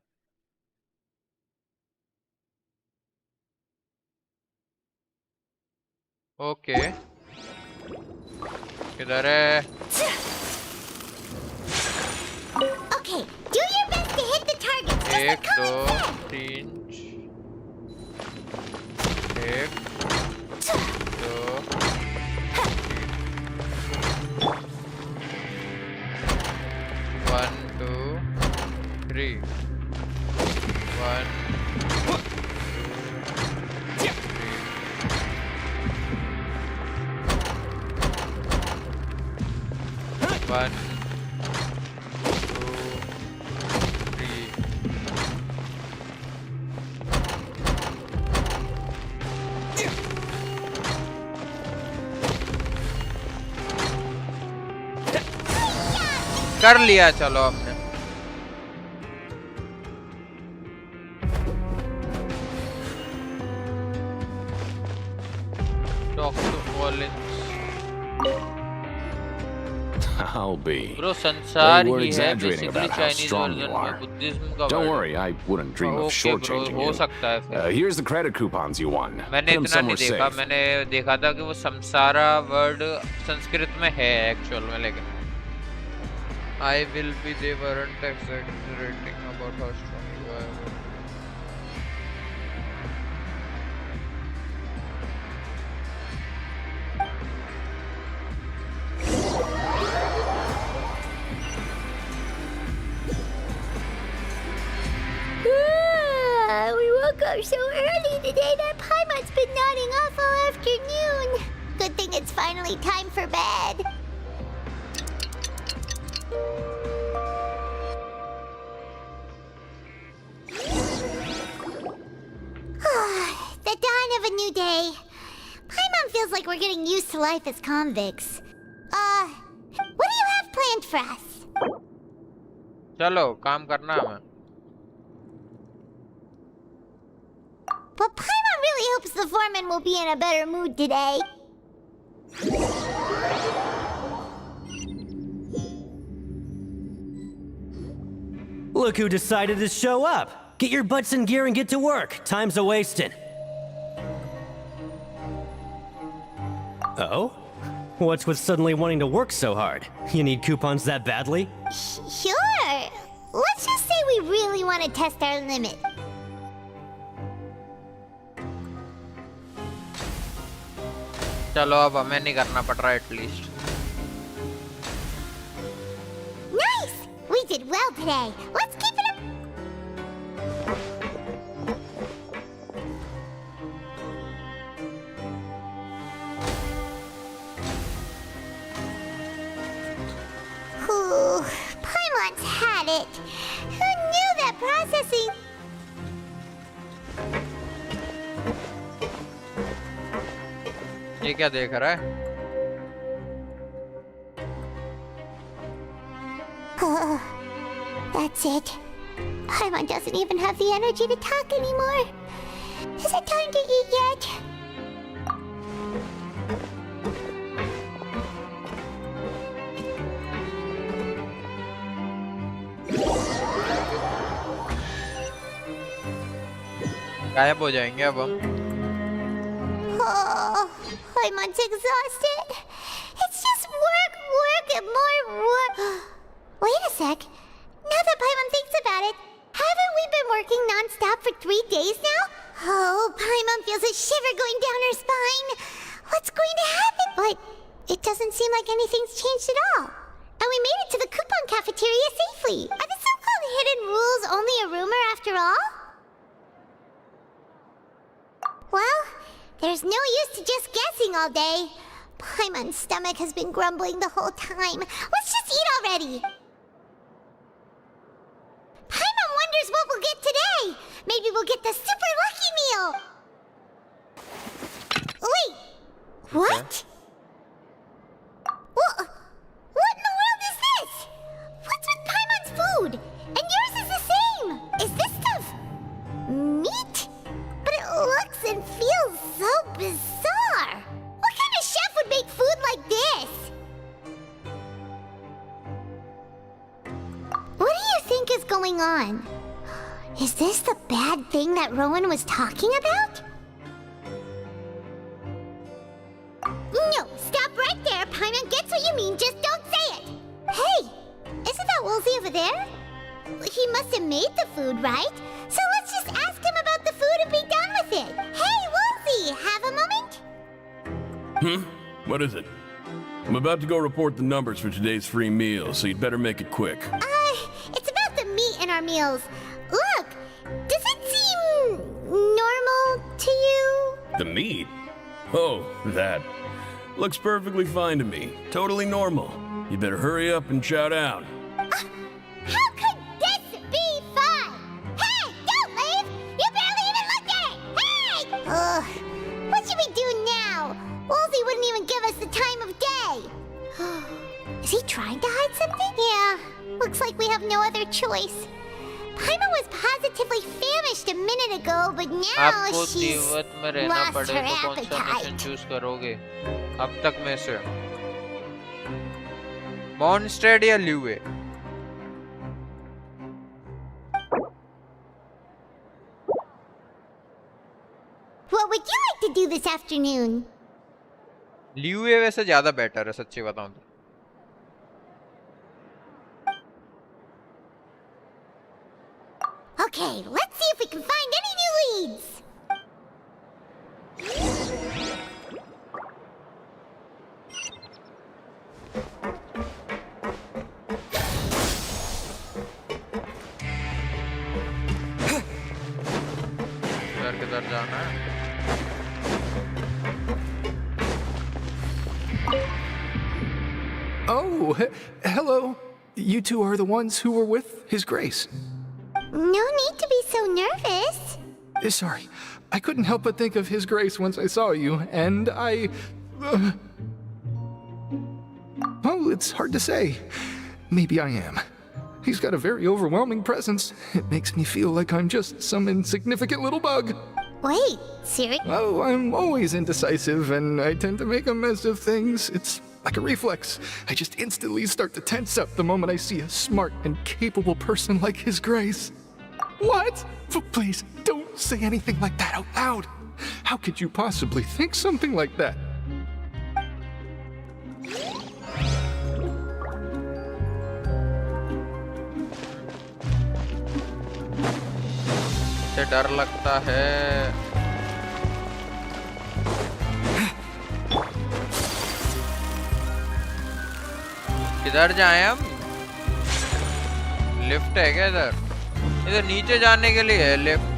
Okay. किधर है? Okay, do your best to hit the targets. Just एक like दो Colin said. तीन एक दो one two three one one कर लिया चलो हमने। Talk to Collins. I'll be. Bro संसार They were ही है exaggerating basically about how Chinese strong you version are. में बुद्धिज्म का Don't word है। worry, I wouldn't dream of Okay bro, shortchanging हो you. सकता है फिर। Here's the credit coupons you won. मैंने Put them इतना नहीं somewhere देखा, safe. मैंने देखा था कि वो संसारा वर्ड संस्कृत में है एक्चुअल में, लेकिन I will be they weren't exaggerating about how strong you are. We woke up so early today that Paimon's been nodding off all afternoon. Good thing it's finally time for bed. The dawn of a new day. Paimon feels like we're getting used to life as convicts. What do you have planned for us? चलो काम करना है हमें। But Paimon really hopes the foreman will be in a better mood today. Look who decided to show up! Get your butts in gear and get to work. Time's a-wasting. Oh? What's with suddenly wanting to work so hard? You need coupons that badly? Sure. Let's just say we really want to test our limit. चलो अब हमें नहीं करना पड़ रहा at least. Nice! We did well today. Let's keep it up. Ooh, Paimon's had it. Who knew that processing... ये क्या देख रहा है? That's it. Paimon doesn't even have the energy to talk anymore. Is it time to eat yet? गायब हो जाएंगे अब हम। Oh, Paimon's exhausted. It's just work, work, and more work. Wait a sec. Now that Paimon thinks about it, haven't we been working non-stop for 3 days now? Oh, Paimon feels a shiver going down her spine. What's going to happen? But it doesn't seem like anything's changed at all. And we made it to the coupon cafeteria safely. Are the so-called hidden rules only a rumor after all? Well, there's no use to just guessing all day. Paimon's stomach has been grumbling the whole time. Let's just eat already. Paimon wonders what we'll get today. Maybe we'll get the super lucky meal. Wait, what? What in the world is this? What's with Paimon's food? And yours is the same. Is this stuff meat? But it looks and feels so bizarre. What kind of chef would make food like this? What do you think is going on? Is this the bad thing that Rowan was talking about? No, stop right there. Paimon gets what you mean, just don't say it. Hey, isn't that Woolsey over there? He must have made the food, right? So let's just ask him about the food and be done with it. Hey, Woolsey, have a moment? What is it? I'm about to go report the numbers for today's free meal, so you'd better make it quick. It's about the meat in our meals. Look, does it seem normal to you? The meat? Oh, that. Looks perfectly fine to me. Totally normal. You better hurry up and chow down. How could this be fun? Hey, don't leave! You barely even looked at it! Hey! Ugh, what should we do now? Woolsey wouldn't even give us the time of day. Is he trying to hide something? Yeah, looks like we have no other choice. Paimon was positively famished a minute ago, but now आपको she's तीवत में रहना lost पड़े her तो कौन सा mission appetite. Choose करोगे अब तक में से? मॉन्स्टेड या ल्यूए? What would you like to do this afternoon? ल्यूए वैसे ज्यादा बेटर है सच्ची बताऊं तो। Okay, let's see if we can find any new leads. किधर जाना है? Oh, hello. You two are the ones who were with His Grace. No need to be so nervous. Sorry, I couldn't help but think of His Grace once I saw you, and I... Oh, it's hard to say. Maybe I am. He's got a very overwhelming presence. It makes me feel like I'm just some insignificant little bug. Wait, seriously? Oh, I'm always indecisive, and I tend to make a mess of things. It's like a reflex. I just instantly start to tense up the moment I see a smart and capable person like His Grace. What? Please, don't say anything like that out loud. How could you possibly think something like that? से डर लगता है। किधर जाएं हम? Lift है क्या इधर? इधर नीचे जाने के लिए है लिफ्ट।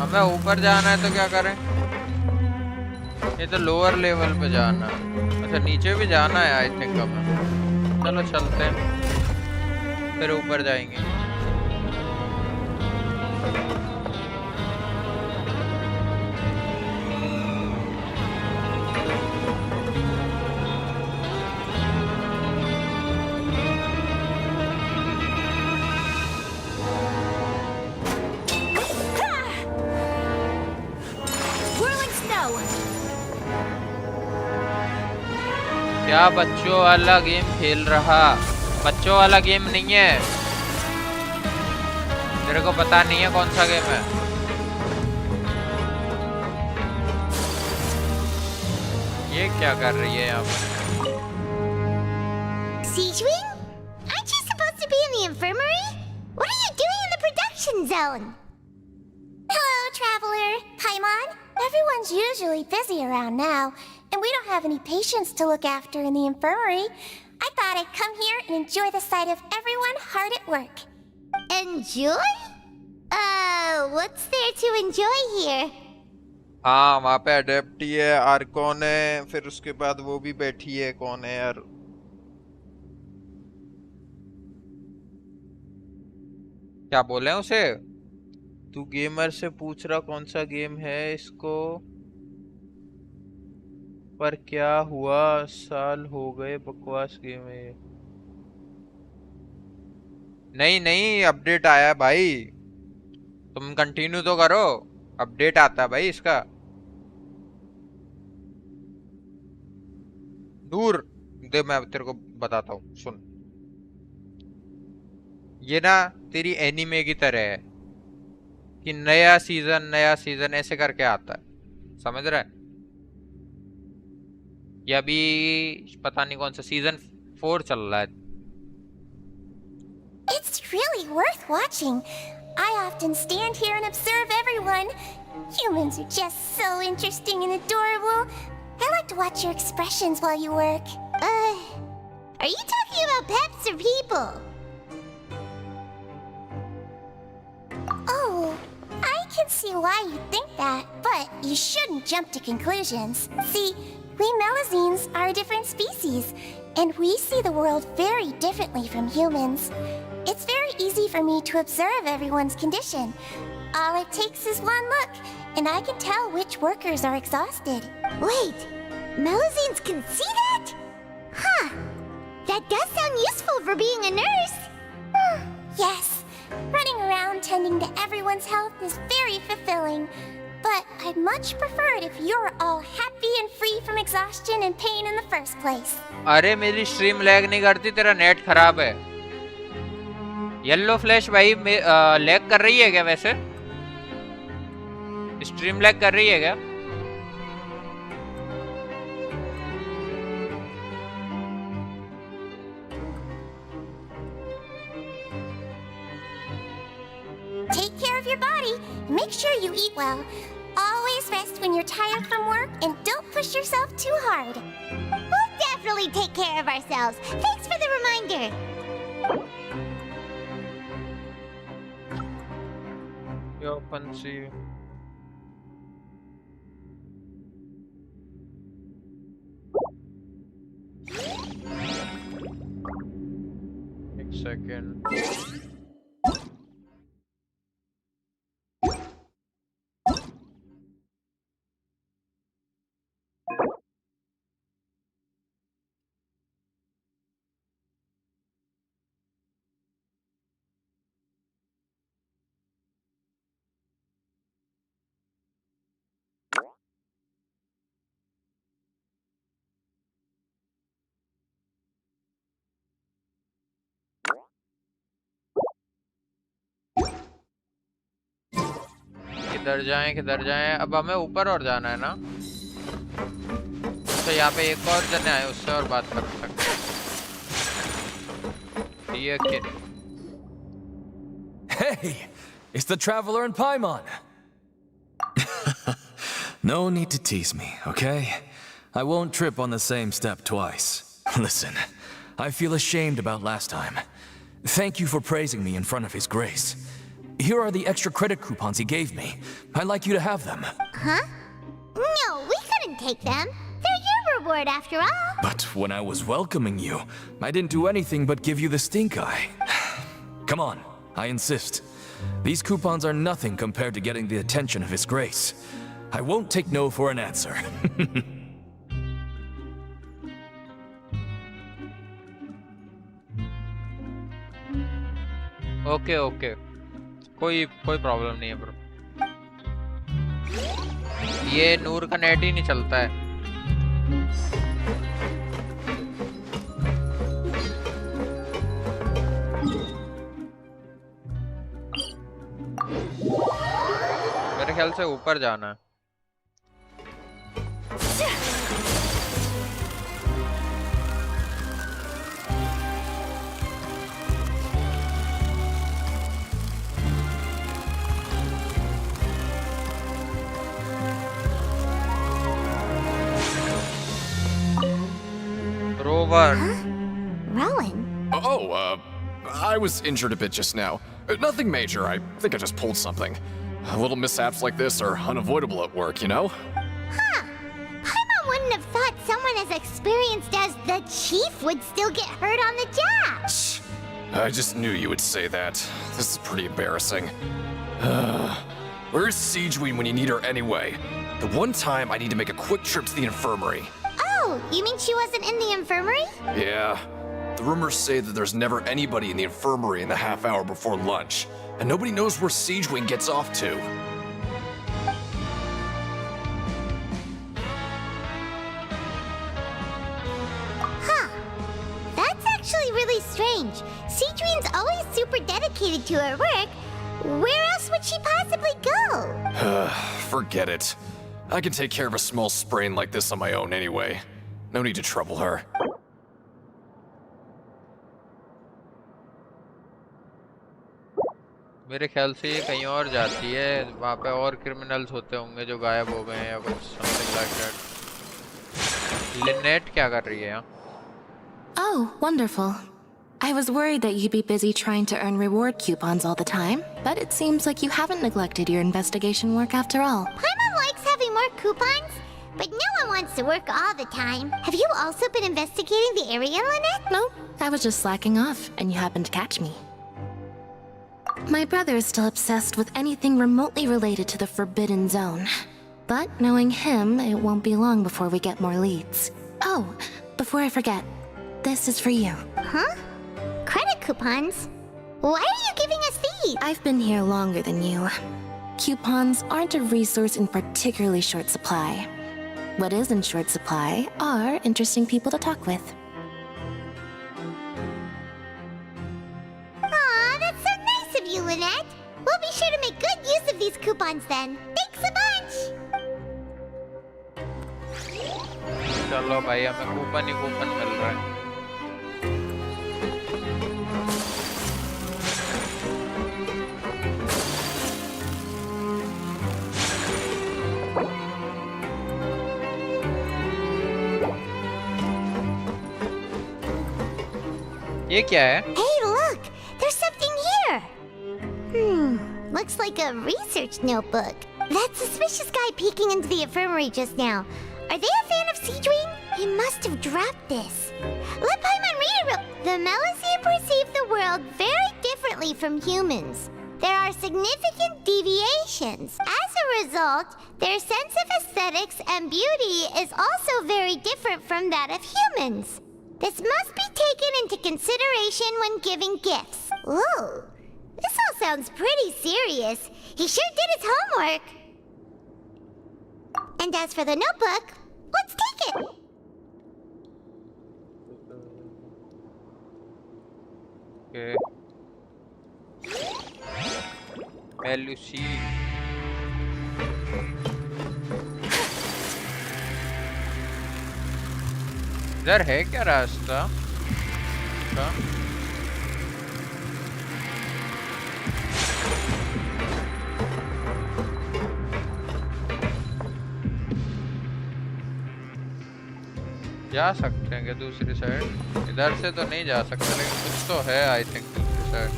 हमें ऊपर जाना है तो क्या करें? ये तो लोअर लेवल पे जाना है। अच्छा नीचे भी जाना है आई थिंक हमें। चलो चलते हैं फिर ऊपर जाएंगे। क्या बच्चों वाला गेम खेल रहा? बच्चों वाला गेम नहीं है। तेरे को पता नहीं है कौन सा गेम है? ये क्या कर रही है यहाँ पर? Siege Wing? Aren't you supposed to be in the infirmary? What are you doing in the production zone? Hello, Traveler. Paimon? Everyone's usually busy around now, and we don't have any patients to look after in the infirmary. I thought I'd come here and enjoy the sight of everyone hard at work. Enjoy? What's there to enjoy here? हाँ वहाँ पे अडेप्टी है, आर्कोन है, फिर उसके बाद वो भी बैठी है, कौन है यार? क्या बोले उसे? तू गेमर से पूछ रहा कौन सा गेम है इसको? पर क्या हुआ? साल हो गए, बकवास गेम है ये। नहीं नहीं अपडेट आया भाई, तुम कंटिन्यू तो करो, अपडेट आता है भाई इसका। दूर दे, मैं तेरे को बताता हूँ, सुन। ये ना तेरी एनीमे की तरह है कि नया सीजन ऐसे करके आता है, समझ रहा है? ये अभी पता नहीं कौन सा सीजन 4 चल रहा है। It's really worth watching. I often stand here and observe everyone. Humans are just so interesting and adorable. I like to watch your expressions while you work. Are you talking about pets or people? Oh, I can see why you think that, but you shouldn't jump to conclusions. See, we Melazines are a different species, and we see the world very differently from humans. It's very easy for me to observe everyone's condition. All it takes is one look, and I can tell which workers are exhausted. Wait, Melazines can see that? Huh. That does sound useful for being a nurse. Yes, running around tending to everyone's health is very fulfilling. But I'd much prefer it if you're all happy and free from exhaustion and pain in the first place. अरे मेरी stream lag नहीं करती, तेरा net खराब है। Yellow flash भाई lag कर रही है क्या? वैसे स्ट्रीम लैग कर रही है क्या? Take care of your body and make sure you eat well. Always rest when you're tired from work and don't push yourself too hard. We'll definitely take care of ourselves. Thanks for the reminder. Yo, Pansy. एक second. किधर जाएं? अब हमें ऊपर और जाना है ना? तो यहाँ पे एक और जने आए, उससे और बात कर सकते हैं। ये क्या? Hey, it's the Traveler and Paimon. No need to tease me, okay? I won't trip on the same step twice. Listen, I feel ashamed about last time. Thank you for praising me in front of His Grace. Here are the extra credit coupons he gave me. I'd like you to have them. Huh? No, we couldn't take them. They're your reward after all. But when I was welcoming you, I didn't do anything but give you the stink eye. Come on, I insist. These coupons are nothing compared to getting the attention of His Grace. I won't take no for an answer. Okay okay, कोई problem नहीं है bro. ये नूर का net ही नहीं चलता है। मेरे ख्याल से ऊपर जाना है। Rover. Rowan? Oh, I was injured a bit just now. Nothing major. I think I just pulled something. Little mishaps like this are unavoidable at work, you know? Huh. Paimon wouldn't have thought someone as experienced as the Chief would still get hurt on the job. I just knew you would say that. This is pretty embarrassing. Where's Siegeween when you need her anyway? The one time I need to make a quick trip to the infirmary. Oh, you mean she wasn't in the infirmary? Yeah. The rumors say that there's never anybody in the infirmary in the half hour before lunch, and nobody knows where Siegeween gets off to. Huh. That's actually really strange. Siegeween's always super dedicated to her work. Where else would she possibly go? Forget it. I can take care of a small sprain like this on my own anyway. No need to trouble her. मेरे ख्याल से ये कहीं और जाती है, वहाँ पे और क्रिमिनल्स होते होंगे जो गायब हो गए हैं या कुछ something like that. लिनेट क्या कर रही है यहाँ? Oh, wonderful. I was worried that you'd be busy trying to earn reward coupons all the time, but it seems like you haven't neglected your investigation work after all. Paimon likes having more coupons, but no one wants to work all the time. Have you also been investigating the area, Lynette? No, I was just slacking off, and you happened to catch me. My brother is still obsessed with anything remotely related to the Forbidden Zone. But knowing him, it won't be long before we get more leads. Oh, before I forget, this is for you. Huh? Credit coupons? Why are you giving us these? I've been here longer than you. Coupons aren't a resource in particularly short supply. What is in short supply are interesting people to talk with. Aw, that's so nice of you, Lynette. We'll be sure to make good use of these coupons then. Thanks a bunch! चलो भाई, हमें coupon ही coupon मिल रहा है। ये क्या है? Hey, look! There's something here! Looks like a research notebook. That suspicious guy peeking into the infirmary just now. Are they a fan of Siegeween? He must have dropped this. Let Paimon read it. The Melusine perceive the world very differently from humans. There are significant deviations. As a result, their sense of aesthetics and beauty is also very different from that of humans. This must be taken into consideration when giving gifts. Ooh, this all sounds pretty serious. He sure did his homework. And as for the notebook, let's take it. Okay. Melusine. इधर है क्या रास्ता? जा सकते हैं क्या दूसरी side? इधर से तो नहीं जा सकते, लेकिन कुछ तो है आई थिंक दूसरी साइड।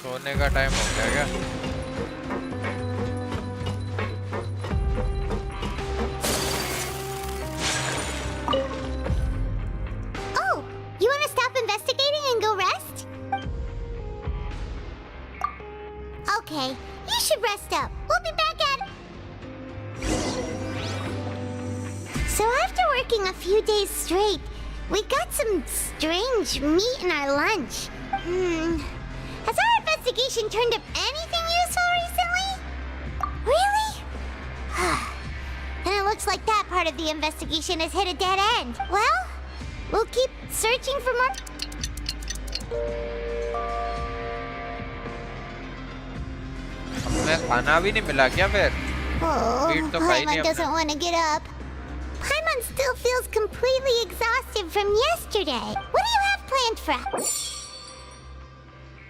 सोने का टाइम हो गया क्या? Oh, you want to stop investigating and go rest? Okay, you should rest up. We'll be back at... So after working a few days straight, we got some strange meat in our lunch. Has our investigation turned up anything useful recently? Really? Then it looks like that part of the investigation has hit a dead end. Well, we'll keep searching for more... हमें खाना भी नहीं मिला क्या फिर? Oh, Eat the pie, Paimon Niamna. doesn't want to get up. Paimon still feels completely exhausted from yesterday. What do you have planned for us?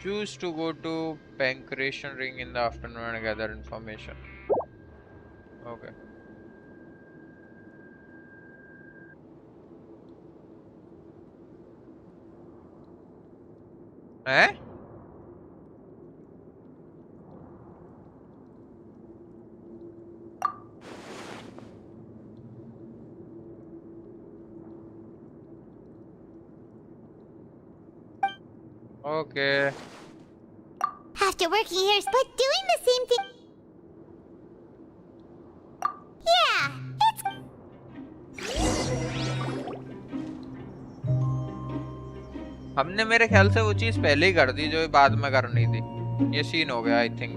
Choose to go to Pancration Ring in the afternoon and gather information. Okay. Eh? Okay. After working here, but doing the same thing... Yeah, it's... हमने मेरे ख्याल से वो चीज पहले ही कर दी जो बाद में करनी थी। ये सीन हो गया I think.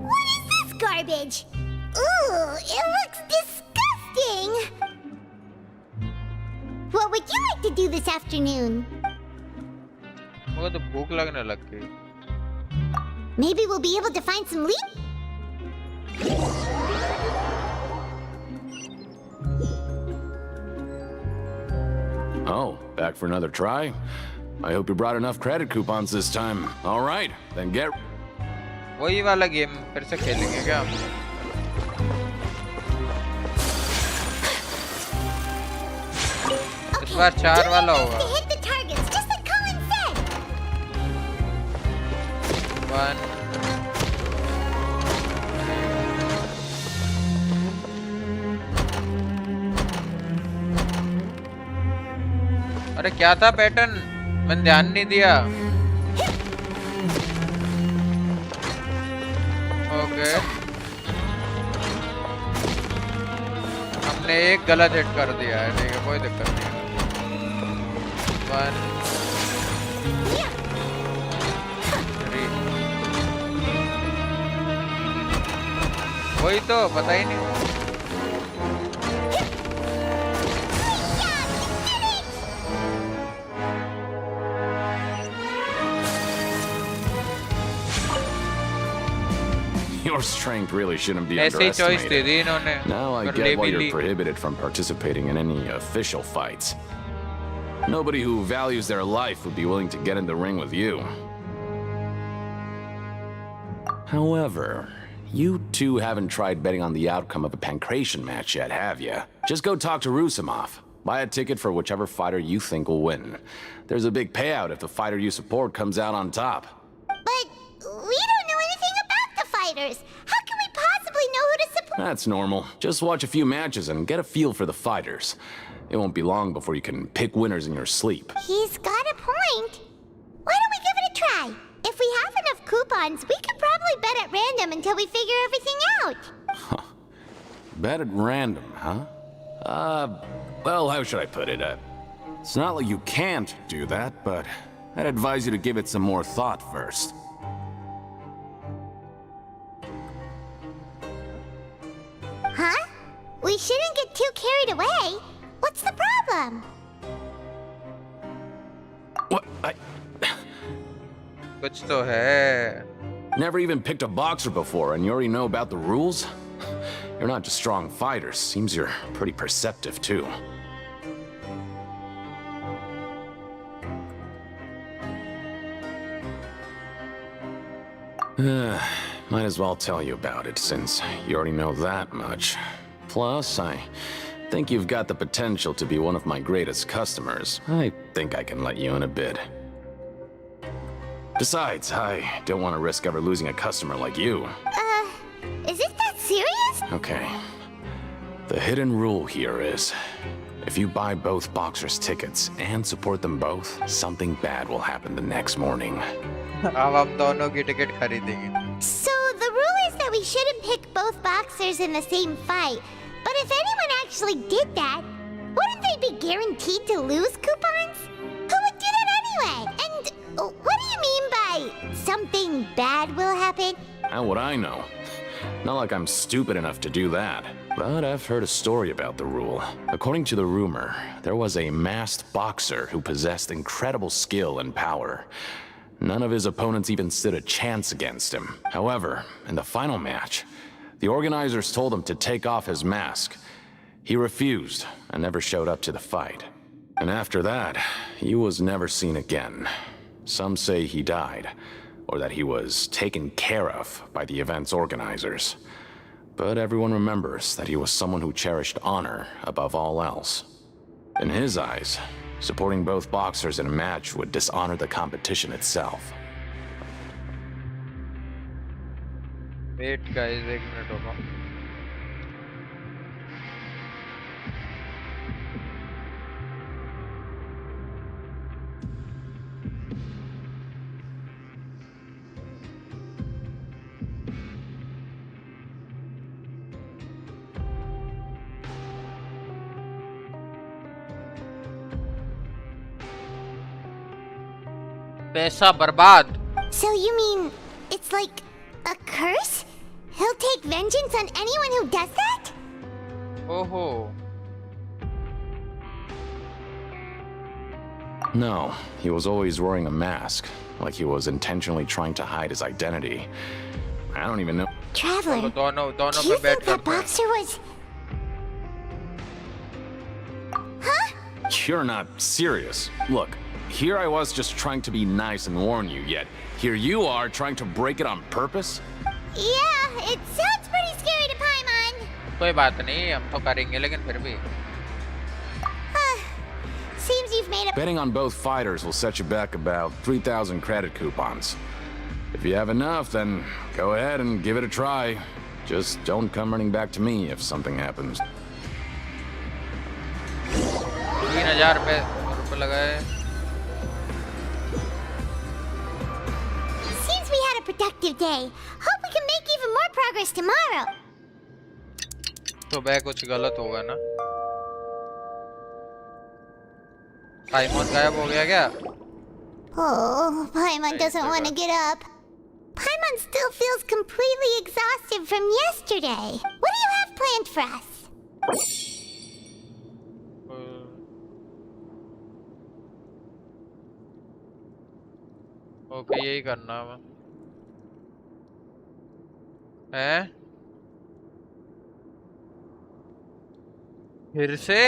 What is this garbage? Ooh, it looks disgusting! What would you like to do this afternoon? वो तो भूख लगने लग गई। Maybe we'll be able to find some leaf? Oh, back for another try? I hope you brought enough credit coupons this time. All right, then get... वही वाला game फिर से खेलेंगे क्या? इस बार 4 वाला होगा। To hit the targets, just like Colin said! 1 अरे क्या था पैटर्न? मैंने ध्यान नहीं दिया। ओके हमने एक गलत हिट कर दिया है, ठीक है कोई दिक्कत नहीं है। 1 3 वही तो पता ही नहीं। Your strength really shouldn't be ऐसे ही choice दे underestimated. दी इन्होंने। Now I पर get ले why भी you're Lee. prohibited from participating in any official fights. Nobody who values their life would be willing to get in the ring with you. However, you two haven't tried betting on the outcome of a Pancration match yet, have you? Just go talk to Rusimov. Buy a ticket for whichever fighter you think will win. There's a big payout if the fighter you support comes out on top. But we don't know anything about the fighters. How can we possibly know who to support? That's normal. Just watch a few matches and get a feel for the fighters. It won't be long before you can pick winners in your sleep. He's got a point. Why don't we give it a try? If we have enough coupons, we could probably bet at random until we figure everything out. Bet at random, huh? Well, how should I put it? It's not like you can't do that, but I'd advise you to give it some more thought first. We shouldn't get too carried away. What's the problem? What? कुछ तो है. Never even picked a boxer before, and you already know about the rules? You're not just strong fighters. Seems you're pretty perceptive, too. Might as well tell you about it, since you already know that much. Plus, I think you've got the potential to be one of my greatest customers. I think I can let you in a bit. Besides, I don't want to risk ever losing a customer like you. Is it that serious? Okay. The hidden rule here is, if you buy both boxers' tickets and support them both, something bad will happen the next morning. अब हम दोनों की ticket खरीदेंगे. So the rule is that we shouldn't pick both boxers in the same fight. But if anyone actually did that, wouldn't they be guaranteed to lose coupons? Who would do that anyway? And what do you mean by something bad will happen? How would I know? Not like I'm stupid enough to do that. But I've heard a story about the rule. According to the rumor, there was a masked boxer who possessed incredible skill and power. None of his opponents even stood a chance against him. However, in the final match, the organizers told him to take off his mask. He refused and never showed up to the fight. And after that, he was never seen again. Some say he died, or that he was taken care of by the event's organizers. But everyone remembers that he was someone who cherished honor above all else. In his eyes, supporting both boxers in a match would dishonor the competition itself. Wait guys, एक minute होगा. पैसा बर्बाद. So you mean it's like a curse? He'll take vengeance on anyone who does that? Oh. No, he was always wearing a mask, like he was intentionally trying to hide his identity. I don't even know. Traveler, दोनों do you think that boxer was... Huh? You're not serious. Look, here I was just trying to be nice and warn you, yet here you are trying to break it on purpose? Yeah, it sounds pretty scary to Paimon. कोई बात नहीं, हम तो करेंगे, लेकिन फिर भी. Seems you've made a... Betting on both fighters will set you back about 3,000 credit coupons. If you have enough, then go ahead and give it a try. Just don't come running back to me if something happens. 3,000 रुपए लगाए. Seems we had a productive day. Hope we can make even more progress tomorrow. तो बे कुछ गलत होगा ना? पाइमन गायब हो गया क्या? Oh, Paimon doesn't want to get up. Paimon still feels completely exhausted from yesterday. What do you have planned for us? Okay, यही करना है. फिर से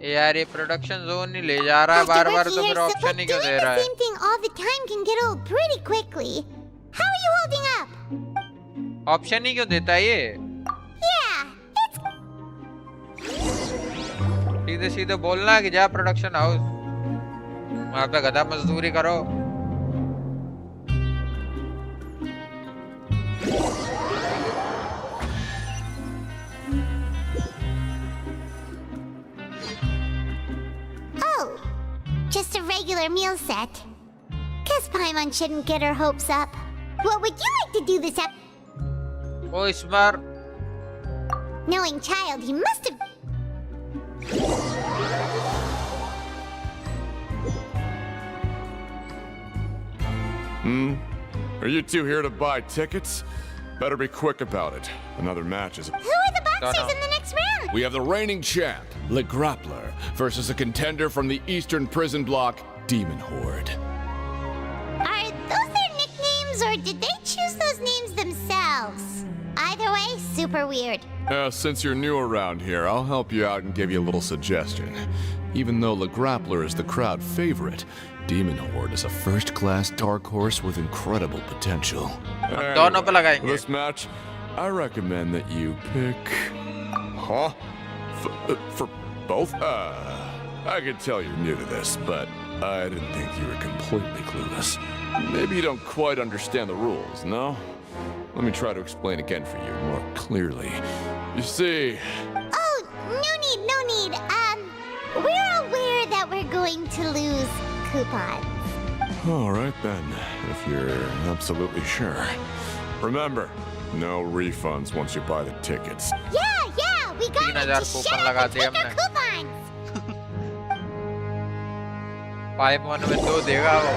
यार, ये प्रोडक्शन जोन नहीं ले जा रहा है बार-बार, तो फिर ऑप्शन ही क्यों दे रहा है? Same thing all the time can get old pretty quickly. How are you holding up? Option ही क्यों देता है ये? Yeah, सीधे सीधे बोलना कि जा प्रोडक्शन हाउस, वहाँ पे गधा मजदूरी करो. Oh, just a regular meal set. Guess Paimon shouldn't get her hopes up. What would you like to do this up? ओ इस बार Knowing child, he must have... Are you two here to buy tickets? Better be quick about it. Another match is... Who are the boxers in the next round? We have the reigning champ, Le Grappler, versus a contender from the Eastern Prison Block, Demon Horde. Are those their nicknames, or did they choose those names themselves? Either way, super weird. Since you're new around here, I'll help you out and give you a little suggestion. Even though Le Grappler is the crowd favorite, Demon Horde is a first-class dark horse with incredible potential. Anyway, for this match, I recommend that you pick... Huh? For both? I can tell you're new to this, but I didn't think you were completely clueless. Maybe you don't quite understand the rules, no? Let me try to explain again for you more clearly. You see... Oh, no need. We're aware that we're going to lose coupons. All right then, if you're absolutely sure. Remember, no refunds once you buy the tickets. Yeah, we got it. Just shut up and take our coupons. पाइमॉन में 2 देगा वो.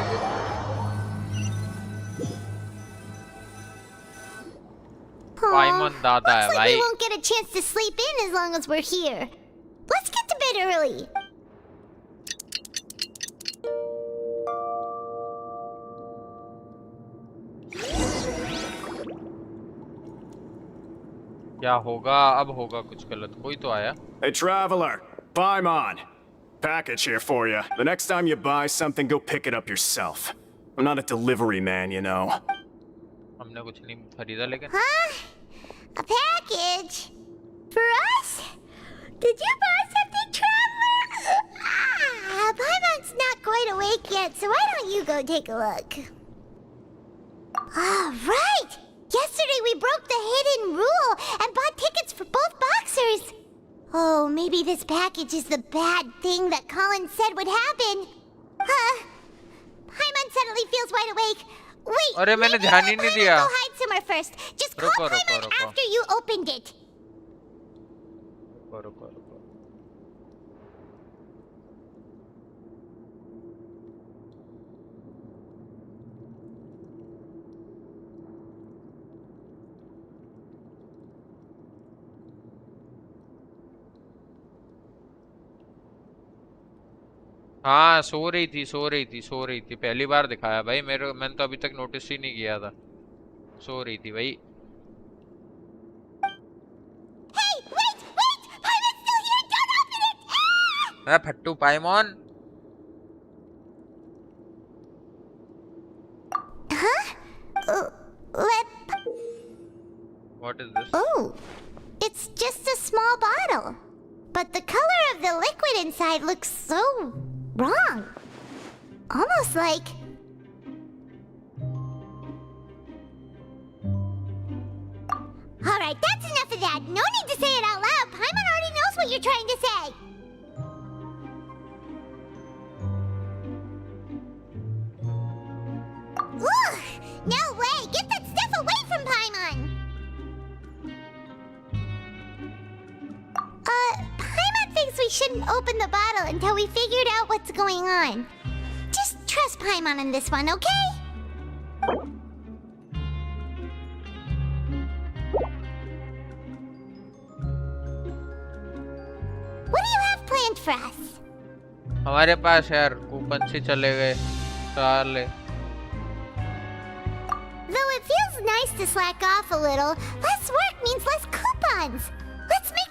पाइमॉन दादा है Looks like भाई. we won't get a chance to sleep in as long as we're here. Let's get to bed early. क्या होगा? अब होगा कुछ गलत. कोई तो आया. Hey, traveler, Paimon. Package here for you. The next time you buy something, go pick it up yourself. I'm not a delivery man, you know. हमने कुछ नहीं खरीदा लेकिन. Huh? A package? For us? Did you buy something, traveler? Paimon's not quite awake yet, so why don't you go take a look? Right! Yesterday we broke the hidden rule and bought tickets for both boxers. Oh, maybe this package is the bad thing that Colin said would happen. Paimon suddenly feels wide awake. Wait, अरे मैंने ध्यान ही नहीं दिया. Go hide somewhere first. Just call Paimon after you opened it. रुको. हाँ सो रही थी. पहली बार दिखाया भाई. मैंने तो अभी तक नोटिस ही नहीं किया था. सो रही थी भाई. Hey, wait! Paimon's still here! Don't open it! अरे फट्टू पाइमॉन. Huh? What is this? Oh, it's just a small bottle. But the color of the liquid inside looks so wrong. Almost like... Alright, that's enough of that. No need to say it out loud. Paimon already knows what you're trying to say. Ugh! No way! Get that stuff away from Paimon! Paimon thinks we shouldn't open the bottle until we figured out what's going on. Just trust Paimon on this one, okay? What do you have planned for us? हमारे पास यार coupon से चले गए साले. Though it feels nice to slack off a little, less work means less coupons. Let's make...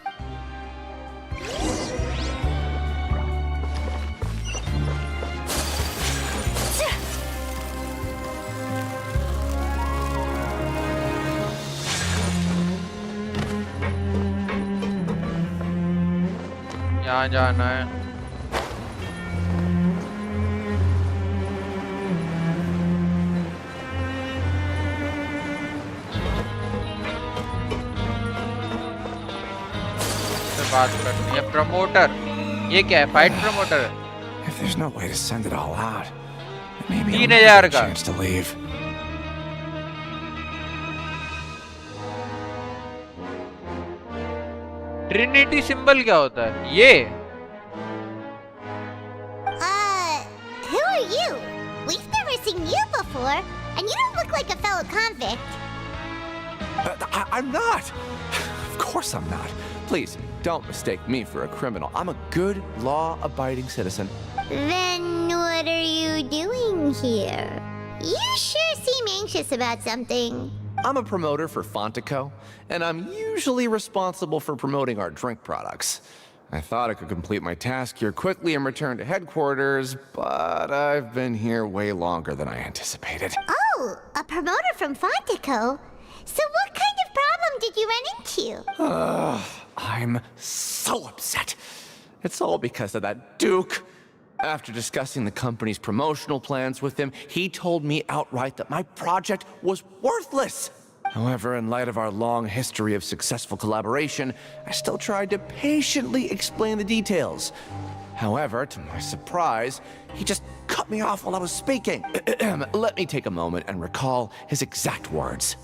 यहाँ जाना है. बात करनी है. प्रमोटर. ये क्या है? फाइट प्रमोटर है. If there's no way to send it all out, maybe I'll 3000 never get a का. chance to leave. Trinity symbol क्या होता है? ये Who are you? We've never seen you before, and you don't look like a fellow convict. I'm not. Of course I'm not. Please, don't mistake me for a criminal. I'm a good, law-abiding citizen. Then what are you doing here? You sure seem anxious about something. I'm a promoter for Fontaine, and I'm usually responsible for promoting our drink products. I thought I could complete my task here quickly and return to headquarters, but I've been here way longer than I anticipated. Oh, a promoter from Fontaine. So what kind of problem did you run into? I'm so upset. It's all because of that Duke. After discussing the company's promotional plans with him, he told me outright that my project was worthless. However, in light of our long history of successful collaboration, I still tried to patiently explain the details. However, to my surprise, he just cut me off while I was speaking. Let me take a moment and recall his exact words.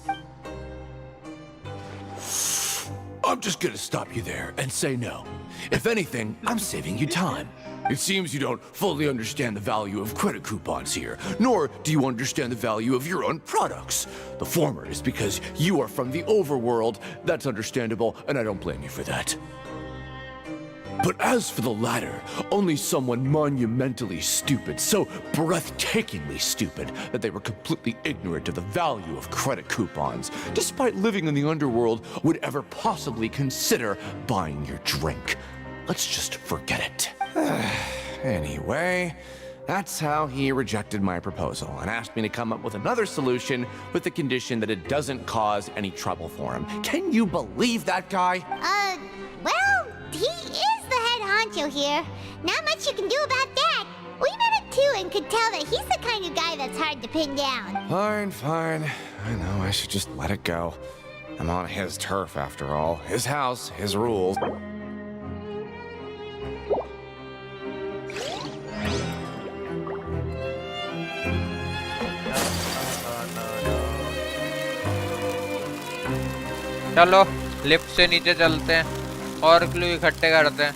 I'm just gonna stop you there and say no. If anything, I'm saving you time. It seems you don't fully understand the value of credit coupons here, nor do you understand the value of your own products. The former is because you are from the overworld. That's understandable, and I don't blame you for that. But as for the latter, only someone monumentally stupid, so breathtakingly stupid that they were completely ignorant of the value of credit coupons, despite living in the underworld, would ever possibly consider buying your drink. Let's just forget it. Anyway, that's how he rejected my proposal and asked me to come up with another solution with the condition that it doesn't cause any trouble for him. Can you believe that guy? Well, he is the head honcho here. Not much you can do about that. We met him too and could tell that he's the kind of guy that's hard to pin down. Fine. I know I should just let it go. I'm on his turf after all. His house, his rules. चलो lift से नीचे चलते हैं और clue इकट्ठे करते हैं।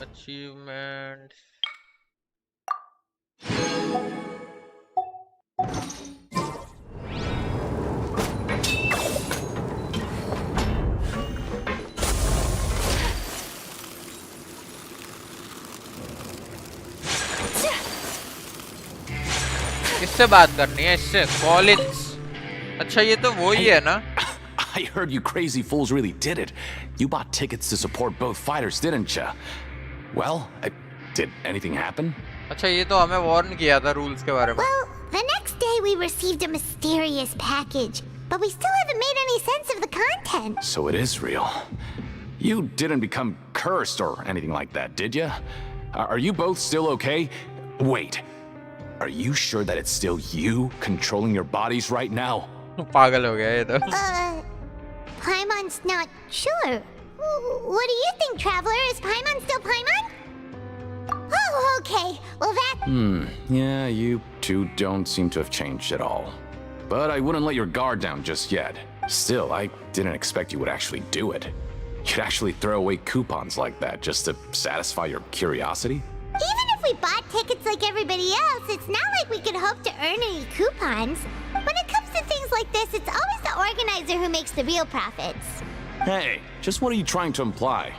Achievement इससे बात करनी है, इससे कॉलिंस। अच्छा ये तो वो ही है ना? I heard you crazy fools really did it. You bought tickets to support both fighters, didn't you? Well, did anything happen? अच्छा ये तो हमें वार्न किया था रूल्स के बारे में। Well, the next day we received a mysterious package, but we still haven't made any sense of the content. So it is real. You didn't become cursed or anything like that, did you? Are you both still okay? Wait. Are you sure that it's still you controlling your bodies right now? पागल हो गया ये तो। Paimon's not sure. What do you think, Traveler? Is Paimon still Paimon? Oh, okay. Well, that... Yeah, you two don't seem to have changed at all. But I wouldn't let your guard down just yet. Still, I didn't expect you would actually do it. You'd actually throw away coupons like that just to satisfy your curiosity? Even if we bought tickets like everybody else, it's not like we could hope to earn any coupons. When it comes to things like this, it's always the organizer who makes the real profits. Hey, just what are you trying to imply?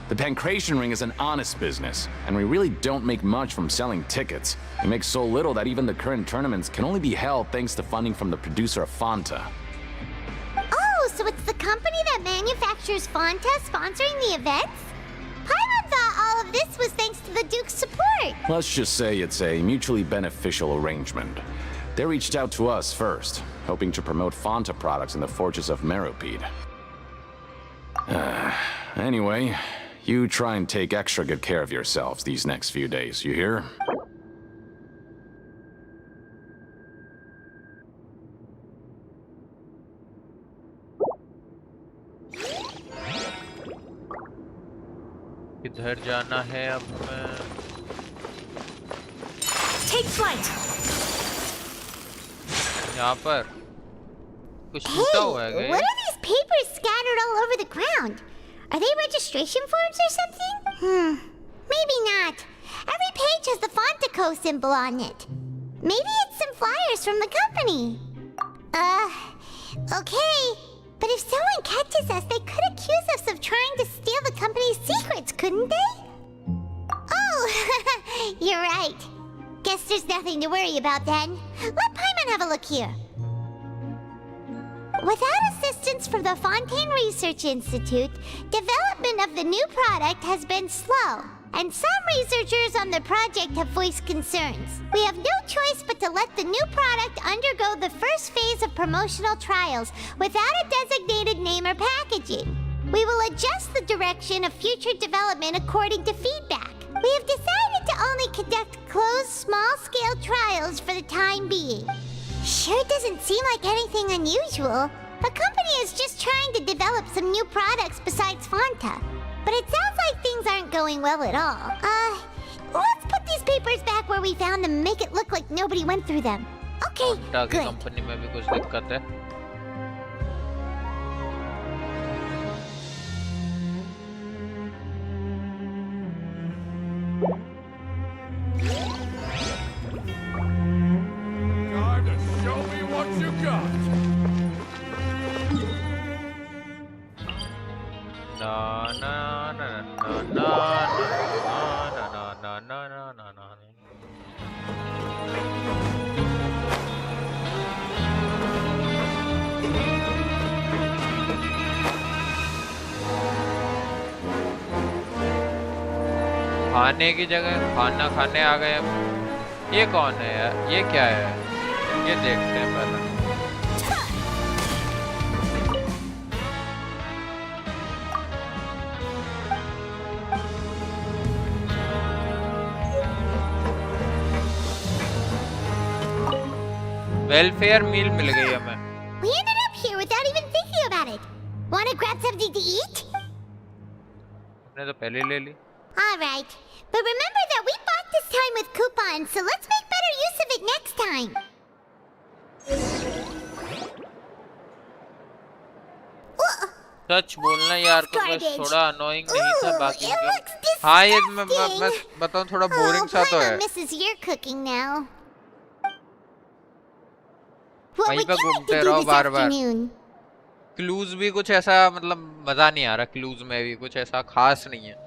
The Pancration Ring is an honest business, and we really don't make much from selling tickets. We make so little that even the current tournaments can only be held thanks to funding from the producer of Fanta. Oh, so it's the company that manufactures Fanta sponsoring the events? Paimon thought all of this was thanks to the Duke's support. Let's just say it's a mutually beneficial arrangement. They reached out to us first, hoping to promote Fanta products in the Fortress of Meropide. Anyway, you try and take extra good care of yourselves these next few days, you hear? किधर जाना है अब हमें? Take flight. यहाँ पर कुछ टूटा हुआ है What are these papers scattered all over the ground? Are they registration forms or something? Maybe not. Every page has the Fontaine symbol on it. Maybe it's some flyers from the company. Okay. But if someone catches us, they could accuse us of trying to steal the company's secrets, couldn't they? Oh, you're right. Guess there's nothing to worry about then. Let Paimon have a look here. Without assistance from the Fontaine Research Institute, development of the new product has been slow, and some researchers on the project have voiced concerns. We have no choice but to let the new product undergo the first phase of promotional trials without a designated name or packaging. We will adjust the direction of future development according to feedback. We have decided to only conduct closed, small-scale trials for the time being. Sure doesn't seem like anything unusual. The company is just trying to develop some new products besides Fanta. But it sounds like things aren't going well at all. Let's put these papers back where we found them and make it look like nobody went through them. Okay, good. Company में भी कुछ दिक्कत है. Time to show me what you got. Na na na na na na na na na na na na. खाने की जगह खाना खाने आ गए हम. ये कौन है यार? ये क्या है? ये देखते हैं पहले. वेलफेयर मील मिल गई हमें. We ended up here without even thinking about it. Want to grab something to eat? हमने तो पहले ले ली. All right. But remember that we bought this time with coupons, so let's make better use of it next time. सच बोलना यार तो बस थोड़ा annoying नहीं था बाकी के. हाँ ये मैं बताऊँ थोड़ा बोरिंग सा तो है. Misses your cooking now. वहीं पे घूमते रहो बार बार. क्लूज भी कुछ ऐसा मतलब मजा नहीं आ रहा. क्लूज में भी कुछ ऐसा खास नहीं है.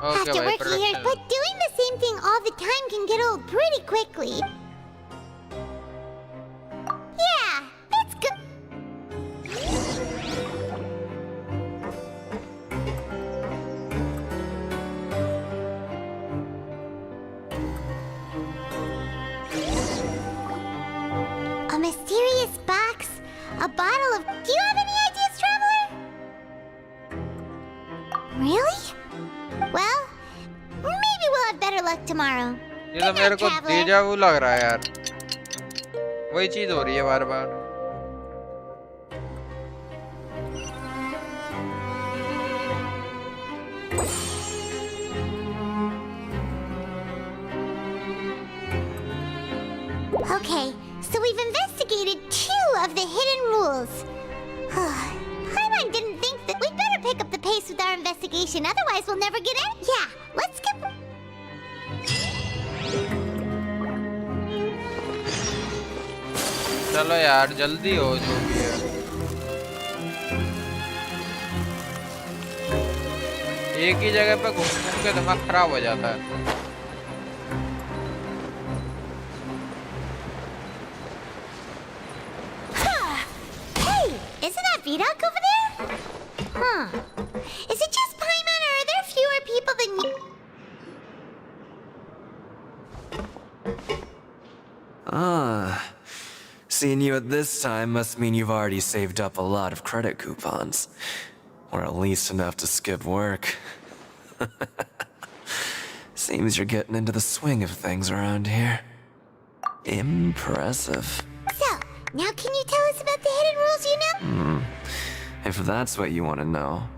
Have to work here, but doing the same thing all the time can get old pretty quickly. Yeah, that's good. A mysterious box, a bottle of... Do you have any ideas, Traveler? Really? Well, maybe we'll have better luck tomorrow. ये तो मेरे को डेजा वू लग रहा है यार. वही चीज हो रही है बार बार. Okay, so we've investigated 2 of the hidden rules. Paimon didn't think that we'd better pick up the pace with our investigation, otherwise we'll never get in. Yeah, let's skip. चलो यार जल्दी हो जो भी है. एक ही जगह पे घूम घूम के दिमाग खराब हो जाता है. Isn't that Vidoc over there? Huh. Is it just Paimon or are there fewer people than you? Ah. Seeing you at this time must mean you've already saved up a lot of credit coupons. Or at least enough to skip work. Seems you're getting into the swing of things around here. Impressive. So, now can you tell us about the hidden rules you know? If that's what you want to know,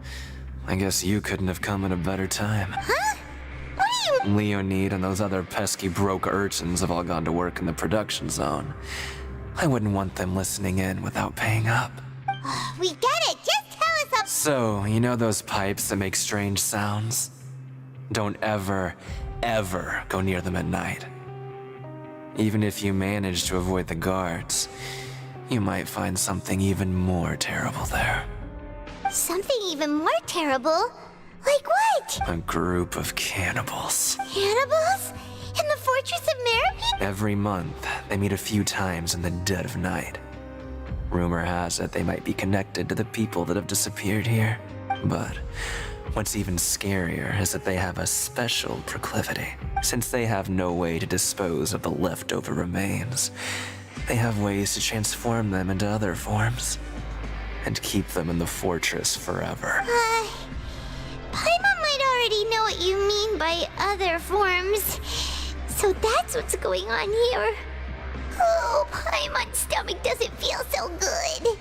I guess you couldn't have come at a better time. Huh? What do Leonid and those other pesky broke urchins have all gone to work in the production zone. I wouldn't want them listening in without paying up. We get it. Just tell us So, you know those pipes that make strange sounds? Don't ever, ever go near them at night. Even if you manage to avoid the guards, you might find something even more terrible there. something even more terrible. Like what? A group of cannibals. Cannibals? In the Fortress of Merripede? Every month, they meet a few times in the dead of night. Rumor has it they might be connected to the people that have disappeared here. But what's even scarier is that they have a special proclivity. Since they have no way to dispose of the leftover remains, they have ways to transform them into other forms and keep them in the fortress forever. Paimon might already know what you mean by other forms. So that's what's going on here. Oh, Paimon's stomach doesn't feel so good.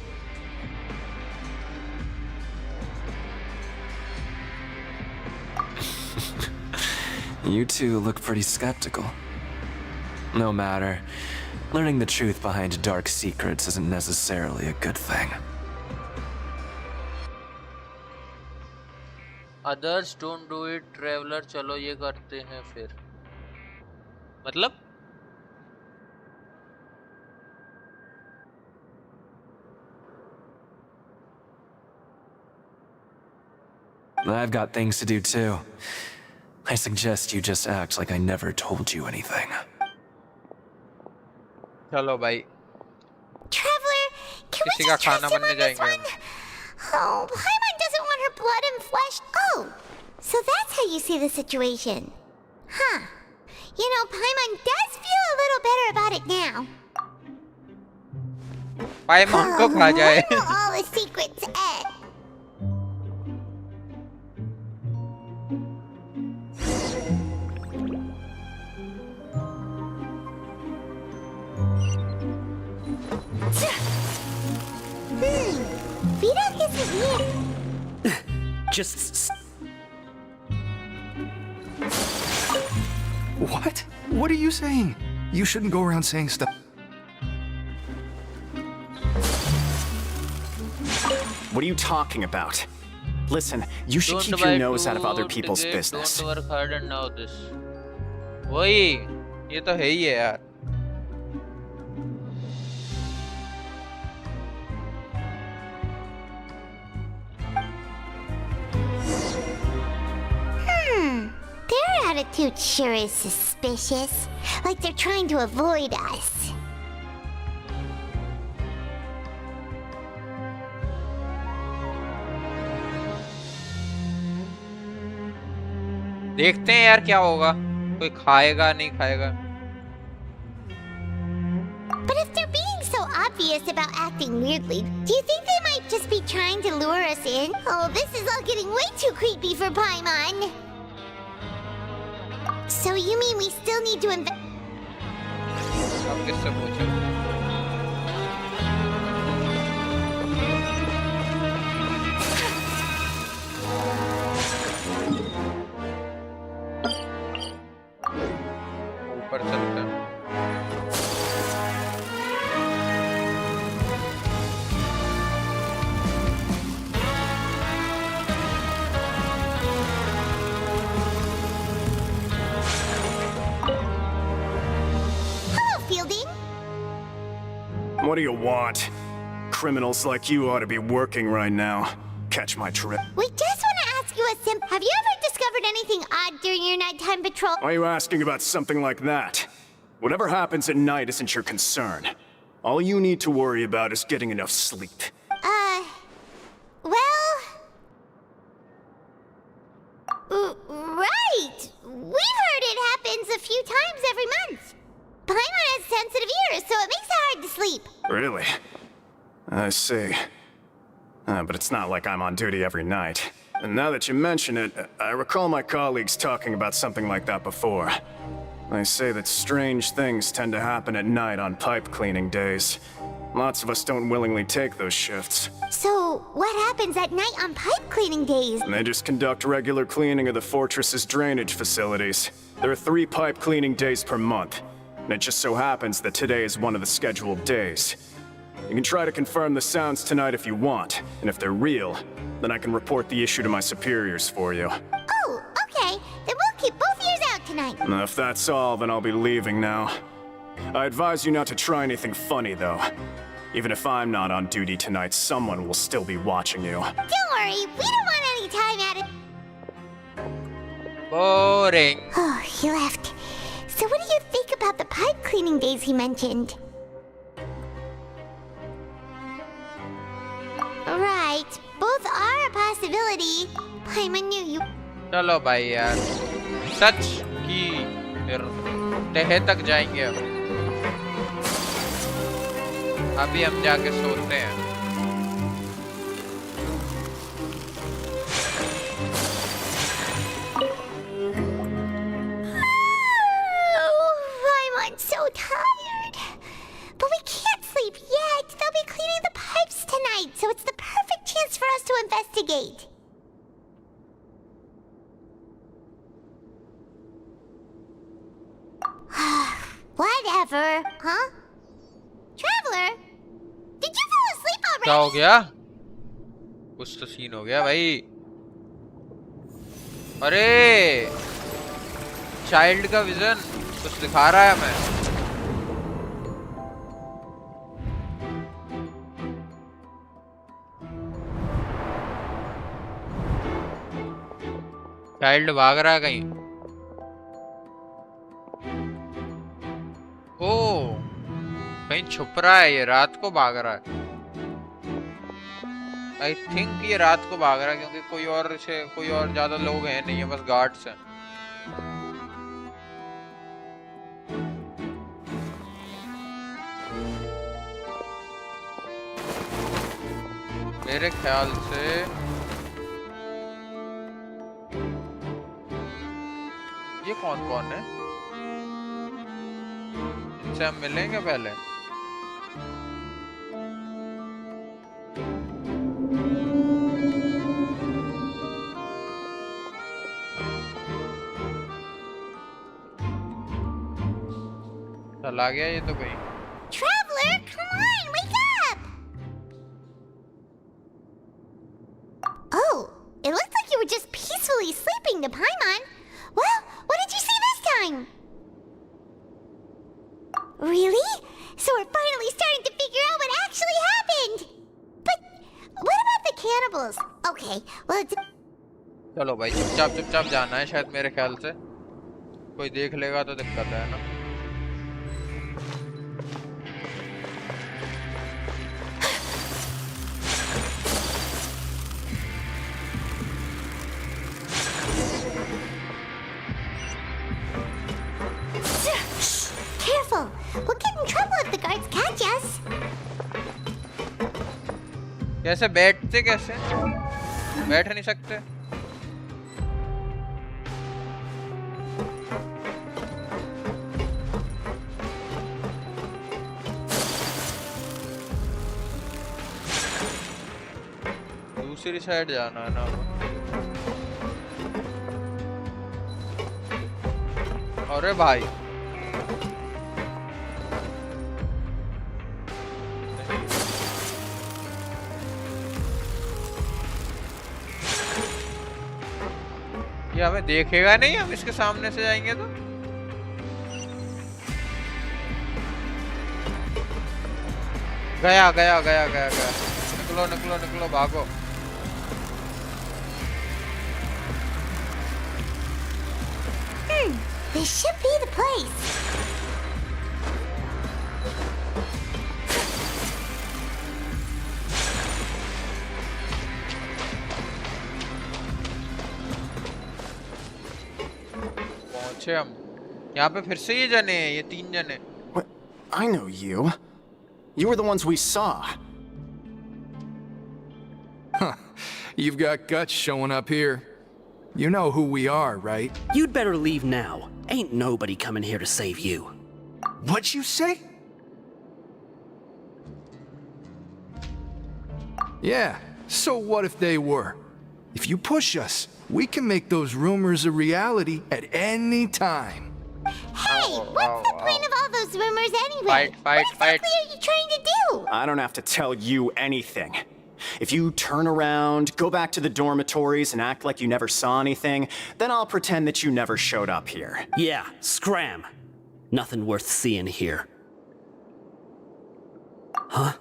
You two look pretty skeptical. No matter. Learning the truth behind dark secrets isn't necessarily a good thing. Others don't do it, traveler चलो ये करते हैं फिर मतलब I've got things to do too. I suggest you just act like I never told you anything. चलो भाई Traveler, can we just trust him on this one? Oh, Paimon doesn't want her blood and flesh. Oh, so that's how you see the situation. Huh. You know, Paimon does feel a little better about it now. पाइमॉन को खा जाए Where will all the secrets end? Vidok isn't here. Just... What? What are you saying? You shouldn't go around saying stuff. What are you talking about? Listen, you should keep your nose out of other people's business. Don't work hard and know this. वही ये तो है ही है यार Their attitude sure is suspicious. Like they're trying to avoid us. देखते हैं यार क्या होगा कोई खाएगा नहीं खाएगा But if they're being so obvious about acting weirdly, do you think they might just be trying to lure us in? Oh, this is all getting way too creepy for Paimon. So you mean we still need to invest? अब किससे पूछूं ऊपर चलते हैं Hello, Fielding. What do you want? Criminals like you ought to be working right now. Catch my drift. We just want to ask you a Have you ever discovered anything odd during your nighttime patrol? Why are you asking about something like that? Whatever happens at night isn't your concern. All you need to worry about is getting enough sleep. Well... right! We've heard it happens a few times every month. Paimon has sensitive ears, so it makes it hard to sleep. Really? I see. But it's not like I'm on duty every night. And now that you mention it, I recall my colleagues talking about something like that before. They say that strange things tend to happen at night on pipe cleaning days. Lots of us don't willingly take those shifts. So, what happens at night on pipe cleaning days? They just conduct regular cleaning of the fortress's drainage facilities. There are 3 pipe cleaning days per month, and it just so happens that today is one of the scheduled days. You can try to confirm the sounds tonight if you want, and if they're real, then I can report the issue to my superiors for you. Oh, okay. Then we'll keep both ears out tonight. If that's all, then I'll be leaving now. I advise you not to try anything funny, though. Even if I'm not on duty tonight, someone will still be watching you. Don't worry, we don't want any time added. Boring. Oh, he left. So what do you think about the pipe cleaning days he mentioned? Right, both are a possibility. Paimon knew you. चलो भाई यार, सच की फिर तहे तक जाएंगे अब। अभी हम जाके सोते हैं। I'm so tired. But we can't sleep yet. They'll be cleaning the pipes tonight, so it's the perfect chance for us to investigate. Whatever, huh? Traveler, did you fall asleep already? क्या हो गया? कुछ तो scene हो गया भाई। अरे child का विजन कुछ दिखा रहा है हमें। चाइल्ड भाग रहा है कहीं। ओ कहीं छुप रहा है, ये रात को भाग रहा है। आई थिंक ये रात को भाग रहा है क्योंकि कोई और ज्यादा लोग हैं नहीं है, बस गार्ड्स हैं। मेरे ख्याल से ये कौन कौन है? इनसे हम मिलेंगे पहले। चला गया ये तो कहीं। Traveler, come on, wake up! Oh, it looked like you were just peacefully sleeping to Paimon. Well, what did you see this time? Really? So we're finally starting to figure out what actually happened. But what about the cannibals? Okay, well it's... चलो भाई चुपचाप जाना है शायद, मेरे ख्याल से कोई देख लेगा तो दिक्कत है ना। Careful! We'll get in trouble if the guards catch us. कैसे बैठते, कैसे बैठ नहीं सकते? दूसरी साइड जाना है ना। अरे भाई ये हमें देखेगा नहीं, हम इसके सामने से जाएंगे तो। गया। निकलो भागो। This should be the place. पहुंचे हम। यहाँ पे फिर से ये जने हैं, ये 3 जने। What? I know you. You were the ones we saw. Huh. You've got guts showing up here. You know who we are, right? You'd better leave now. Ain't nobody coming here to save you. What'd you say? Yeah, so what if they were? If you push us, we can make those rumors a reality at any time. Hey, what's the point of all those rumors anyway? What exactly are you trying to do? I don't have to tell you anything. If you turn around, go back to the dormitories and act like you never saw anything, then I'll pretend that you never showed up here. Yeah, scram. Nothing worth seeing here. Huh?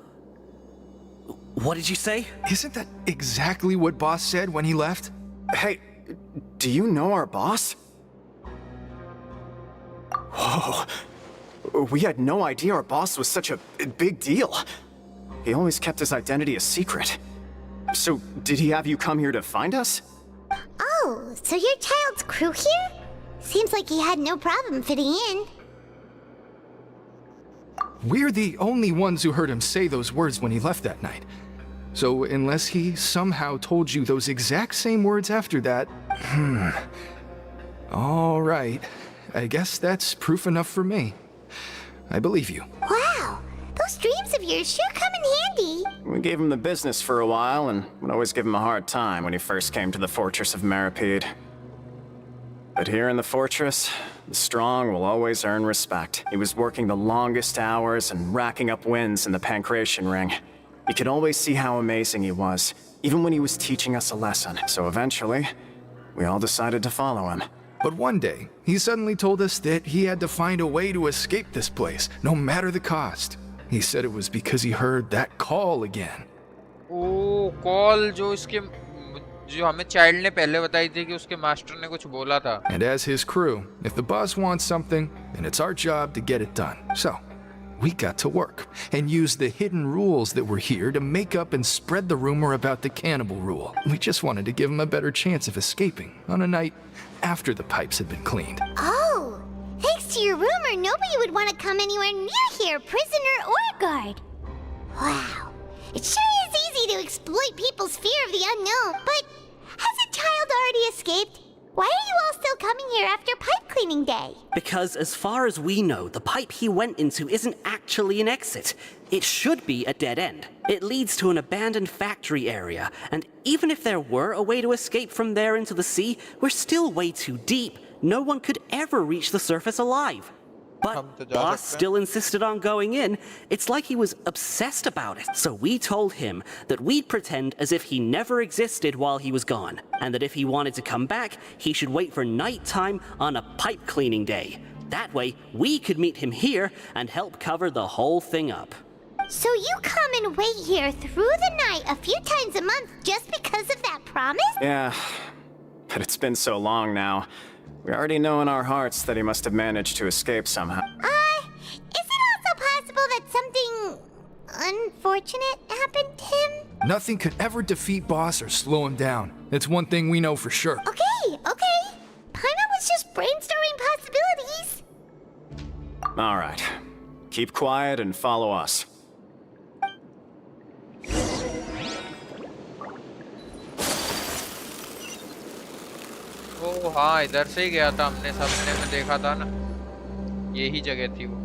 What did you say? Isn't that exactly what Boss said when he left? Hey, do you know our boss? Whoa. We had no idea our boss was such a big deal. He always kept his identity a secret. So, did he have you come here to find us? Oh, so your child's crew here? Seems like he had no problem fitting in. We're the only ones who heard him say those words when he left that night. So unless he somehow told you those exact same words after that, all right. I guess that's proof enough for me. I believe you. Wow, those dreams of yours sure come in handy. We gave him the business for a while and would always give him a hard time when he first came to the fortress of Meripede. But here in the fortress, the strong will always earn respect. He was working the longest hours and racking up wins in the Pancration Ring. You could always see how amazing he was, even when he was teaching us a lesson. So eventually, we all decided to follow him. But one day, he suddenly told us that he had to find a way to escape this place, no matter the cost. He said it was because he heard that call again. Oh, call जो हमें child ने पहले बताई थी कि उसके master ने कुछ बोला था. And as his crew, if the boss wants something, then it's our job to get it done. So, we got to work and used the hidden rules that were here to make up and spread the rumor about the cannibal rule. We just wanted to give him a better chance of escaping on a night after the pipes had been cleaned. Oh, thanks to your rumor, nobody would want to come anywhere near here, prisoner or guard. Wow, it sure is easy to exploit people's fear of the unknown, but hasn't Child already escaped? Why are you all still coming here after pipe cleaning day? Because as far as we know, the pipe he went into isn't actually an exit. It should be a dead end. It leads to an abandoned factory area, and even if there were a way to escape from there into the sea, we're still way too deep. No one could ever reach the surface alive. But Boss still insisted on going in. It's like he was obsessed about it. So we told him that we'd pretend as if he never existed while he was gone, and that if he wanted to come back, he should wait for nighttime on a pipe cleaning day. That way, we could meet him here and help cover the whole thing up. So you come and wait here through the night a few times a month just because of that promise? Yeah, but it's been so long now. We already know in our hearts that he must have managed to escape somehow. Is it also possible that something unfortunate happened to him? Nothing could ever defeat Boss or slow him down. It's one thing we know for sure. Okay. Paimon was just brainstorming possibilities. All right. Keep quiet and follow us. ओ हाँ, इधर से ही गया था, हमने सपने में देखा था ना, यही जगह थी वो.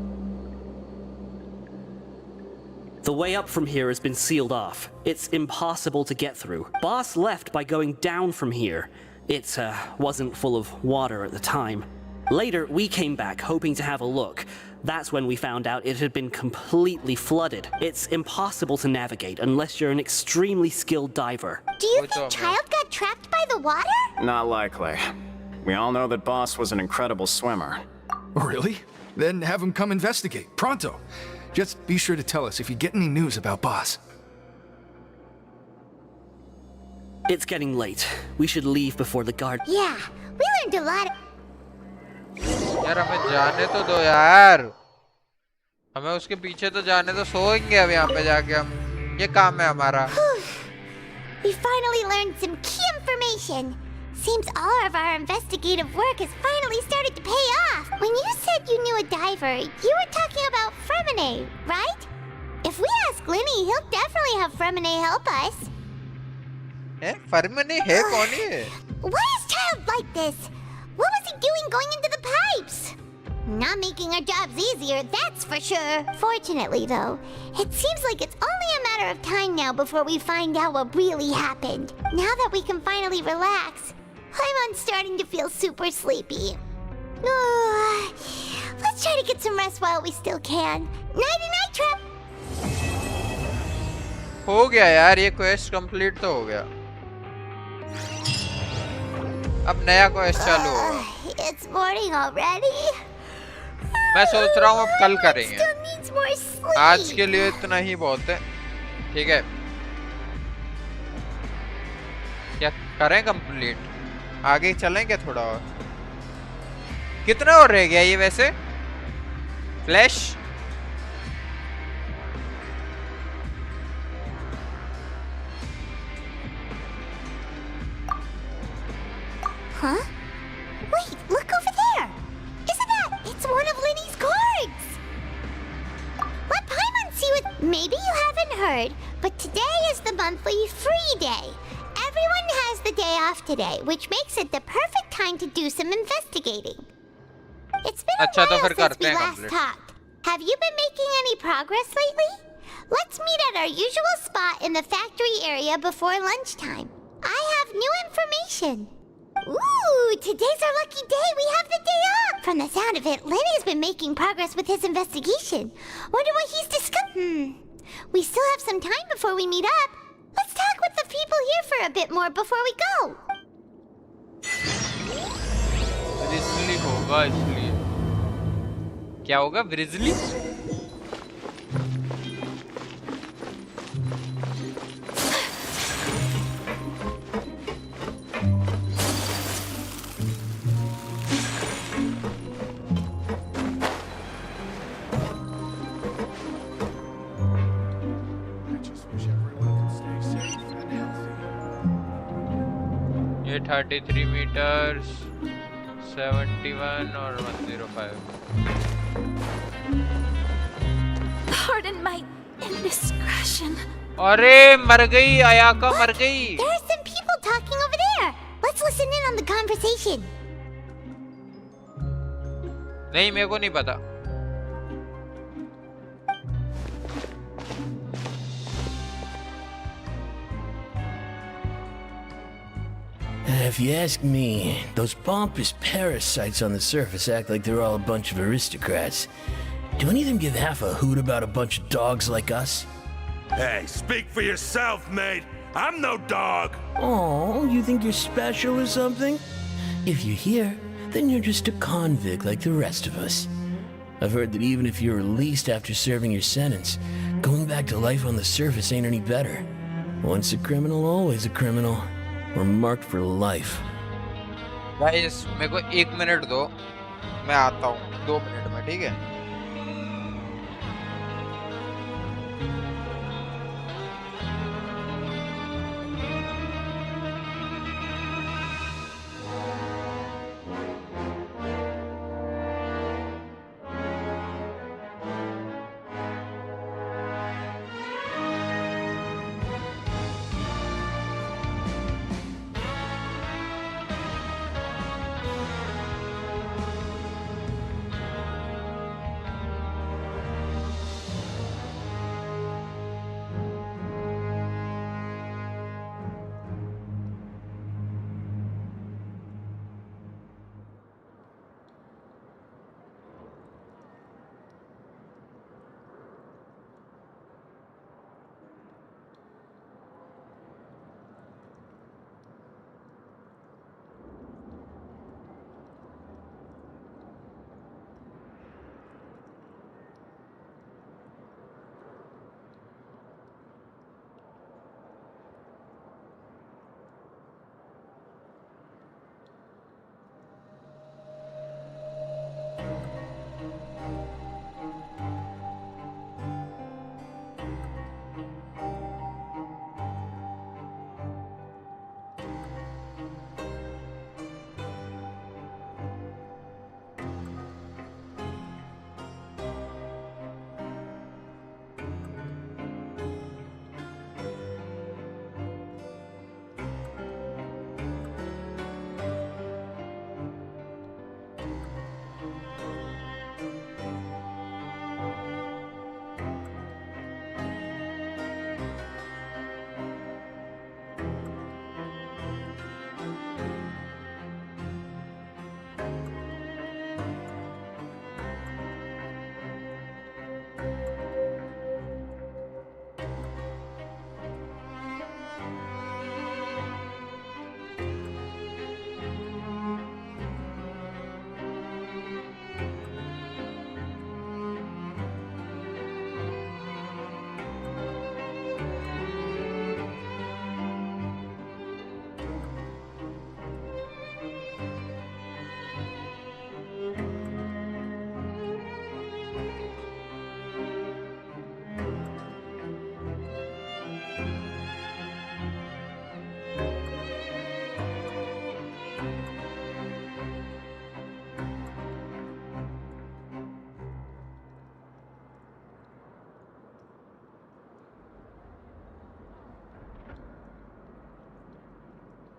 The way up from here has been sealed off. It's impossible to get through. Boss left by going down from here. It wasn't full of water at the time. Later, we came back hoping to have a look. That's when we found out it had been completely flooded. It's impossible to navigate unless you're an extremely skilled diver. Do you think Child got trapped by the water? Not likely. We all know that Boss was an incredible swimmer. Really? Then have him come investigate, pronto. Just be sure to tell us if you get any news about Boss. It's getting late. We should leave before the guard... Yeah, we learned a lot. यार हमें जाने तो दो यार, हमें उसके पीछे तो जाने तो, सोएंगे अब यहाँ पे जाके हम, ये काम है हमारा. We finally learned some key information. Seems all of our investigative work has finally started to pay off. When you said you knew a diver, you were talking about Fremine, right? If we ask Linny, he'll definitely have Fremine help us. Fremine है कौन है? Why is Child like this? What was he doing going into the pipes? Not making our jobs easier, that's for sure. Fortunately, though, it seems like it's only a matter of time now before we find out what really happened. Now that we can finally relax, I'm starting to feel super sleepy. Let's try to get some rest while we still can. Nighty-night, Trap! हो गया यार, ये quest complete तो हो गया। अब नया quest चालू होगा। It's morning already. मैं सोच रहा हूँ अब कल करेंगे। Still needs more sleep. आज के लिए इतना ही बहुत है। ठीक है, क्या करें कंप्लीट? आगे चलेंगे थोड़ा और। कितना और रह गया ये वैसे? Flash Huh? Wait, look over there! Isn't that? It's one of Linny's cards! Let Paimon see what... Maybe you haven't heard, but today is the monthly free day. Everyone has the day off today, which makes it the perfect time to do some investigating. It's been a while since we last talked. Have you been making any progress lately? Let's meet at our usual spot in the factory area before lunchtime. I have new information. Ooh, today's our lucky day. We have the day off. From the sound of it, Lenny's been making progress with his investigation. Wonder what he's discussing. We still have some time before we meet up. Let's talk with the people here for a bit more before we go. ब्रिजली होगा इसलिए। क्या होगा ब्रिजली? ये 33 meters, 71 और 105। Pardon my indiscretion. अरे मर गई, Ayaka मर गई। There are some people talking over there. Let's listen in on the conversation. नहीं, मेरे को नहीं पता। If you ask me, those pompous parasites on the surface act like they're all a bunch of aristocrats. Do any of them give half a hoot about a bunch of dogs like us? Hey, speak for yourself, mate. I'm no dog. Oh, you think you're special or something? If you're here, then you're just a convict like the rest of us. I've heard that even if you're released after serving your sentence, going back to life on the surface ain't any better. Once a criminal, always a criminal. We're marked for life. Guys, मेरे को 1 minute दो, मैं आता हूँ 2 minute में, ठीक है?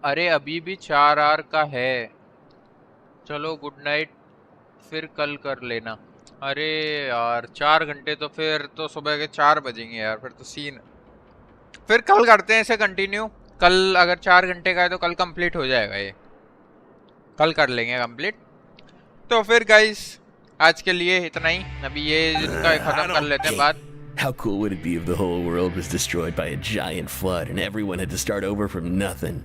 अरे अभी भी 4 आवर का है। चलो गुड नाइट, फिर कल कर लेना। अरे यार 4 घंटे तो फिर तो सुबह के 4 बजेंगे यार, फिर तो सीन। फिर कल करते हैं इसे कंटिन्यू। कल अगर 4 घंटे का है तो कल कंप्लीट हो जाएगा ये, कल कर लेंगे कंप्लीट। तो फिर गाइस आज के लिए इतना ही, अभी ये इनका खत्म कर लेते हैं बात। How cool would it be if the whole world was destroyed by a giant flood and everyone had to start over from nothing?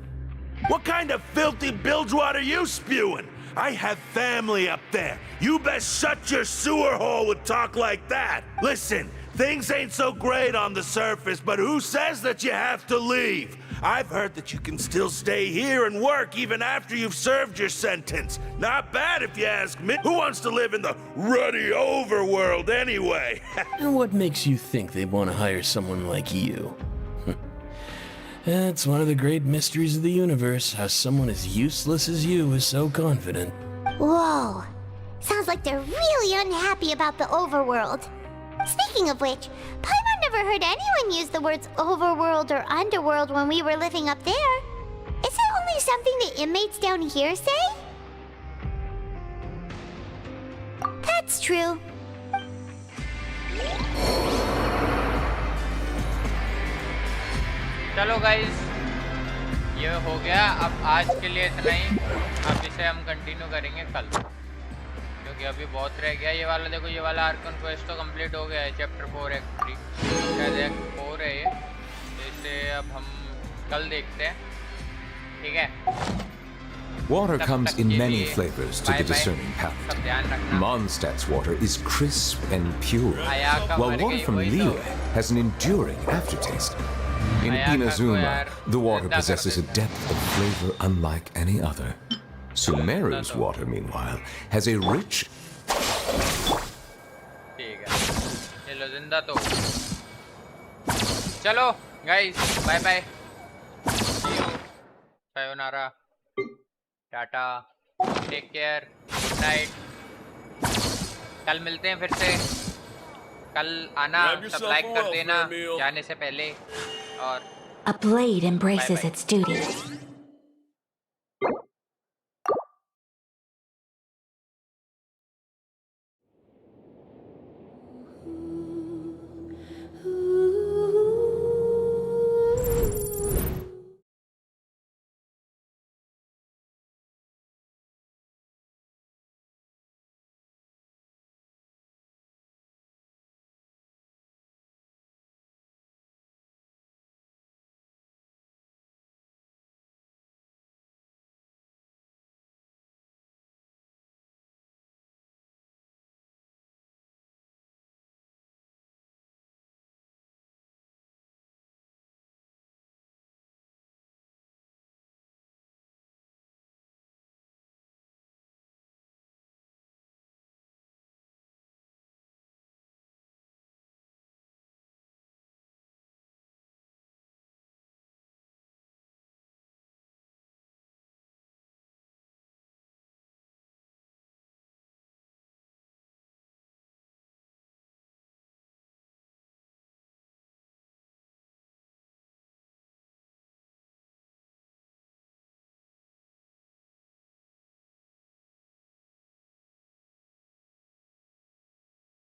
What kind of filthy bilgewater you spewing? I have family up there. You best shut your sewer hole with talk like that. Listen, things ain't so great on the surface, but who says that you have to leave? I've heard that you can still stay here and work even after you've served your sentence. Not bad if you ask me. Who wants to live in the ruddy overworld anyway? And what makes you think they want to hire someone like you? It's one of the great mysteries of the universe, how someone as useless as you is so confident. Whoa. Sounds like they're really unhappy about the overworld. Speaking of which, Paimon never heard anyone use the words overworld or underworld when we were living up there. Is it only something the inmates down here say? That's true. चलो guys ये हो गया, अब आज के लिए इतना ही। अब इसे हम कंटिन्यू करेंगे कल, क्योंकि अभी बहुत रह गया। ये वाला देखो, ये वाला आर्कन क्वेस्ट तो कंप्लीट हो गया है, चैप्टर 4 एक्ट 3 शायद एक्ट 4 है ये। इसे अब हम कल देखते हैं, ठीक है। Water comes in many flavors to the discerning palate. Mondstadt's water is crisp and pure, while water from Liyue has an enduring aftertaste. In Inazuma, the water possesses a depth of flavor unlike any other. Sumeru's water, meanwhile, has a rich... ठीक है, चलो जिंदा तो। चलो guys bye bye, सायोनारा, tata, take care, good night. कल मिलते हैं फिर से। कल आना, सब लाइक कर देना जाने से पहले। और A blade embraces its duties.